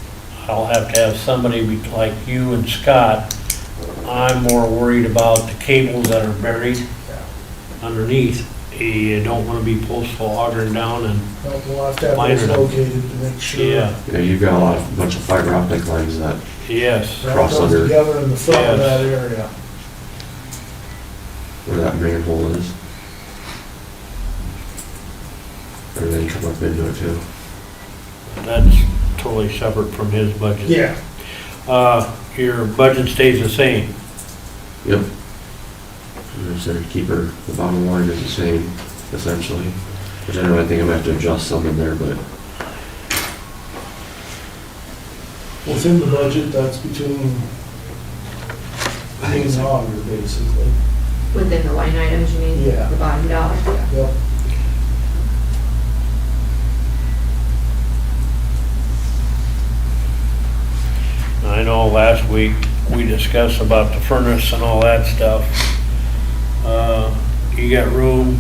I'll have to have somebody like you and Scott. I'm more worried about the cables that are buried underneath. You don't want to be postal augering down and, We'll have to have Minor. those located to make sure. yeah, Yeah, you've got a bunch of fiber optic lines that, yes. That Cross goes under. together in the front of Yes. that area. where that manhole is. Everything come up into it too. That's totally separate from his budget. Yeah. Your budget stays the same. Yep. And I said keep her, the bottom line is the same, essentially. Which I know I think I'm gonna have to adjust some in there, but Within the budget, that's between me and the auditor, basically. Within the line items, you mean? Yeah. The bottom dollar? Yep. I know last week we discussed about the furnace and all that stuff. You got room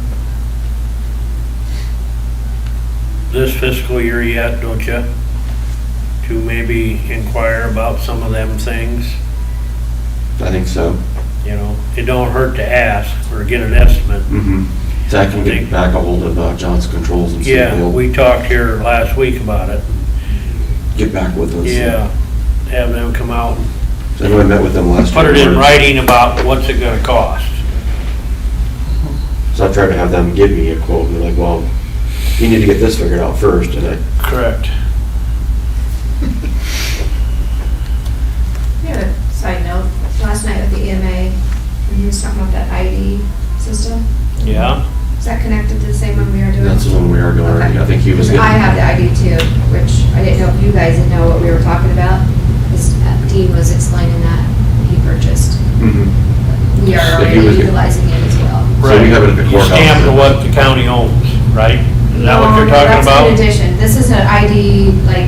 this fiscal year yet, don't you? To maybe inquire about some of them things, I think so. you know? It don't hurt to ask or get an estimate. Mm-hmm. So I can get back a hold of Johnson Controls and see if Yeah, they'll we talked here last week about it. get back with us. Yeah, have them come out and So I know I met with them last year. put it in writing about what's it gonna cost. So I tried to have them give me a quote, and they're like, well, you need to get this figured out first, and I, Correct. Yeah, side note, last night with the EMA, when he was talking about that ID system, Yeah, is that connected to the same one we are doing? that's the one we are going, Okay. I think he was getting. I have the ID too, which I didn't know if you guys didn't know what we were talking about. This, Dean was explaining that he purchased. Mhm. We are Yeah, he already was- utilizing it as well. So we have it at the you courthouse. stamp to what the county owns, right? Is that what No, you're no, talking That's about? in addition. This is an ID, like,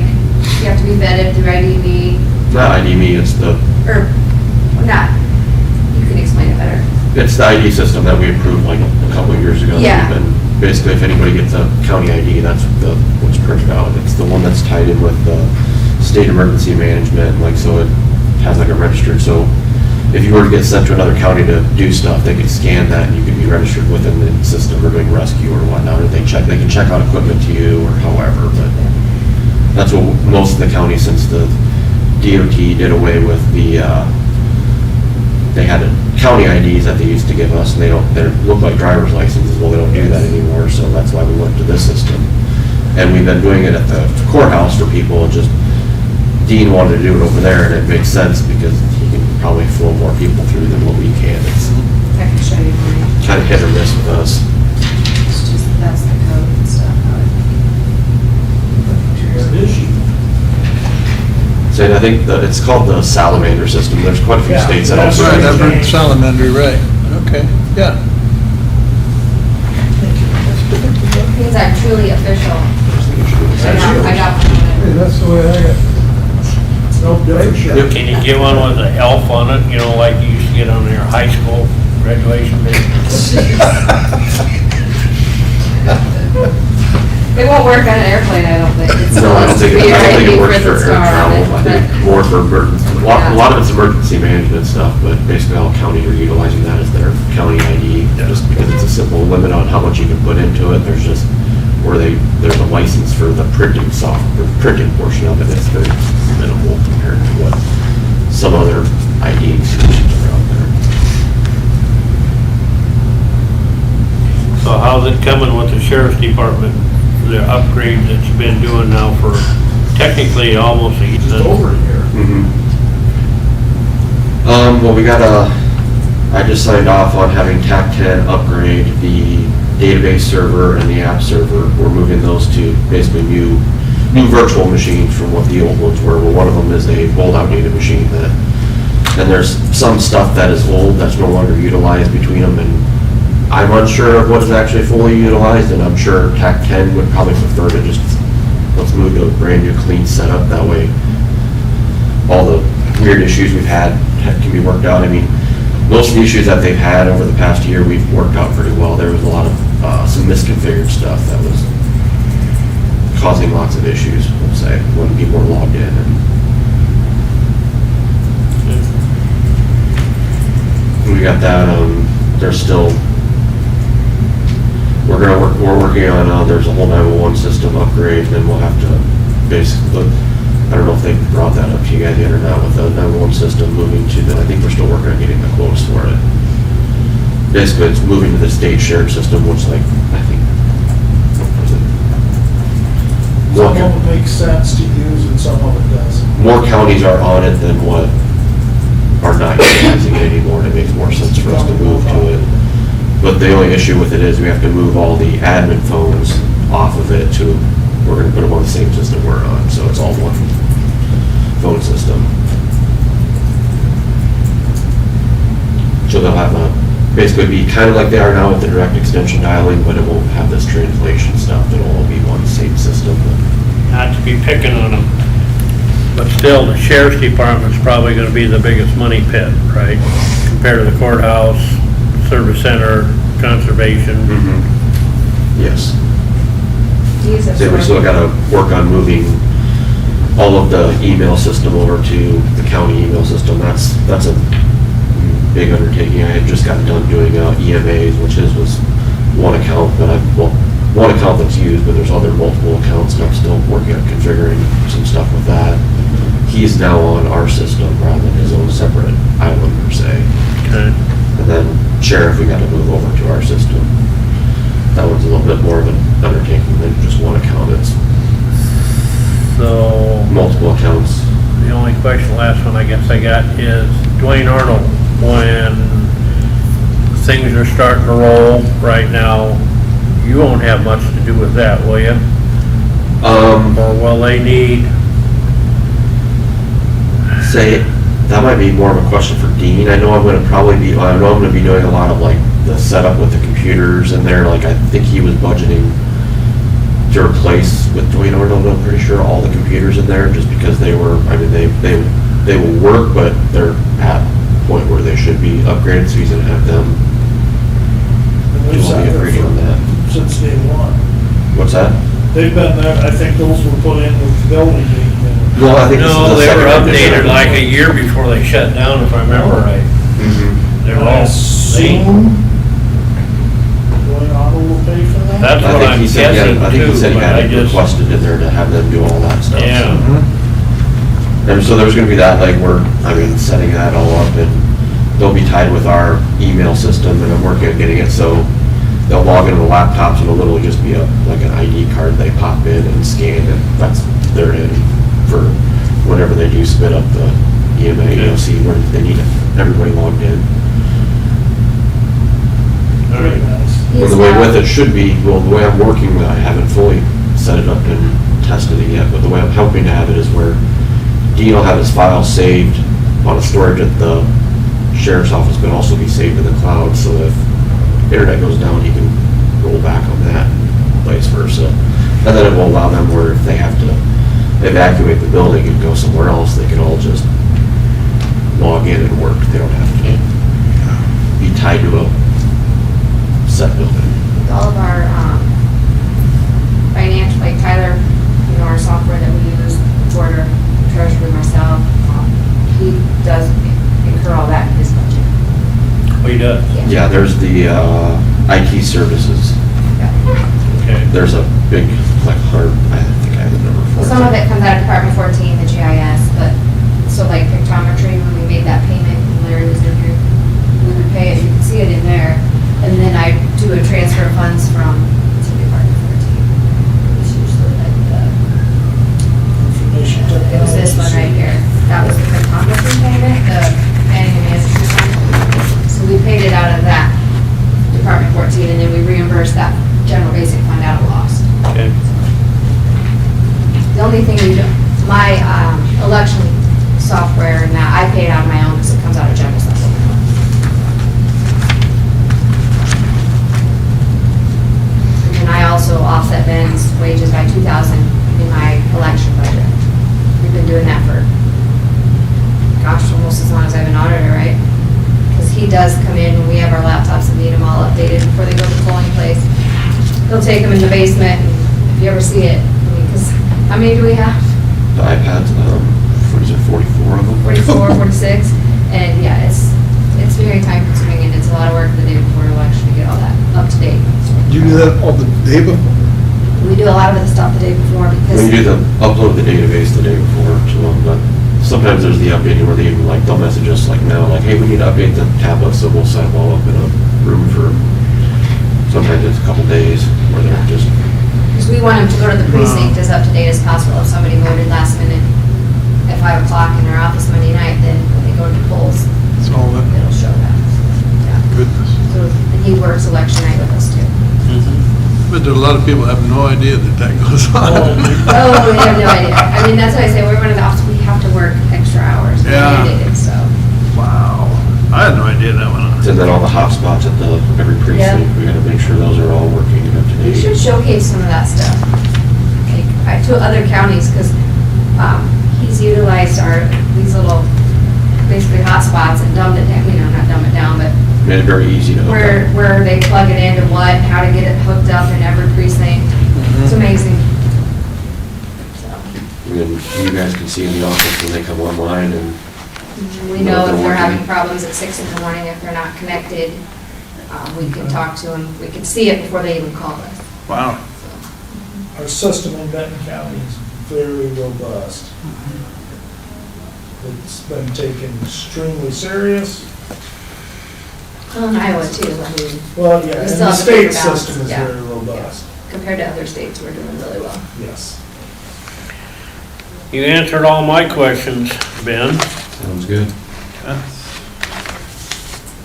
you have to be vetted through IDB, Not ID me, it's the not, you can explain it better. It's the ID system that we approved like a couple of years ago. Yeah. And basically, if anybody gets a county ID, that's what's printed out. It's the one that's tied in with the state emergency management, like, so it has like a registered, so if you were to get sent to another county to do stuff, they could scan that and you could be registered within the system or doing rescue or whatnot, or they can check out equipment to you or however, but that's what most of the counties, since the DOT did away with the, they had county IDs that they used to give us, and they look like driver's licenses, well, they don't do that anymore, so that's why we went to this system. And we've been doing it at the courthouse for people, just Dean wanted to do it over there, and it makes sense because he can probably flow more people through than what we can. It's I can show you mine. kind of hit or miss with us. It's just, that's the code and stuff. So I think that it's called the salamander system, there's quite a few Yeah, states that that's also. Right, I've heard salamander, right, okay, yeah. These are truly official. I got one. Hey, that's the way I got. No different. Can you get one with an elf on it, you know, like you used to get on your high school graduation day? It won't work on an airplane, I don't think. It still No, I don't has to think, be I don't think ID it works for for the air star on travel, it, I think but- more for A lot of it's emergency management stuff, but basically all counties are utilizing that as their county ID, just because it's a simple limit on how much you can put into it. There's just, there's a license for the printing the printing portion of it, it's very minimal compared to what some other ID solutions are out there. So how's it coming with the sheriff's department, the upgrades that you've been doing now for technically almost a year? Just over a year. Well, I just signed off on having TAC 10 upgrade the database server and the app server. We're moving those to basically new virtual machines from what the old ones were. Well, one of them is a old outdated machine and there's some stuff that is old that's no longer utilized between them, and I'm unsure of what is actually fully utilized, and I'm sure TAC 10 would probably prefer to just, let's move to a brand new clean setup. That way all the weird issues we've had can be worked out. I mean, most of the issues that they've had over the past year, we've worked out pretty well. There was a lot of some misconfigured stuff that was causing lots of issues, we'll say, when people were logged in. And we got that, we're working on, there's a whole 911 system upgrade, and then we'll have to basically, I don't know if they brought that up to you guys yet or not, with the 911 system moving to I think we're still working on getting the quotes for it. Basically, it's moving to the state shared system, which I think, what was it? Some of it makes sense to use and some of it doesn't. More counties are on it than what are not utilizing it anymore, and it makes more sense for us to move to it. But the only issue with it is we have to move all the admin phones off of it we're gonna put them on the same system we're on, so it's all one phone system. So they'll have basically be kind of like they are now with the direct extension dialing, but it won't have this translation stuff. It'll all be one same system. Not to be picking on them, but still, the sheriff's department's probably gonna be the biggest money pit, right? Compared to the courthouse, service center, conservation. Yes. Use it So we for- still gotta work on moving all of the email system over to the county email system. That's a big undertaking. I had just got done doing EMAs, which was one account, one account that's used, but there's other multiple accounts, and I'm still working on configuring some stuff with that. He's now on our system rather than his own separate island per se. Okay. And then sheriff, we gotta move over to our system. That one's a little bit more of an undertaking than just one account. It's So, multiple accounts. the only question, last one I guess I got is Dwayne Arnold, when things are starting to roll right now, you won't have much to do with that, will you? Or will they need? That might be more of a question for Dean. I know I'm gonna be doing a lot of the setup with the computers in there. I think he was budgeting to replace with Dwayne Arnold, I'm pretty sure, all the computers in there, just because they will work, but they're at a point where they should be upgraded, so he's gonna have them And do we've all sat the there upgrading on that. since day one. What's that? They've been there, I think those were put in with the building being there. Well, I think this is No, the they were second edition. updated like a year before they shut down, if I remember right. They were I all late. assume Dwayne Arnold will pay for that? That's what I'm guessing I think he too, said he but I had just, requested in there to have them do all that stuff. yeah. And so there's gonna be that, setting that all up, and they'll be tied with our email system, and I'm working on getting it so they'll log into the laptops, and it'll literally just be an ID card they pop in and scan, and they're in for whenever they do spit up the EMA, you'll see where they need everybody logged in. Very nice. Well, the way with it should be, the way I'm working, I haven't fully set it up and tested it yet, but the way I'm helping to have it is where Dean will have his files saved on a storage at the sheriff's office, but also be saved in the cloud, so if internet goes down, he can roll back on that, vice versa. And then it will allow them where if they have to evacuate the building and go somewhere else, they can all just log in and work. They don't have to be tied to a set building. With all of our financial, like Tyler, our software that we use, Porter, Treasurer, myself, he Yeah, there's the IT services. Okay. There's a big, like, I think I have the number for it. Some of it comes out of Department 14, the GIS, but, so like pictometry, when we made that payment, when Larry was in here, we would pay it, you can see it in there, and then I do a transfer of funds from to Department 14. It's usually like Information it was this one right here. That was the pictometry payment, the planning and management fund. So we paid it out of that Department 14, and then we reimbursed that general basic fund out of loss. Okay. The only thing we do, my election software and that, I paid out of my own because it comes out of general supplemental. And I also offset Ben's wages by 2,000 in my election budget. We've been doing that for, gosh, almost as long as I've been auditor, right? Because he does come in when we have our laptops and need them all updated before they go to the polling place. He'll take them in the basement, and if you ever see it, I mean, because, how many do we have? The iPads, what is it, 44 of them? 44, 46, and yeah, it's very time consuming, and it's a lot of work the day before election to get all that up to date. You do that all the day before? We do a lot of the stuff the day before because. We do upload the database the day before to them, but sometimes there's the updating where they even like, they'll message us like now, like, hey, we need to update the tablets, so we'll set them all up in a room for, sometimes it's a couple days where they're just, Because we want them to go to the precinct as up to date as possible. If somebody voted last minute at 5 o'clock in their office Monday night, then when they go to the polls, It's all that it'll show that. Yeah. goodness. So, and he works election night with us too. But there are a lot of people have no idea that that goes on. Oh, we have no idea. I mean, that's why I say we're one of the offices, we have to work extra hours. We're Yeah. mandated, so. Wow. I had no idea that went on. and then all the hotspots at every precinct, we gotta make sure those are all working and up to We date. should showcase some of that stuff. Like, to other counties, because he's utilized these little, basically hotspots and dumbed it down, not dumb it down, but Made it very easy to hook up. where they plug it into what, how to get it hooked up in every precinct. It's amazing. So, And then you guys can see in the office when they come online and we know if they're having problems at 6 in the morning, if they're not connected, we can talk to them, we can see it before they even call us. Wow. Our system in Benton County is very robust. It's been taken extremely serious. Well, in Iowa too, I mean, Well, yeah, We and still the have to state figure balance, system is yeah. very robust, compared to other states, we're doing really well. yes. You answered all my questions, Ben. sounds good.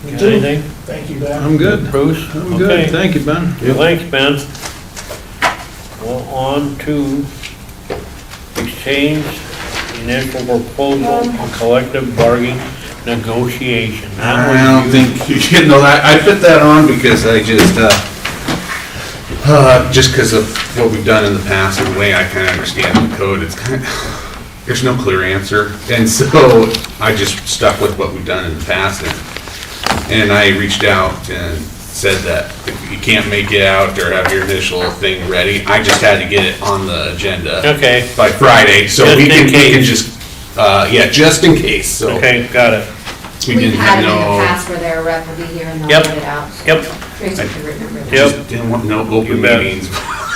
Me Got too. anything? Thank you, Ben. I'm good. Bruce? I'm Okay. good. Thank you, Ben. Thanks, Ben. Well, on to exchange initial proposal and collective bargaining negotiation. That was I don't you. think, you know, I put that on because I just because of what we've done in the past and the way I kind of understand the code, it's kind of, there's no clear answer. And so I just stuck with what we've done in the past. And I reached out and said that if you can't make it out or have your initial thing ready, I just had to get it on the agenda. Okay. By Friday, so Just we in can case. just, yeah, just in case, so. Okay, got it. We We've didn't had have them in no. the past where their rep will be here and they'll Yep. get it out. Yep, Tracy can remember that. Yep. Just didn't want no You open bet. meetings.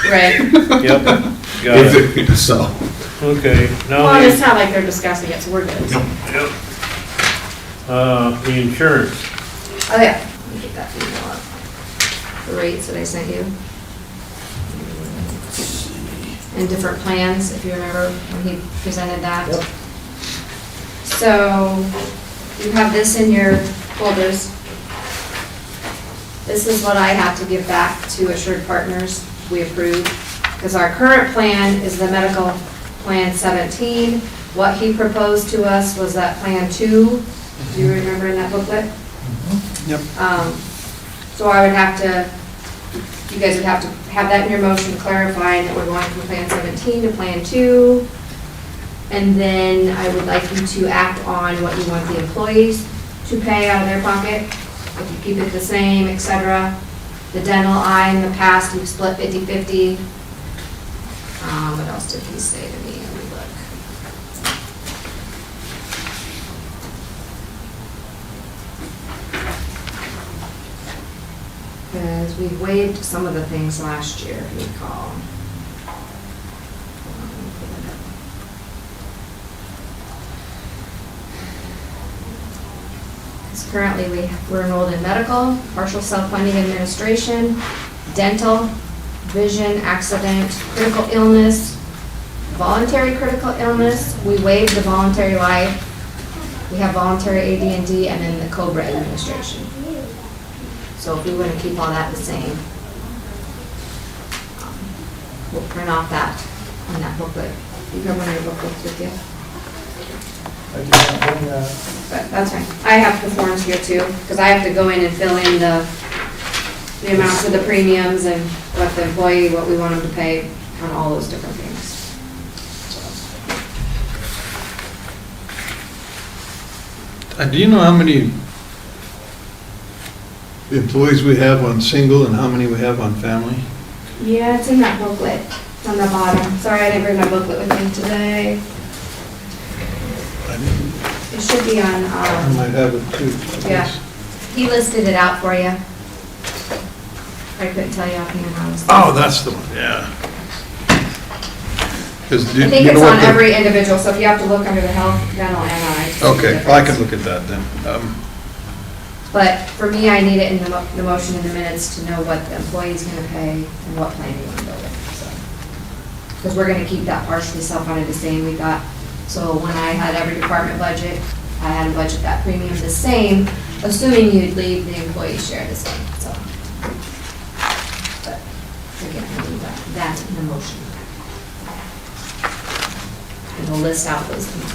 Right. yep, got it. So, Okay, now Well, it's the, not like they're discussing it, so we're good. yep. The insurance. Oh, yeah. Let me get that email up. The rates that I sent you. And different plans, if you remember when he presented that. Yep. So, you have this in your folders. This is what I have to give back to Assured Partners, we approved. Because our current plan is the medical plan 17. What he proposed to us was that plan 2. Do you remember in that booklet? Yep. So I would have to, you guys would have to have that in your motion clarifying that we're going from plan 17 to plan 2. And then I would like you to act on what you want the employees to pay out of their pocket. If you keep it the same, et cetera. The dental, in the past, you've split 50/50. What else did he say to me? Let me look. Because we waived some of the things last year, if you recall. Because currently we're enrolled in medical, partial self-funding administration, dental, vision, accident, critical illness, voluntary critical illness. We waived the voluntary life. We have voluntary AD&D and then the COBRA administration. So if we want to keep all that the same, we'll print off that in that booklet. You have one of your booklets with you? I did not bring that. But that's fine. I have the forms here too, because I have to go in and fill in the amounts of the premiums and what the employee, what we want them to pay on all those different things. Do you know how many employees we have on single and how many we have on family? Yeah, it's in that booklet. It's on the bottom. Sorry, I didn't bring my booklet with me today. It should be on, I might have it too. I yeah. guess. He listed it out for you. I couldn't tell you offhand how it's. Oh, that's the one, yeah. I think it's on every individual, so if you have to look under the health, dental, and eye. Okay, well, I can look at that then. But for me, I need it in the motion in the minutes to know what the employee's gonna pay and what plan you wanna go with, so. Because we're gonna keep that partially self-funded the same we got. So when I had every department budget, I had to budget that premium the same, assuming you'd leave the employee share the same, so. But again, I need that in the motion. And we'll list out those amounts.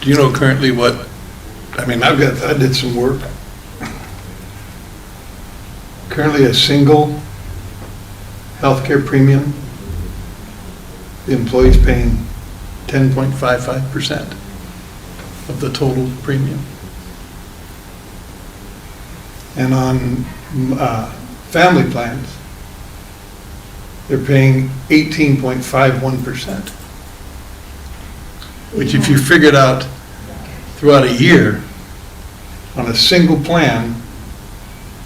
Do you know currently what, I mean, I did some work. Currently a single healthcare premium, the employee's paying 10.55% of the total premium. And on family plans, they're paying 18.51%. Which if you figured out throughout a year, on a single plan,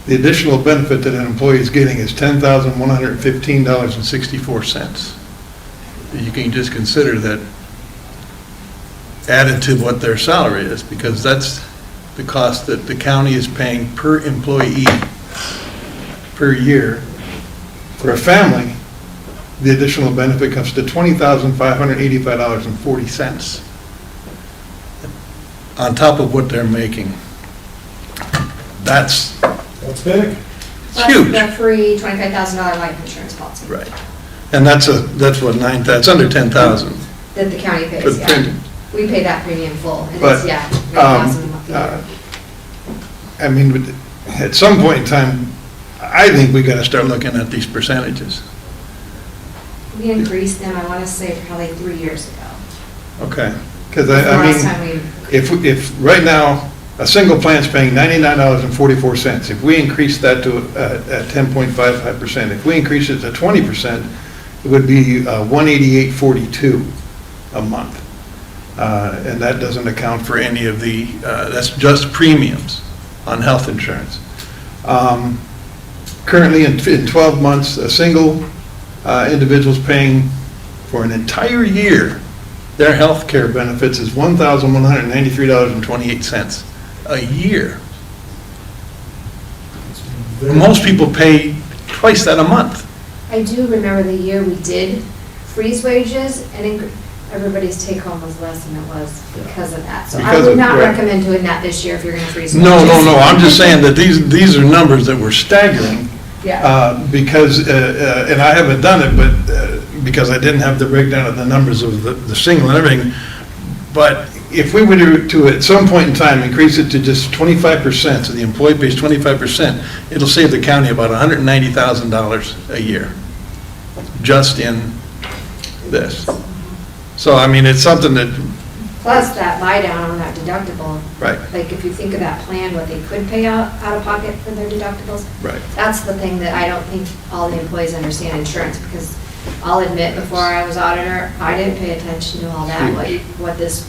the additional benefit that an employee is getting is $10,115.64. You can just consider that added to what their salary is, because that's the cost that the county is paying per employee per year. For a family, the additional benefit comes to $20,585.40 on top of what they're making. That's big. huge. That's the free $25,000 life insurance policy. Right. And that's what, that's under 10,000. That the county For pays, the yeah. premium. We pay that premium full, and But, it's, yeah, 9,000 a year. I mean, at some point in time, I think we gotta start looking at these percentages. We increased them, I want to say, probably 3 years ago. Okay, because The I last time mean, we, if right now, a single plan's paying $99.44, if we increase that to at 10.55%, if we increase it to 20%, it would be $188.42 a month. And that doesn't account for any of the, that's just premiums on health insurance. Currently, in 12 months, a single individual's paying for an entire year, their health care benefits is $1,193.28 a year. Most people pay twice that a month. I do remember the year we did freeze wages, and everybody's take home was less than it was because of that. So I Because would of- not right. recommend doing that this year if you're going to freeze wages. No, I'm just saying that these are numbers that were staggering. Yeah. Because, and I haven't done it, but, because I didn't have the breakdown of the numbers of the single and everything. But if we were to, at some point in time, increase it to just 25%, so the employee pays 25%, it'll save the county about $190,000 a year, just in this. So, I mean, it's something that, Plus that buy down on that deductible. right, Like if you think of that plan, what they could pay out of pocket for their deductibles. right. That's the thing that I don't think all the employees understand insurance, because I'll admit, before I was auditor, I didn't pay attention to all that, what this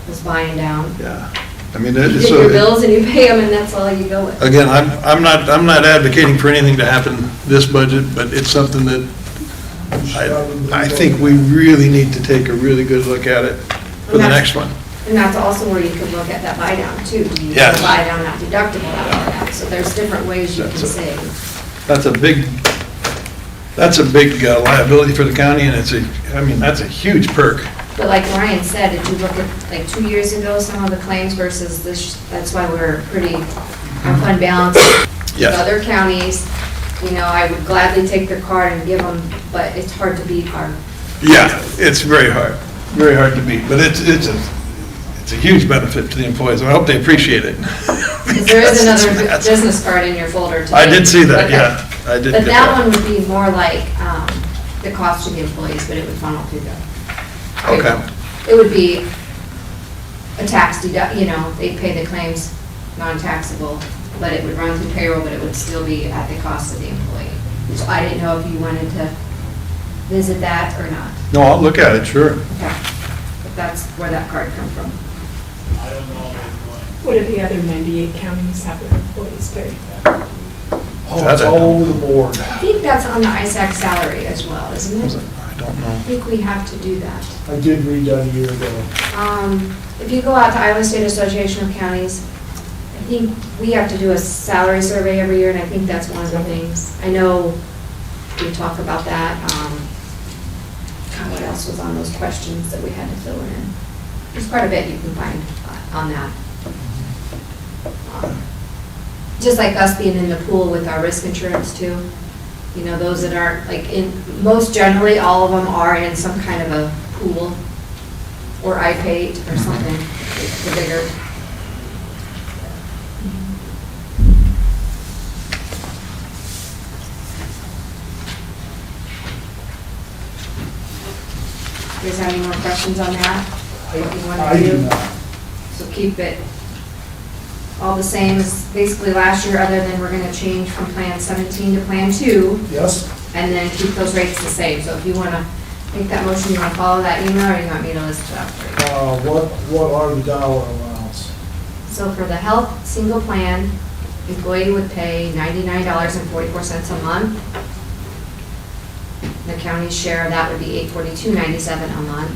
was buying down. Yeah. I mean, You it's, get your bills and you pay them, and that's all you go with. again, I'm not advocating for anything to happen this budget, but it's something that I think we really need to take a really good look at it for the next one. And that's also where you could look at that buy down too. You Yes. can buy down that deductible out of that. So there's different ways you can That's a- save. That's a big liability for the county, and that's a huge perk. But like Ryan said, if you look at like 2 years ago, some of the claims versus this, that's why we're pretty, our fund balance. Yes. With other counties, you know, I would gladly take their card and give them, but it's hard to beat our. Yeah, it's very hard to beat, but it's a huge benefit to the employees, and I hope they appreciate it. Because there is another business card in your folder today. I did see that, But yeah, I did But get that that. one would be more like the cost to the employees, but it would funnel through the. Okay. It would be a tax deduct, you know, they'd pay the claims non-taxable, but it would run through payroll, but it would still be at the cost of the employee. So I didn't know if you wanted to visit that or not. No, I'll look at it, sure. Okay. But that's where that card come from. What if the other 98 counties have their employees paid? Oh, it's all over the board. I think that's on the ISAC salary as well, isn't it? I don't know. I think we have to do that. I did read that a year ago. If you go out to Iowa State Association of Counties, I think we have to do a salary survey every year, and I think that's one of the things. I know we talk about that. God, what else was on those questions that we had to fill in? There's quite a bit you can find on that. Just like us being in the pool with our risk insurance too. You know, those that aren't, like, most generally, all of them are in some kind of a pool or iPay or something, the bigger. You guys have any more questions on that? What you want I to do do? not. So keep it all the same as basically last year, other than we're gonna change from Plan 17 to Plan 2, Yes? and then keep those rates the same. So if you wanna make that motion, you wanna follow that email, or you want me to list it out for you? What are the dollar amounts? So for the health single plan, employee would pay $99.44 a month. The county's share of that would be $842.97 a month.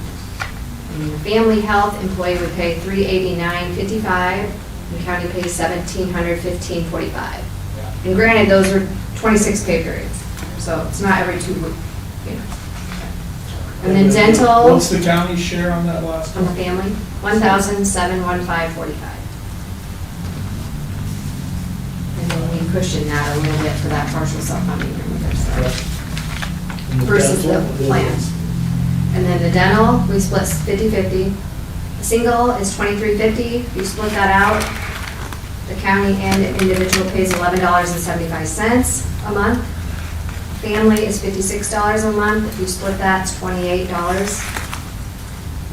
And the family health, employee would pay $389.55, and county pays $1,715.45. And granted, those are 26 pay periods, so it's not every 2 weeks, you know. And then dental. What's the county's share on that last On one? the family, $1,715.45. And then we cushion that a little bit for that partial self-funding remember, so. And the Versus the dental plan. is- And then the dental, we split 50/50. The single is $23.50. You split that out, the county and individual pays $11.75 a month. Family is $56 a month. If you split that, it's $28.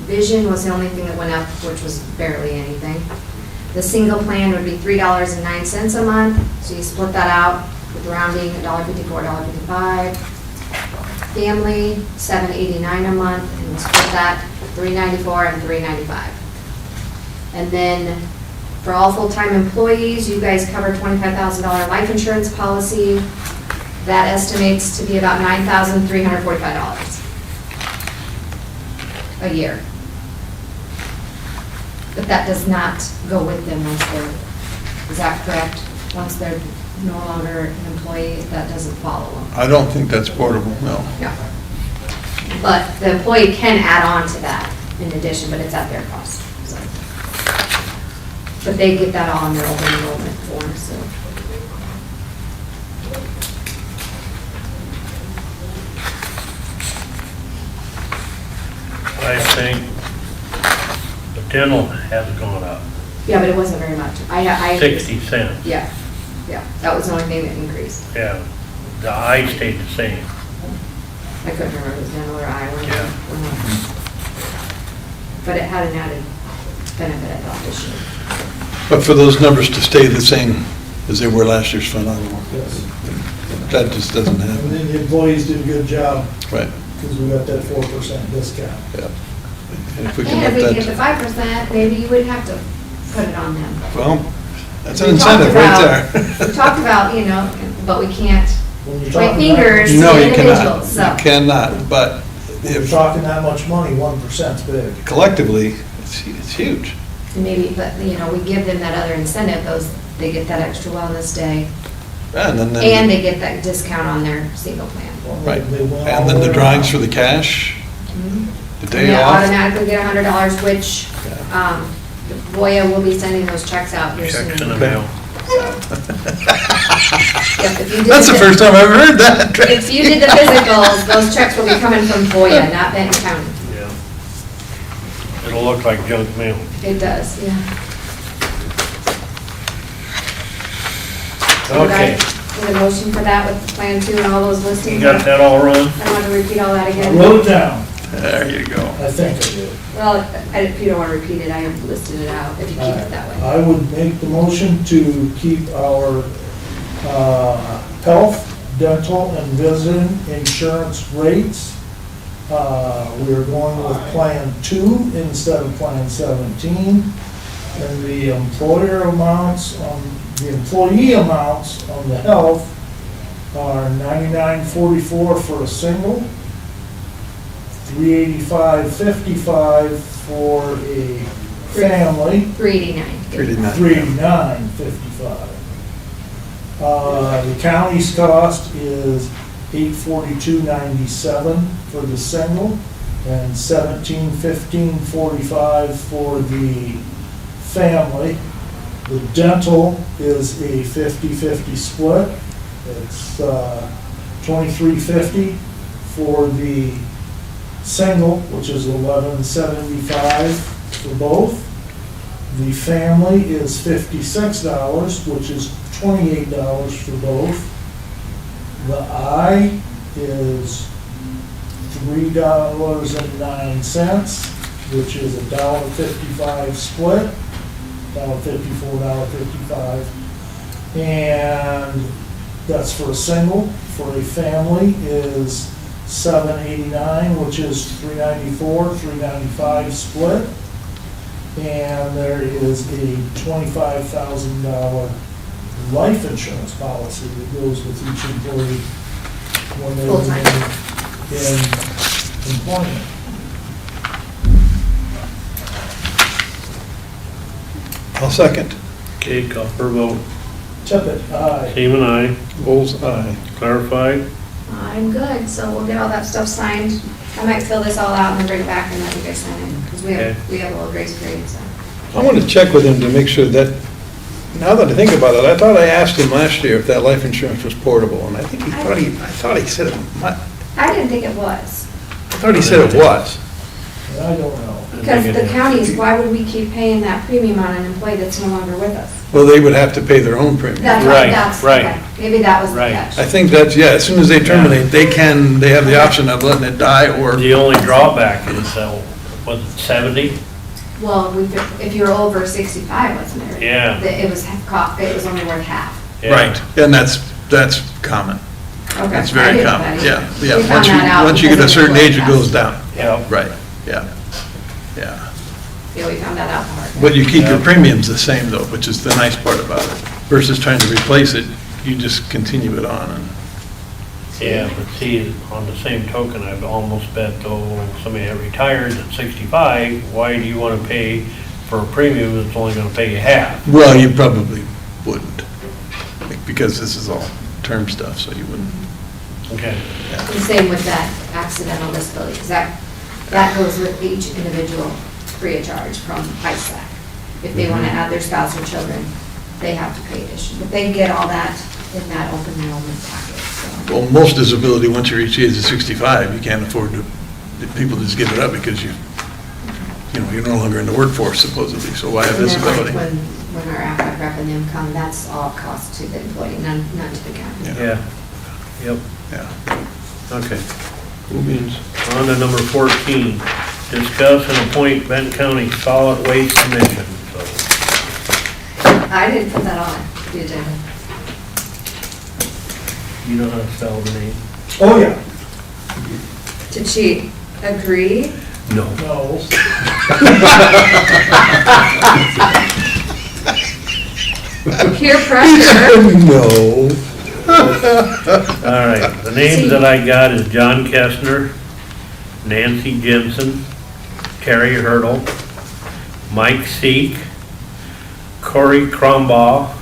Vision was the only thing that went up, which was barely anything. The single plan would be $3.09 a month, so you split that out with rounding, $1.54, $1.55. Family, $7.89 a month, and we split that, $3.94 and $3.95. And then for all full-time employees, you guys cover $25,000 life insurance policy. That estimates to be about $9,345 a year. But that does not go with them once they're, is that correct? Once they're no longer an employee, that doesn't follow them. I don't think that's portable, no. No. But the employee can add on to that in addition, but it's at their cost, so. But they get that all in their open enrollment form, so. I think the dental has gone up Yeah, but it wasn't very much. I 60 cents. Yeah, that was the only thing that increased. Yeah, the eye stayed the same. I couldn't remember if it was dental or eye. Yeah. But it had an added benefit, I thought, this year. But for those numbers to stay the same as they were last year's fund, I don't know. Yes. That just doesn't And happen. then the employees did a good job, Right, because we got that 4% discount. yeah. And if we can And if let we get the that, 5%, maybe you wouldn't have to put it on them. Well, that's an We talked incentive right about- there. We talked about, but we can't When you're point talking that- fingers to No, you cannot, individuals, so. you cannot, but If you're if talking that much money, 1%'s big. collectively, it's huge. Maybe, but, we give them that other incentive, they get that extra wellness day, And then, and they get that discount on their single plan. right, They went all and then the the way drawings around. for the cash, the And day they off. automatically get $100, which, Voya will be sending those checks out here soon. Checks in the Okay. mail. Yep, if you did That's the first time I've ever heard that. If you did the physicals, those checks will be coming from Voya, not Benton County. Yeah. It'll look like junk mail. It does, yeah. Would I Okay, Need a motion for that with Plan 2 and all those listings? you got that all run? I don't want to repeat all that I again. wrote it down. There you go. I think I did. Well, if you don't want to repeat it, I have listed it out, if you keep it that way. I would make the motion to keep our health, dental, and visiting insurance rates. We are going with Plan 2 instead of Plan 17. And the employer amounts, the employee amounts on the health are $99.44 for a single, $385.55 for a family, $389. $389.55. The county's cost is $842.97 for the single and $1715.45 for the family. The dental is a 50-50 split. It's $23.50 for the single, which is $11.75 for both. The family is $56, which is $28 for both. The eye is $3.09, which is a $1.55 split, $1.54, $1.55. And that's for a single. For a family is $7.89, which is $3.94, $3.95 split. And there is a $25,000 life insurance policy that goes with each employee when they Full-time. remain in employment. I'll second. Okay, call for a vote. Tippit, aye. Seaman, aye. Bull's eye. Clarified? I'm good, so we'll get all that stuff signed. I might fill this all out and then bring it back and let you guys sign it, because we Okay. have a little grace period, so. I want to check with him to make sure that, now that I think about it, I thought I asked him last year if that life insurance was portable, and I think I thought he said it, I I didn't think it was, thought he said it was. I don't know. because the counties, why would we keep paying that premium on an employee that's no longer with us? Well, they would have to pay their own premium. That's Right, that's right. okay. Maybe that was the Right. catch. I think that's, yeah, as soon as they terminate, they have the option of letting it die or, The only drawback is, was it 70? Well, if you're over 65, wasn't it? Yeah. It was only worth half. Yeah. right, and that's common. Okay. That's I very didn't know common, that yeah, either. yeah. We found Once that out once you get a because of certain the age, it test. goes down. Yeah. Right, yeah, yeah. Yeah, we found that out the hard way. But you keep your Yeah. premiums the same though, which is the nice part about it. Versus trying to replace it, you just continue it on and. Yeah, but see, on the same token, I've almost bet though, somebody that retires at 65, why do you want to pay for a premium that's only going to pay you half? Well, you probably wouldn't, because this is all term stuff, so you wouldn't. Okay. The same with that accidental disability, because that goes with each individual free of charge from ISAC. If they want to add their spouse or children, they have to pay addition. But they get all that in that open enrollment package, so. Well, most disability, once you reach the age of 65, you can't afford to, people just give it up because you're no longer in the workforce supposedly, so why have And then, like, disability? when our AFAC rep and them come, that's all cost to the employee, none to the county. Yeah. Yep. Yeah. Okay. Cool beans. On to number 14, discuss and appoint Benton County Solid Waste Commission. So, I didn't put that on the agenda. you know how to spell the name? Oh, yeah. Did she agree? No. No. Peer pressure. No. All right, the names that I got is John Kestner, Nancy Jensen, Terry Hurdle, Mike Seek, Corey Crombaugh,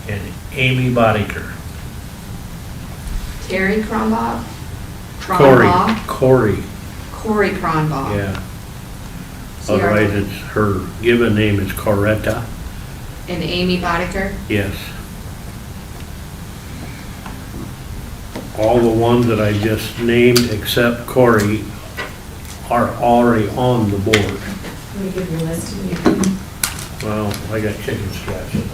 and Amy Bodiker. Terry Cronbaugh? Corey, Cronbaugh? Corey, Corey Cronbaugh. yeah. CRO. Otherwise, it's her given name is Coretta, And Amy Bodiker? yes. All the ones that I just named except Corey are already on the board. Let me give you a list. Well, I got chicken scratches,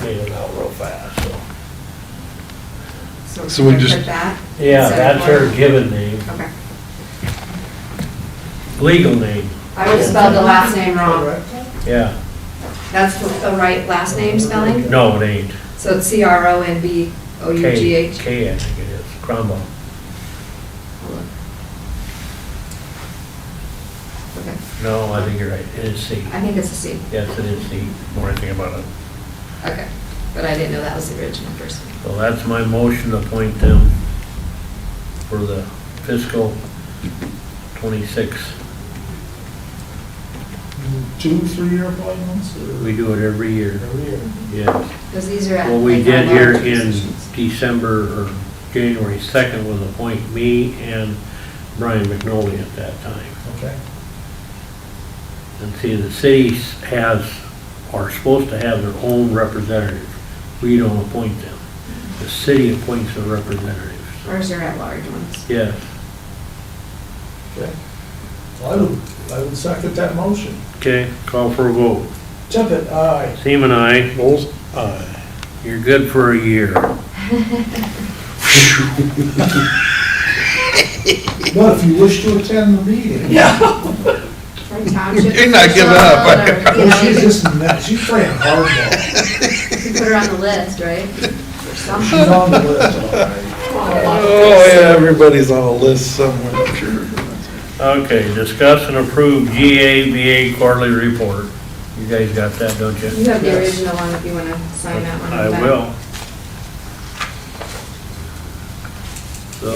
I made it out real fast, so. So we can I just- put that? Yeah, instead that's of her Corey? given name, Okay. legal name, I would spell the last name wrong. yeah. That's the right last name spelling? No, it ain't. So it's CRONBOUGH? K, I think it is, Cromwell. Okay. No, I think you're right, it is C. I think it's a C. Yes, it is C, more I think about it. Okay. But I didn't know that was the original person. So that's my motion to appoint them for the fiscal 26. 2 3-year appointments, or We do it every year, every year? yes. Because these are at. What we like, did our here large in positions. December or January 2nd was appoint me and Brian McNolly at that time. Okay. And see, the cities are supposed to have their own representative. We don't appoint them. The city appoints the representatives. Ours are at large ones. Yes. Okay. Well, I would second that motion. Okay, call for a vote. Tippit, aye. Seaman, aye. Bulls eye. You're good for a year. But if you wish to attend the meeting. Right, township You're not giving up, are you? official, or, you Well, she's know, just, she's playing hardball. you put her on the list, right? Or She's something. on the list, all right. Oh, yeah, everybody's on a list somewhere, I'm sure. Okay, discuss and approve GABA quarterly report. You guys got that, don't you? You have the original one if you want to sign that one. I back. will. So,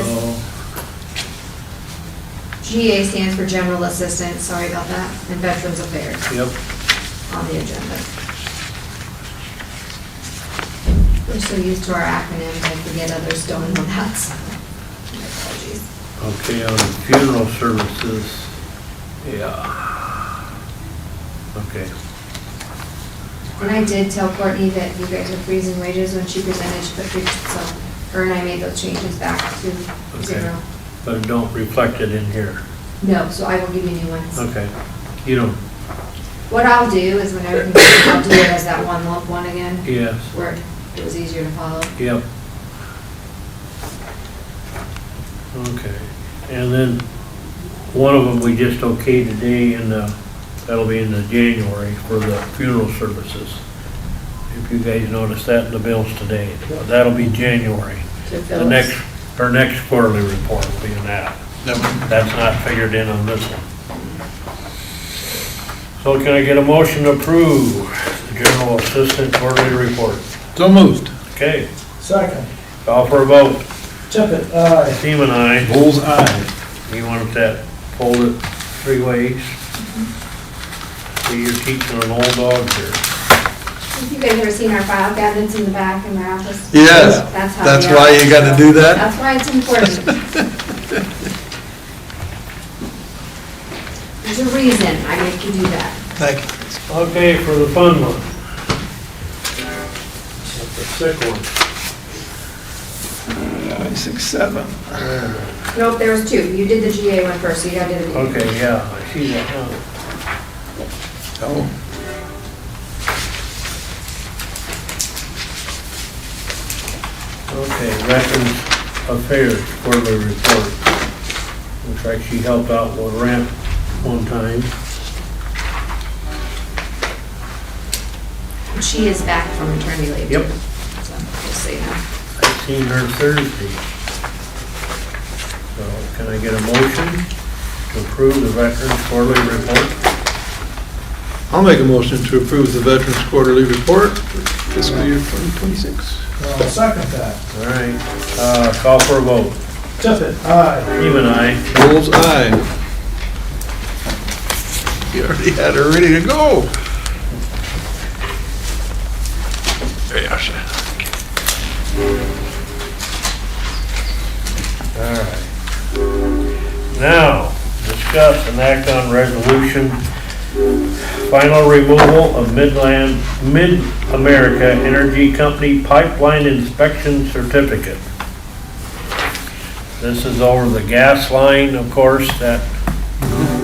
GA stands for General Assistant, sorry about that, and Veterans Affairs yep, on the agenda. We're so used to our acronyms, I forget others don't know that, so my apologies. okay, on funeral services, yeah. Okay, And I did tell Courtney that you guys were freezing wages when she presented, so her and I made those changes back to Okay. 0. but it don't reflect it in here. No, so I will give you new ones. Okay, you don't, What I'll do is when everything's, I'll do it as that one lump one again, yes, where it was easier to follow. yep. Okay, and then one of them we just okayed today that'll be in the January for the funeral services. If you guys noticed that in the bills today, that'll be January. To The Phyllis. next, our next quarterly report will be in that. That's not figured in on this one. So can I get a motion to approve the general assistant quarterly report? So moved. Okay, Second, call for a vote. Tippit, aye. Seaman, aye. Bulls eye. You want that folded 3 ways? See, you're teaching an old dog here. Have you guys ever seen our file cabinets in the back in my office? Yes, That's how that's they why are. you gotta do that? That's why it's important. There's a reason I make you do that. Thank you. Okay, for the fun one. That's the sick one. 5, 6, 7. Nope, there was 2. You did the GA one first, so you gotta do the. Okay, yeah, I see that now. Oh. Okay, Veterans Affairs quarterly report. Looks like she helped out with ramp one time. She is back from maternity leave. Yep. too. So, we'll see now. I seen her Thursday. So can I get a motion to approve the Veterans quarterly report? I'll make a motion to approve the Veterans Quarterly Report for fiscal year 2026. I'll second that. All right, call for a vote. Tippit, aye. Even I. Bull's eye. You already had her ready to go. Yes. All right. Now, discuss and act on resolution, final removal of Mid-America Energy Company pipeline inspection certificate. This is over the gas line, of course, that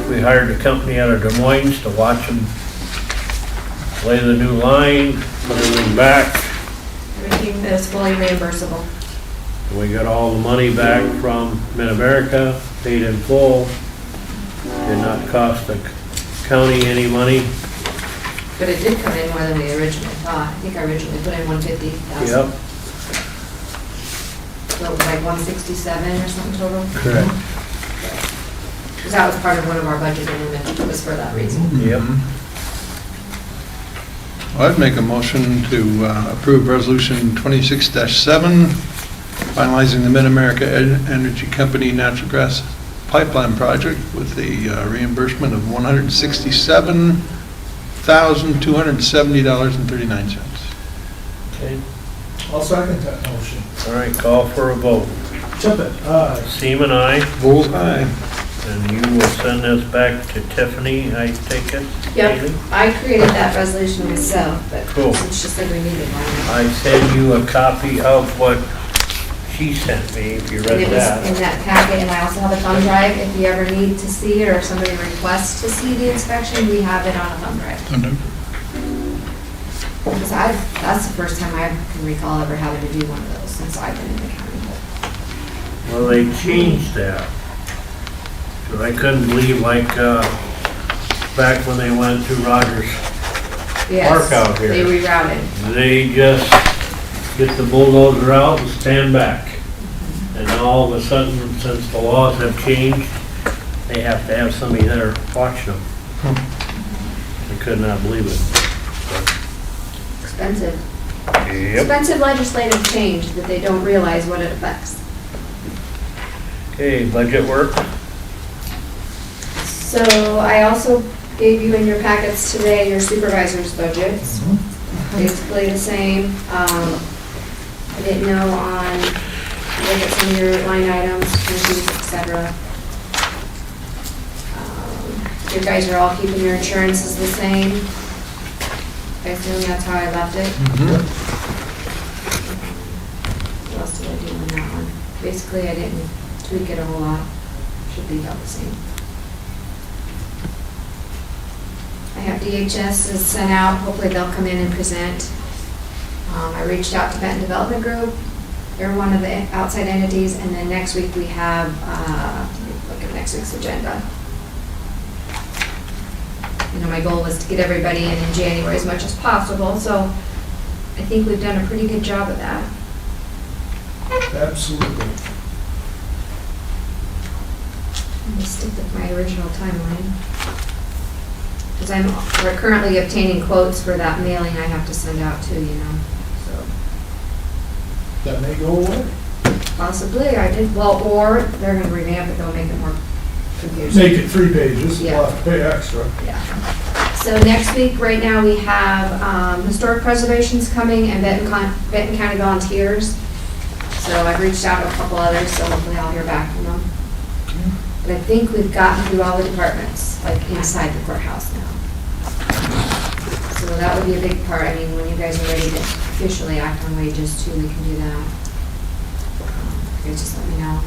we hired a company out of Des Moines to watch them lay the new line, put everything back. Everything is fully reimbursable. We got all the money back from Mid-America, paid in full. Did not cost the county any money. But it did come in more than we originally thought. I think I originally put in 150,000. Yep, So it was like 167 or something total. correct. Because that was part of one of our budget amendments, it was for that reason. Yep. I'd make a motion to approve Resolution 26-7, finalizing the Mid-America Energy Company natural gas pipeline project with the reimbursement of $167,270.39. Okay, I'll second that motion. all right, call for a vote. Tippit, aye. Seaman, aye. Bull's eye. And you will send this back to Tiffany, I take it? Yep, Haley? I created that resolution myself, but Cool. since she said we needed one. I send you a copy of what she sent me, if you And read it was in that. that packet, and I also have a thumb drive, if you ever need to see it, or if somebody requests to see the inspection, we have it on a thumb drive. Because that's the first time I can recall ever having to do one of those since I've been in the county. Well, they changed that. So I couldn't believe, like, back when they went through Rogers Yes, Park out here. they rerouted. They just get the bulldozer out and stand back. And all of a sudden, since the laws have changed, they have to have somebody there watching them. I could not believe it. Expensive. Yep. Expensive legislative change that they don't realize what it affects. Okay, budget work. So I also gave you in your packets today your supervisor's budgets. Basically the same. I didn't know on, look at some of your line items, pensions, et cetera. You guys are all keeping your insurances the same. I assume that's how I left it. What else did I do on that one? Basically, I didn't tweak it a whole lot. Should be about the same. I have DHS is sent out, hopefully they'll come in and present. I reached out to Benton Development Group, they're one of the outside entities, and then next week we have, look at next week's agenda. You know, my goal was to get everybody in January as much as possible, so I think we've done a pretty good job of that. Absolutely. I'm gonna stick with my original timeline. Because we're currently obtaining quotes for that mailing I have to send out too, you know, so. That may go away. Possibly, I did, well, or they're gonna revamp it, they'll make it more confusing. Make it 3 pages, Yeah. we'll have to pay extra. Yeah. So next week, right now, we have historic preservation's coming and Benton County Volunteers. So I've reached out to a couple others, so hopefully I'll hear back from them. But I think we've gotten through all the departments, like inside the courthouse now. So that would be a big part. I mean, when you guys are ready to officially act on wages too, we can do that. You guys just let me know.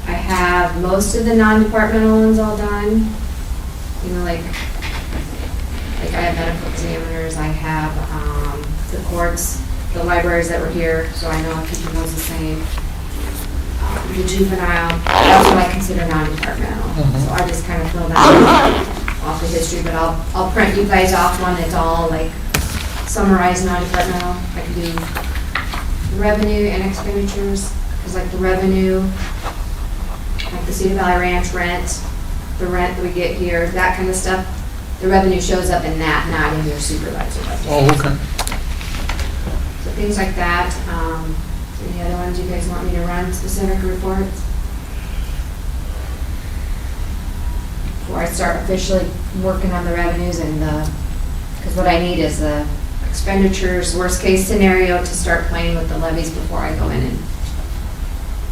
I have most of the non-departmental ones all done. You know, like I have medical examiners, I have the courts, the libraries that were here, so I know I'm keeping those the same. The juvenile, that's what I consider non-departmental. So I just kind of fill that off the history, but I'll print you guys off one that's all like summarized non-departmental. I can do revenue and expenditures, because like the revenue, like the Cedar Valley Ranch rent, the rent that we get here, that kind of stuff, the revenue shows up in that, not in your supervisor budget. Oh, okay. So things like that. Any other ones you guys want me to run, specific reports? Before I start officially working on the revenues and because what I need is the expenditures, worst case scenario, to start playing with the levies before I go in and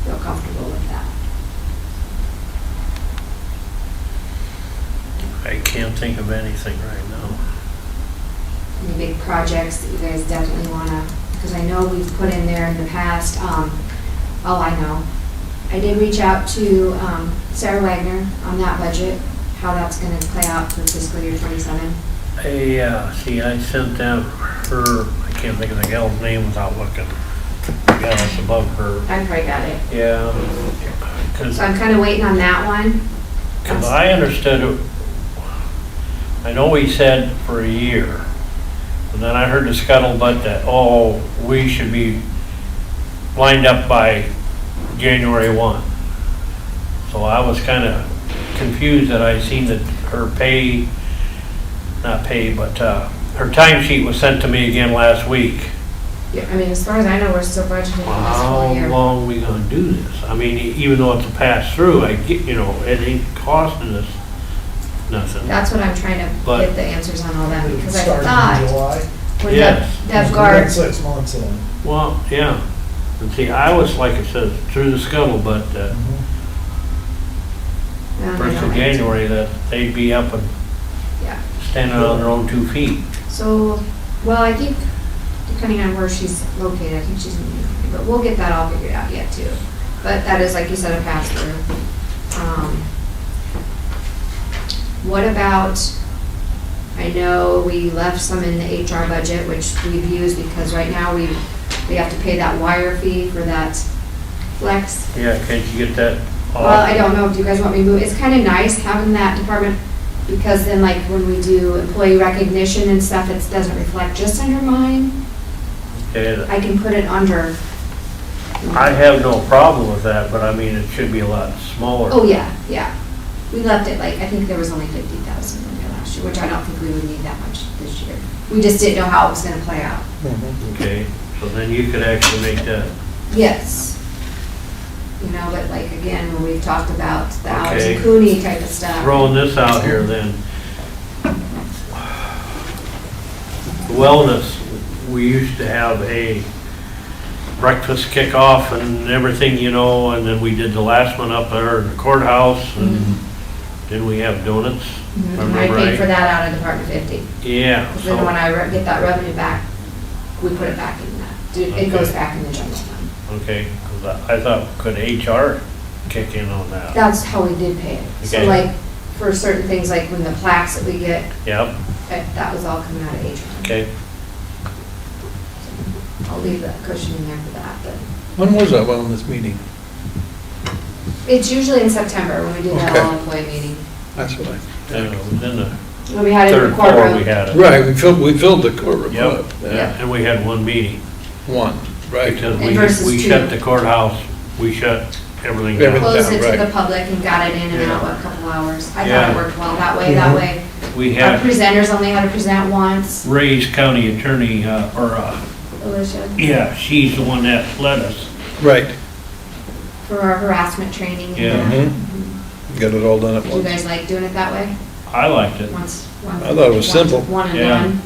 feel comfortable with that. I can't think of anything right now. Any big projects that you guys definitely want to, because I know we've put in there in the past, I know. I did reach out to Sarah Wagner on that budget, how that's going to play out for fiscal year 27. See, I sent them her, I can't think of the gal's name without looking. The gal that's above her. I probably got it. Yeah. So I'm kind of waiting on that one. Because I understood it, I know we said for a year, and then I heard the scuttlebutt that, we should be lined up by January 1. So I was kind of confused that I seen that her her timesheet was sent to me again last week. Yeah, I mean, as far as I know, we're still budgeting for this How whole year. long are we gonna do this? I mean, even though it's a pass-through, I get, it ain't costing us nothing. That's what I'm trying to But- get the answers on all that, because I Starting in thought July. when Yes. Dev We're Guard, 6 months in. Well, yeah. And see, I was, like I said, through the scuttlebutt, first of January, that they'd be up and Yeah. standing on their own 2 feet. So, well, I think, depending on where she's located, I think she's in New York, but we'll get that all figured out yet too. But that is, like you said, a pass-through. What about, I know we left some in the HR budget, which we've used because right now we have to pay that wire fee for that flex. Yeah, can't you get that off? Well, I don't know, do you guys want me to move? It's kind of nice having that department, because then like when we do employee recognition and stuff, it doesn't reflect just under mine. Okay, I can put it under. I have no problem with that, but I mean, it should be a lot smaller. Oh, yeah, yeah. We left it like, I think there was only 50,000 in there last year, which I don't think we would need that much this year. We just didn't know how it was gonna play out. Okay, so then you could actually make that, Yes. You know, but like, again, when we've talked about the Alex Okay. and Cooney type of stuff. throwing this out here then. Wellness, we used to have a breakfast kickoff and everything, and then we did the last one up there in the courthouse, and then we have donuts. if I Mhm. I remember paid for right. that out of Department 50. Yeah, Because then when so, I get that revenue back, we put it back in that. It goes Okay. back in the general fund. okay, 'cause I thought, could HR kick in on that? That's how we did pay it. So Okay. like, for certain things, like when the plaques that we get, Yep, that was all coming out of HR. okay. I'll leave that cushion in there for that, but When was that wellness meeting? it's usually in September when we do that Okay. all-employee meeting. That's what I, And it was in the When we had it in third the floor, we courtroom. had it. right, we filled the courtroom Yep. up. Yeah. And we had one meeting. One, right. Because And versus we two. shut the courtrouse, we shut everything Everything. down. Closed it to Right. the public and got it in and Yeah. out in a couple hours. I thought Yeah. it worked well that way. That way, We our had presenters only had to present once. Ray's county attorney, Alicia, yeah, she's the one that led us. Right. for our harassment training. and Yeah. that. Mhm. Got it all done at Do you once. guys like doing it that way? I liked it. Once. I thought it was simple. One and Yeah. done.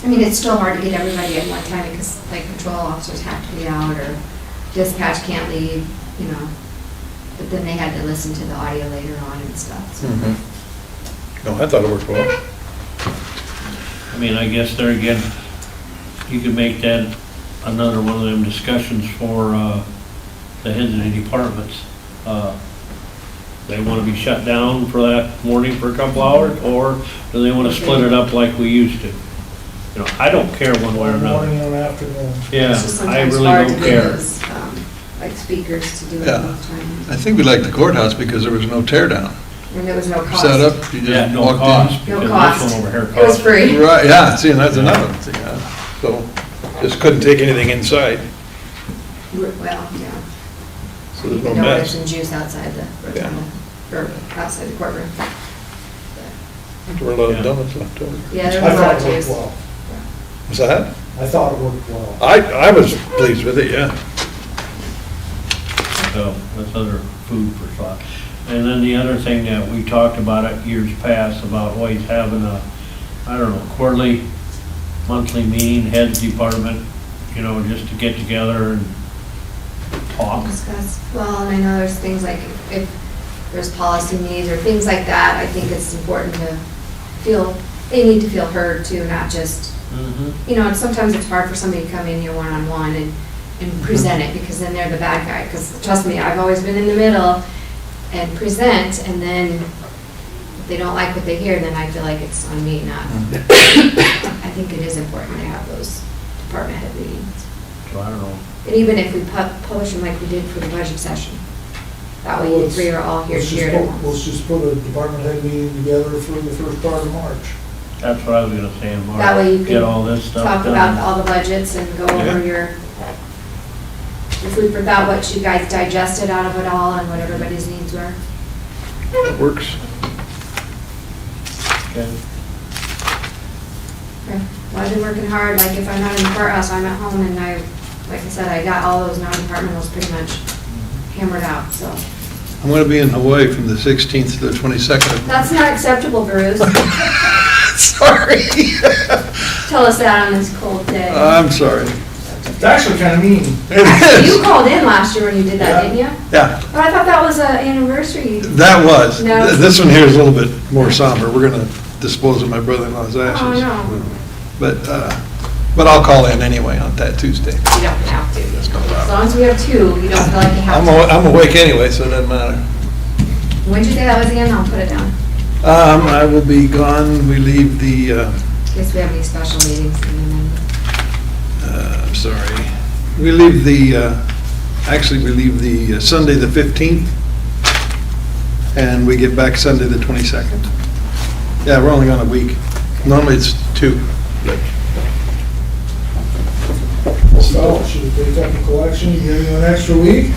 I mean, it's still hard to get everybody at one time because like patrol officers have to be out or dispatch can't leave, But then they had to listen to the audio later on and stuff. So. Mhm. No, I thought it worked well. I mean, I guess there again, you could make that another one of them discussions for, the heads of the departments. They wanna be shut down for that morning for a couple hours, or do they wanna split it up like we used to? I don't care one way or another. Morning and afternoon. Yeah, It's just I sometimes really hard don't to get care. those, like speakers to do it Yeah. both times. I think we liked the courthouse because there was no tear down. And there was no cost. Set up, you Yeah, just no walked cost, in. No because cost. this one over here It was costs. free. Right, yeah, see, and that's another thing, so, just couldn't take anything inside, Well, yeah. so there's no Donuts mess. and juice outside the rotunda, or outside the courtroom. There were a lot of donuts left over. Yeah, there I was a lot thought of it worked juice. well. Was that? I thought it worked well. I was pleased with it, yeah. So that's other food for thought. And then the other thing that we talked about at years past, about always having a, I don't know, quarterly, monthly meeting, heads department, you know, just to get together and talk. Discuss, well, and I know there's things like if there's policy needs or things like that, I think it's important to feel, they need to feel heard too, not just, you know, and sometimes it's hard for somebody to come in here one-on-one and present it, because then they're the bad guy, because trust me, I've always been in the middle and present, and then if they don't like what they hear, then I feel like it's on me, not. I think it is important to have those department head meetings. So I don't know. And even if we publish them like we did for the budget session, that way you three are all here cheered at once. Let's just put a department head meeting together for the first part of March. That's what I was gonna say in March. That way you Get all this can stuff talk done. about all the budgets and go over your, if we forgot what you guys digested out of it all and what everybody's needs were. That works. Okay. Okay. Well, I've been working hard, like if I'm not in the courthouse, I'm at home, and like I said, I got all those non-departmentals pretty much hammered out, so. I'm going to be in Hawaii from the 16th to the 22nd. That's not acceptable, Bruce. Sorry. Tell us that on this cold day. I'm sorry. It's actually kind of mean. You called in last year when you did that, didn't you? Yeah, But I thought that was an anniversary. that was. No. This one here is a little bit more somber. We're going to dispose of my brother-in-law's ashes. Oh, no. But I'll call in anyway on that Tuesday. You don't have to. As long as we have two, you don't feel like you have to. I'm awake anyway, so it doesn't matter. When'd you say that was again? I'll put it down. I will be gone. We leave the, Guess we have any special meetings in November. I'm sorry. We leave we leave the Sunday the 15th, and we get back Sunday the 22nd. Yeah, we're only gone a week. Normally it's 2. So, should we pick up the collection, give you an extra week?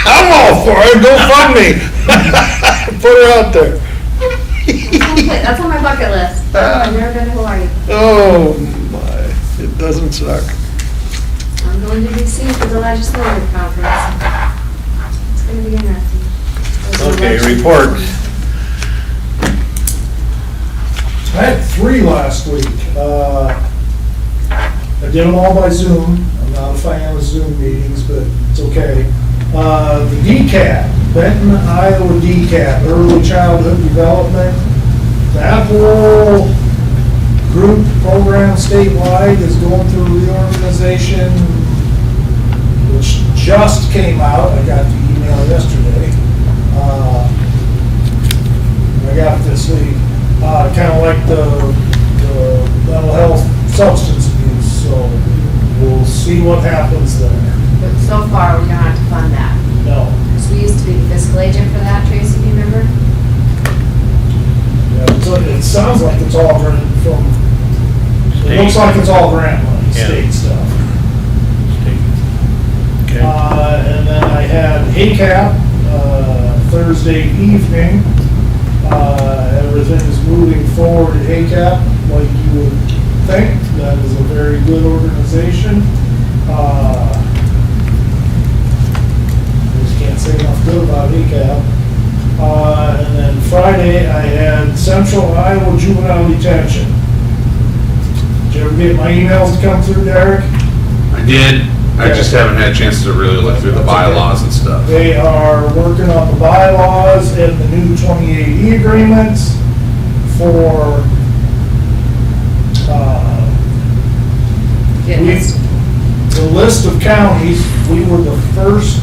I'm all for it. Go fund me. Put her out there. That's on my bucket list. I've never been to Hawaii. Oh, my. It doesn't suck. I'm going to DC for the legislative conference. It's going to be interesting. There's an Okay, election. reports. I had 3 last week. I did them all by Zoom. I'm not a fan of Zoom meetings, but it's okay. The DCAT, Benton, Iowa DCAT, Early Childhood Development, that whole group program statewide is going through reorganization, which just came out. I got the email yesterday. I got this week, kind of like the mental health substance abuse, so we'll see what happens there. But so far, we don't have to fund that. No. Because we used to be the fiscal agent for that, Tracy, do you remember? Yeah, it sounds like it's all grant from, it looks like it's all grant money, Yeah. state stuff. Okay. And then I had HACAP, Thursday evening. Everything is moving forward at HACAP like you would think. That is a very good organization. Just can't say enough good about HACAP. And then Friday, I had Central Iowa Juvenile Detention. Did you ever get my emails to come through, Derek? I did. I just haven't had a chance to really look through the bylaws and stuff. They are working on the bylaws and the new 28E agreements for, the list of counties. We were the first,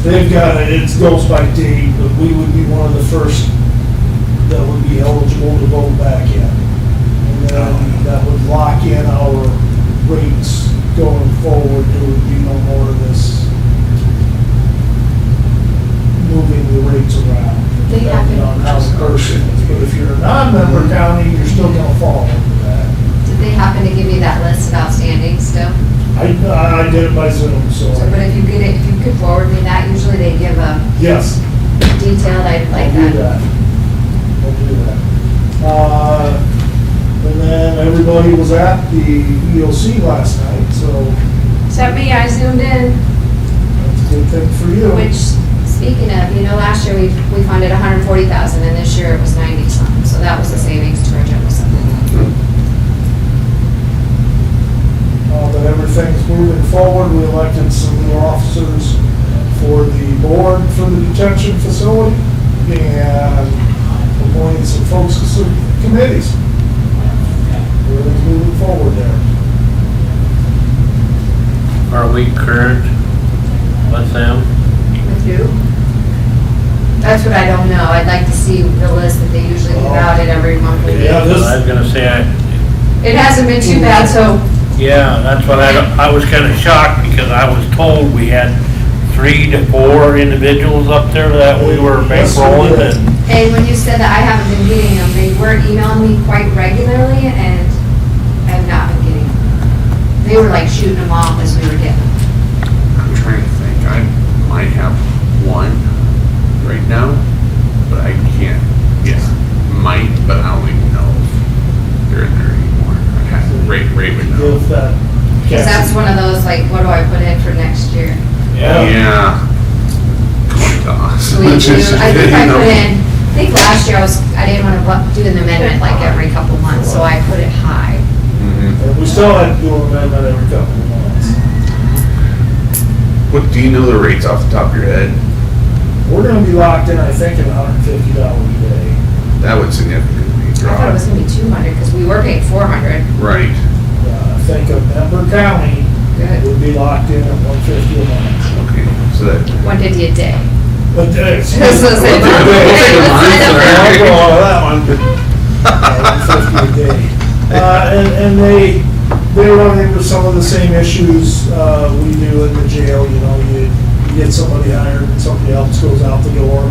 they've got it, it goes by date, but we would be one of the first that would be eligible to vote back in. And then that would lock in our rates going forward. There would be no more of this moving the rates around, They have depending to- on how the person is. But if you're a non-member county, you're still gonna fall under that. Did they happen to give you that list of outstanding still? I did it by Zoom, so. So, but if you get it, if you could forward me that, usually they give a Yes, detailed, I'd like I'll do that. that. we'll do that. And then everybody was at the EOC last night, so Except me, I zoomed in, that's a good thing for you. which, speaking of, last year we funded 140,000 and this year it was 90 something. So that was a savings to our general supplement. But everything's moving forward. We elected some new officers for the board for the detention facility and appointed some folks to some committees. Everything's moving forward there. Are we current with them? With you? That's what I don't know. I'd like to see the list that they usually give out at every monthly meeting. Yeah, this- I was gonna say, It hasn't been too bad, so yeah, that's what I was kinda shocked because I was told we had 3 to 4 individuals up there that we were bankrolling and, And when you said that I haven't been getting them, they were emailing me quite regularly and I have not been getting them. They were like shooting them off as we were getting them. I'm trying to think, I might have one right now, but I can't, might, but I don't even know if they're in there anymore. I'd have to, Ray would know. Give that. Because that's one of those, like, what do I put in for next year? Yeah. Coin toss. So we Which do, is, I think I you know, put in, I think last year I didn't want to do an amendment like every couple months, so I put it high. And we still have to do an amendment every couple of months. What, do you know the rates off the top of your head? We're gonna be locked in, I think, at $150 a day. That would significantly I thought it drop. was gonna be 200, because we were paying 400. Right. I think a member county Good. would be locked in at $150 a month. Okay, so that, 150 a day. But, So it's the same. We'll take a month. I'll go all of that one. $150 a day. And they run into some of the same issues we do in the jail, you get somebody hired and somebody else goes out the door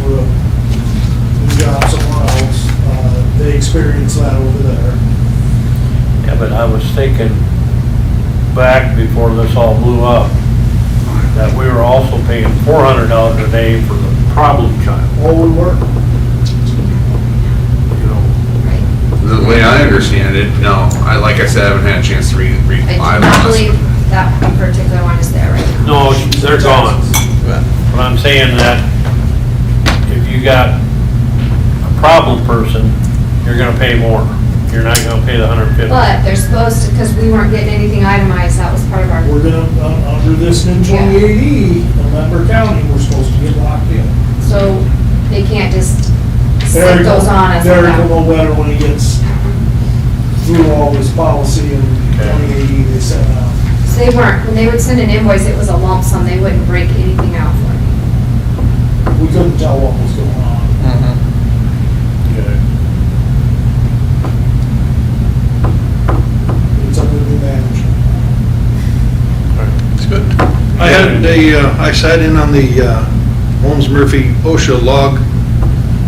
for a new job somewhere else. They experience that over there. yeah, but I was thinking back before this all blew up, that we were also paying $400 a day for the problem child, All would work. you know. the way I understand it, no, like I said, I haven't had a chance to read I do not bylaws. believe that particular one is there right now. No, they're gone. But I'm saying that if you got a problem person, you're gonna pay more. You're not gonna pay the 150. But they're supposed to, because we weren't getting anything itemized, that was part of our, We're gonna, under this new 2080, in Member County, we're supposed to get locked in. so they can't just stick Derek those on us. Derek without- will know better when he gets through all this policy and 2080 they sent out. So they weren't, when they would send an invoice, it was a lump sum, they wouldn't break anything out for me. We couldn't tell what was going on. It's under new management. It's good. I sat in on the Holmes Murphy OSHA log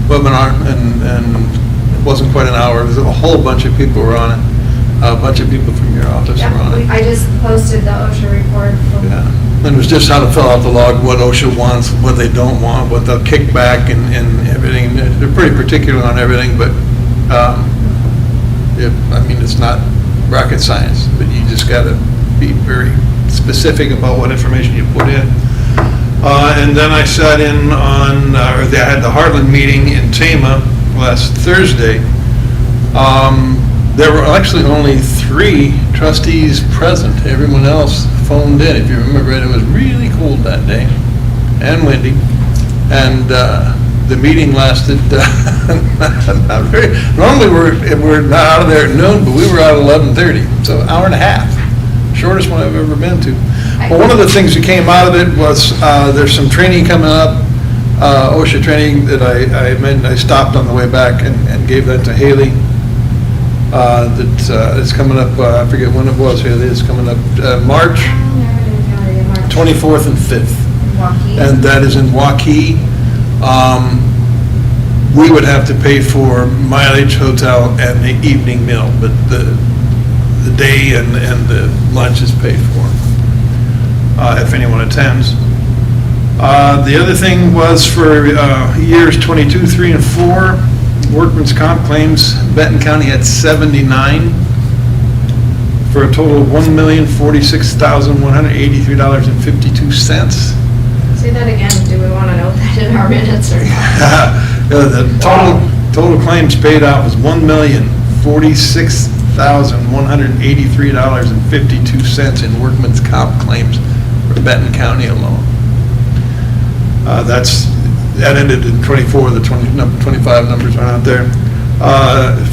webinar, and it wasn't quite an hour. There was a whole bunch of people were on it. A bunch of people from your office were on it. Yeah, I just posted the OSHA report. Yeah, and it was just how to fill out the log, what OSHA wants, what they don't want, what they'll kick back and everything. They're pretty particular on everything, but, it's not rocket science, but you just gotta be very specific about what information you put in. And then I sat in on, I had the Heartland meeting in Tama last Thursday. There were actually only 3 trustees present. Everyone else phoned in. If you remember, it was really cold that day and windy. And the meeting lasted not very. Normally we're not out of there at noon, but we were out at 11:30, so an hour and a half. Shortest one I've ever been to. Well, one of the things that came out of it was there's some training coming up, OSHA training that I stopped on the way back and gave that to Haley. It's coming up, I forget when it was, Haley, it's coming up March 24th and 5th. And that is in Waukee. We would have to pay for mileage, hotel, and the evening meal, but the day and the lunch is paid for, if anyone attends. The other thing was for years 22, 3, and 4, workman's comp claims, Benton County had 79, for a total of $1,046,183.52. Say that again, do we want to note that in our minutes or not? The total claims paid out was $1,046,183.52 in workman's comp claims for Benton County alone. That ended in 24, the 25 numbers are out there.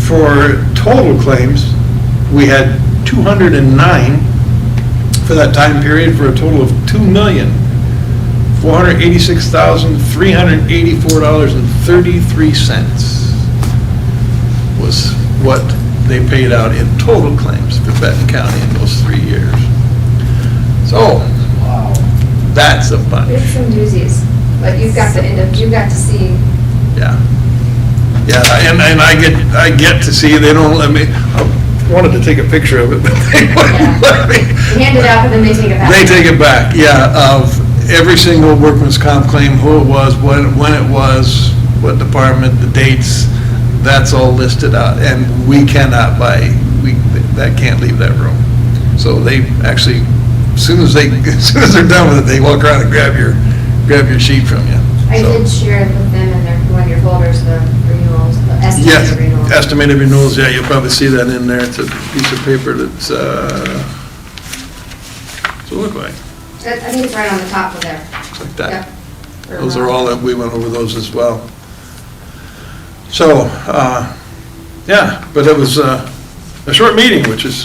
For total claims, we had 209 for that time period, for a total of $2,486,384.33 was what they paid out in total claims for Benton County in those 3 years. So, that's a bunch. We have some doozies, but you've got to see. Yeah. Yeah, and I get to see, they don't let me, I wanted to take a picture of it, but they wouldn't let me. You hand it out, and then they take it back. They take it back, yeah, of every single workman's comp claim, who it was, when it was, what department, the dates, that's all listed out, and we cannot that can't leave that room. So they actually, as soon as they're done with it, they walk around and grab your sheet from you. I So- did share it with them in one of your folders, the renewals, the estimated renewals. Yes, estimated renewals, yeah, you'll probably see that in there. It's a piece of paper that's, what's it look like? I think it's right on the top of there. It's like that. Yep. Or Those are around. all that, we went over those as well. So, yeah, but it was a short meeting, which it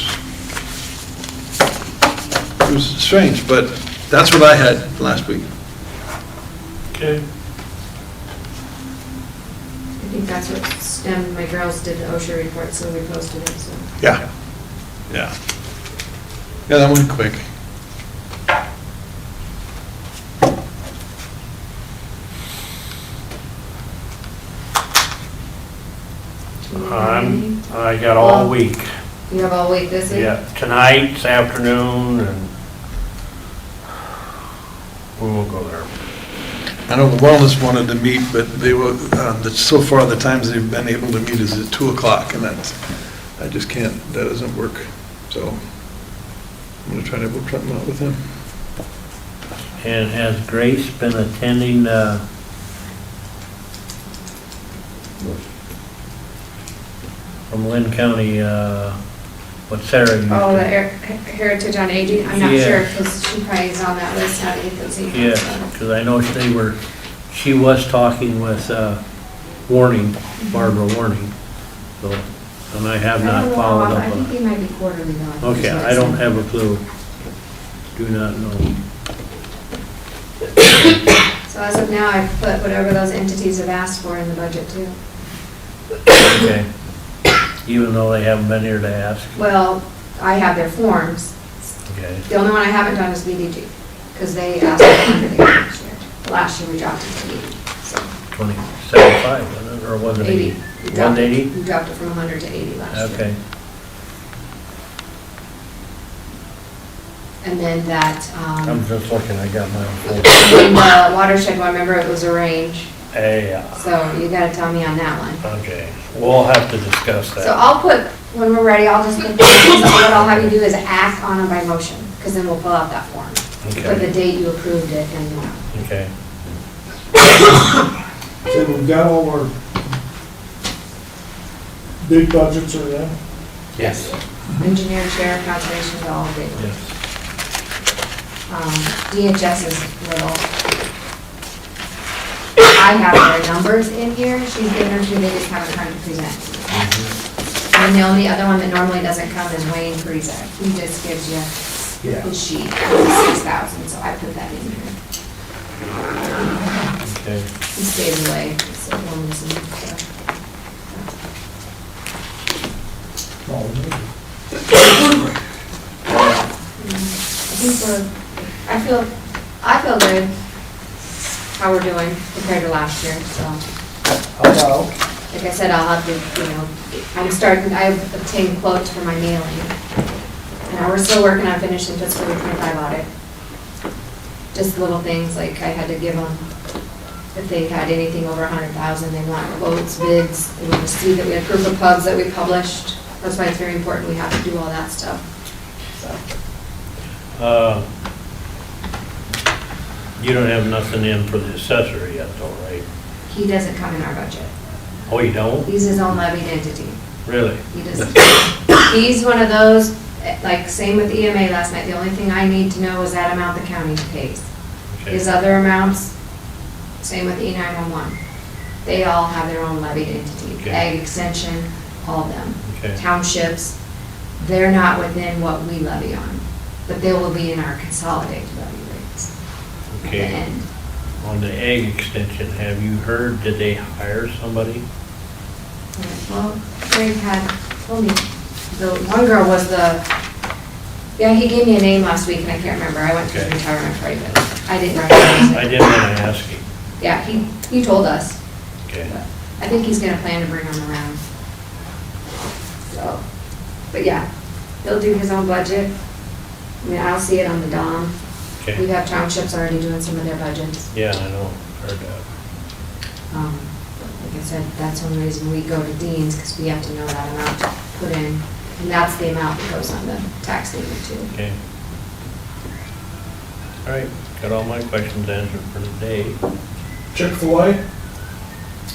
was strange, but that's what I had last week. Okay. I think that's what stemmed, my girls did the OSHA report, so we posted it, so. Yeah, yeah. Yeah, that went quick. I got all week. You have all week this week? Yeah, tonight, this afternoon, and we won't go there. I know the wellness wanted to meet, but they were, so far the times they've been able to meet is at 2 o'clock, and I just can't, that doesn't work. So I'm gonna try to work something out with him. And has Grace been attending, from Lynn County, what Sarah used to? Oh, the Heritage on Aging, I'm not Yeah. sure, because she probably is on that list, how to get those emails. Yeah, so. because I know she was talking with Barbara Warning, so, and I have I not don't know, followed I up think on they it. might be quarterly though. Okay, I don't have a clue. Do not know. So as of now, I've put whatever those entities have asked for in the budget too. Okay. Even though they haven't been here to ask? Well, I have their forms. Okay. The only one I haven't done is BDG, because they asked for 100 last year. Last year we dropped it to 80, so 75, wasn't it, or was it 80? 80. We dropped it- 180? We dropped it from 100 to 80 last year. Okay. And then that, I'm just looking, I got my own folder. in the watershed one, remember it was a range, Yeah, so you gotta tell me on that one. okay. We'll have to discuss So that. I'll put, when we're ready, I'll just put, what I'll have you do is act on them by motion, because then we'll pull out that form. Put the Okay, date you approved it and, okay. So we've got all our big budgets are in. Yes. engineer, sheriff, conservation, is all big. Yes. DHS is little. I have their numbers in here, she's given them to me, they just haven't time to present. And the only other one that normally doesn't come is Wayne Parizak, he just gives you his sheet, 6,000, so I put that in here. Okay. He stays away, so one was in there. I feel good how we're doing compared to last year, so. Like I said, I'll have to, I've obtained quotes for my mailing. And we're still working on finishing fiscal year 25 audit. Just little things, like I had to give them if they had anything over 100,000, they want quotes, bids, they want to see that we have proof of pubs that we published. That's why it's very important, we have to do all that stuff, so. You don't have nothing in for the assessor yet though, right? He doesn't come in our budget. Oh, you don't? He's his own levied entity. Really? He doesn't. He's one of those, like, same with EMA last night, the only thing I need to know is that amount the county pays. Okay. His other amounts, same with E911. They all have their own levied entity. Okay. Ag extension, all of them. Okay. Townships, they're not within what we levy on, but they will be in our consolidated levy rates at the Okay. end. On the ag extension, have you heard, did they hire somebody? Well, Craig had told me, the one girl was yeah, he gave me a name last week and I can't remember. I went to his Okay. retirement party, but I didn't recognize I it. did want to ask him. Yeah, he told us. Okay. But I think he's gonna plan to bring them around. So, but yeah, he'll do his own budget. I mean, I'll see it on the DOM. We Okay. have townships already doing some of their budgets. Yeah, I know, heard that. Like I said, that's one reason we go to Dean's, because we have to know that amount to put in. And that's the amount that goes on the tax statement too. Okay. All right, got all my questions answered for today. Chick-fil-A?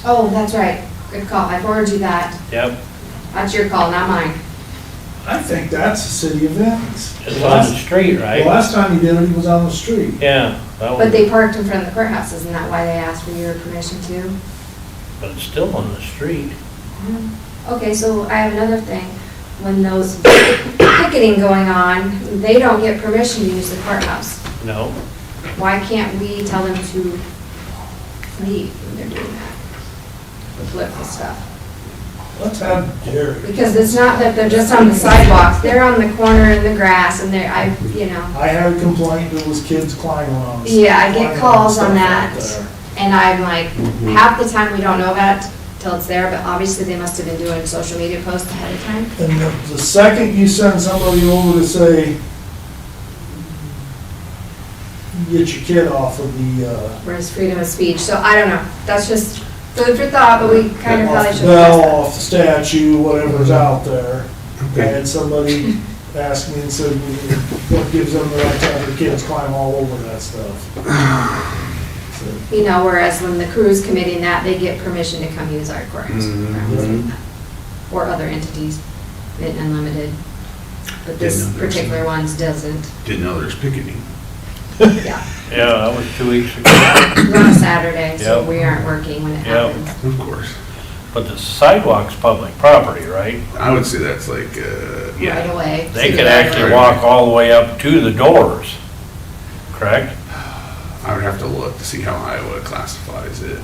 Oh, that's right. Good call. I forwarded you that. Yep, That's your call, not mine. I think that's a city event. it's on the street, The right? last time he did it, he was on the street. Yeah, that But was, they parked in front of the courthouse. Isn't that why they asked for your permission too? but it's still on the street. Okay, so I have another thing. When those picketing going on, they don't get permission to use the courthouse. No? Why can't we tell them to leave when they're doing that? With flip and stuff. Let's have Jerry. Because it's not that they're just on the sidewalks. They're on the corner in the grass and they're, I had a complaint, there was kids climbing on. Yeah, I get climbing calls on stuff that. out there. And I'm like, half the time we don't know about it till it's there, but obviously they must have been doing social media posts ahead of time. And the second you send somebody over to say, get your kid off of the, Whereas freedom of speech, so I don't know, that's just food for thought, but we kind of probably off should the address bell, that. off the statue, whatever's out there. I had somebody ask me and said, what gives them the right to have their kids climb all over that stuff? So, You know, whereas when the cruise committee and that, they get permission to come use our courthouse. Or other entities, Mint Unlimited. But this Didn't know there was particular some. one's doesn't, Didn't know there's picketing. yeah. Yeah, that was 2 weeks ago. It's on a Saturday, so Yep. we aren't working when it Yep. happens. Of course. But the sidewalk's public property, right? I would say that's like, Right yeah. away. They So could the- actually walk all the way up to the doors, correct? I would have to look to see how Iowa classifies it.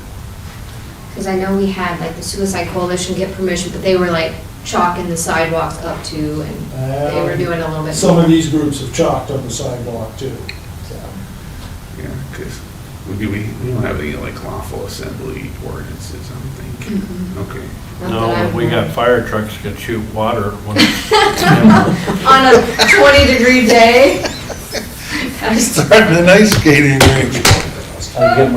Because I know we had like the Suicide Coalition get permission, but they were like chalking the sidewalks up to, and they were doing a little bit Some more. of these groups have chalked up the sidewalk too. So, Yeah, because we don't have any like lawful assembly ordinances, I don't think. Okay. not No, that but I'm we aware. got fire trucks that shoot water when On a 20-degree day. Starting an ice skating rink. I'll get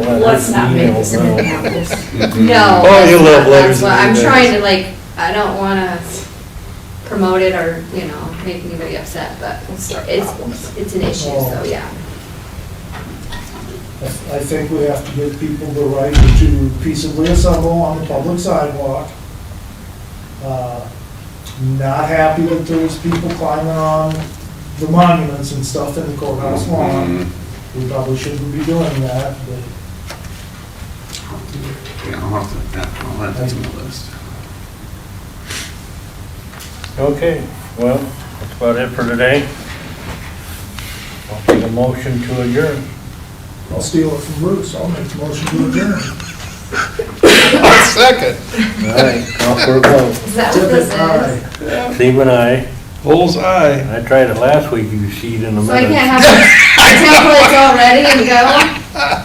my. Let's not make this an emails Indianapolis. No. Oh, you that's love not- letters that's what- and I'm emails. trying to like, I don't want to promote it or, make anybody upset, but it's an issue, so yeah. I think we have to give people the right to peaceably assemble on the public sidewalk. Not happy that there's people climbing on the monuments and stuff in the courthouse lawn. We probably shouldn't be doing that, but Yeah, I'll add that to my list. Okay, well, that's about it for today. I'll take a motion to adjourn. I'll steal it from Bruce. I'll make the motion to adjourn. Second. All right, call for a vote. Is that what this Tippit, is? aye. Steve and I Bullseye. tried it last week, you see it in a minute. So I can't have a template all ready and go?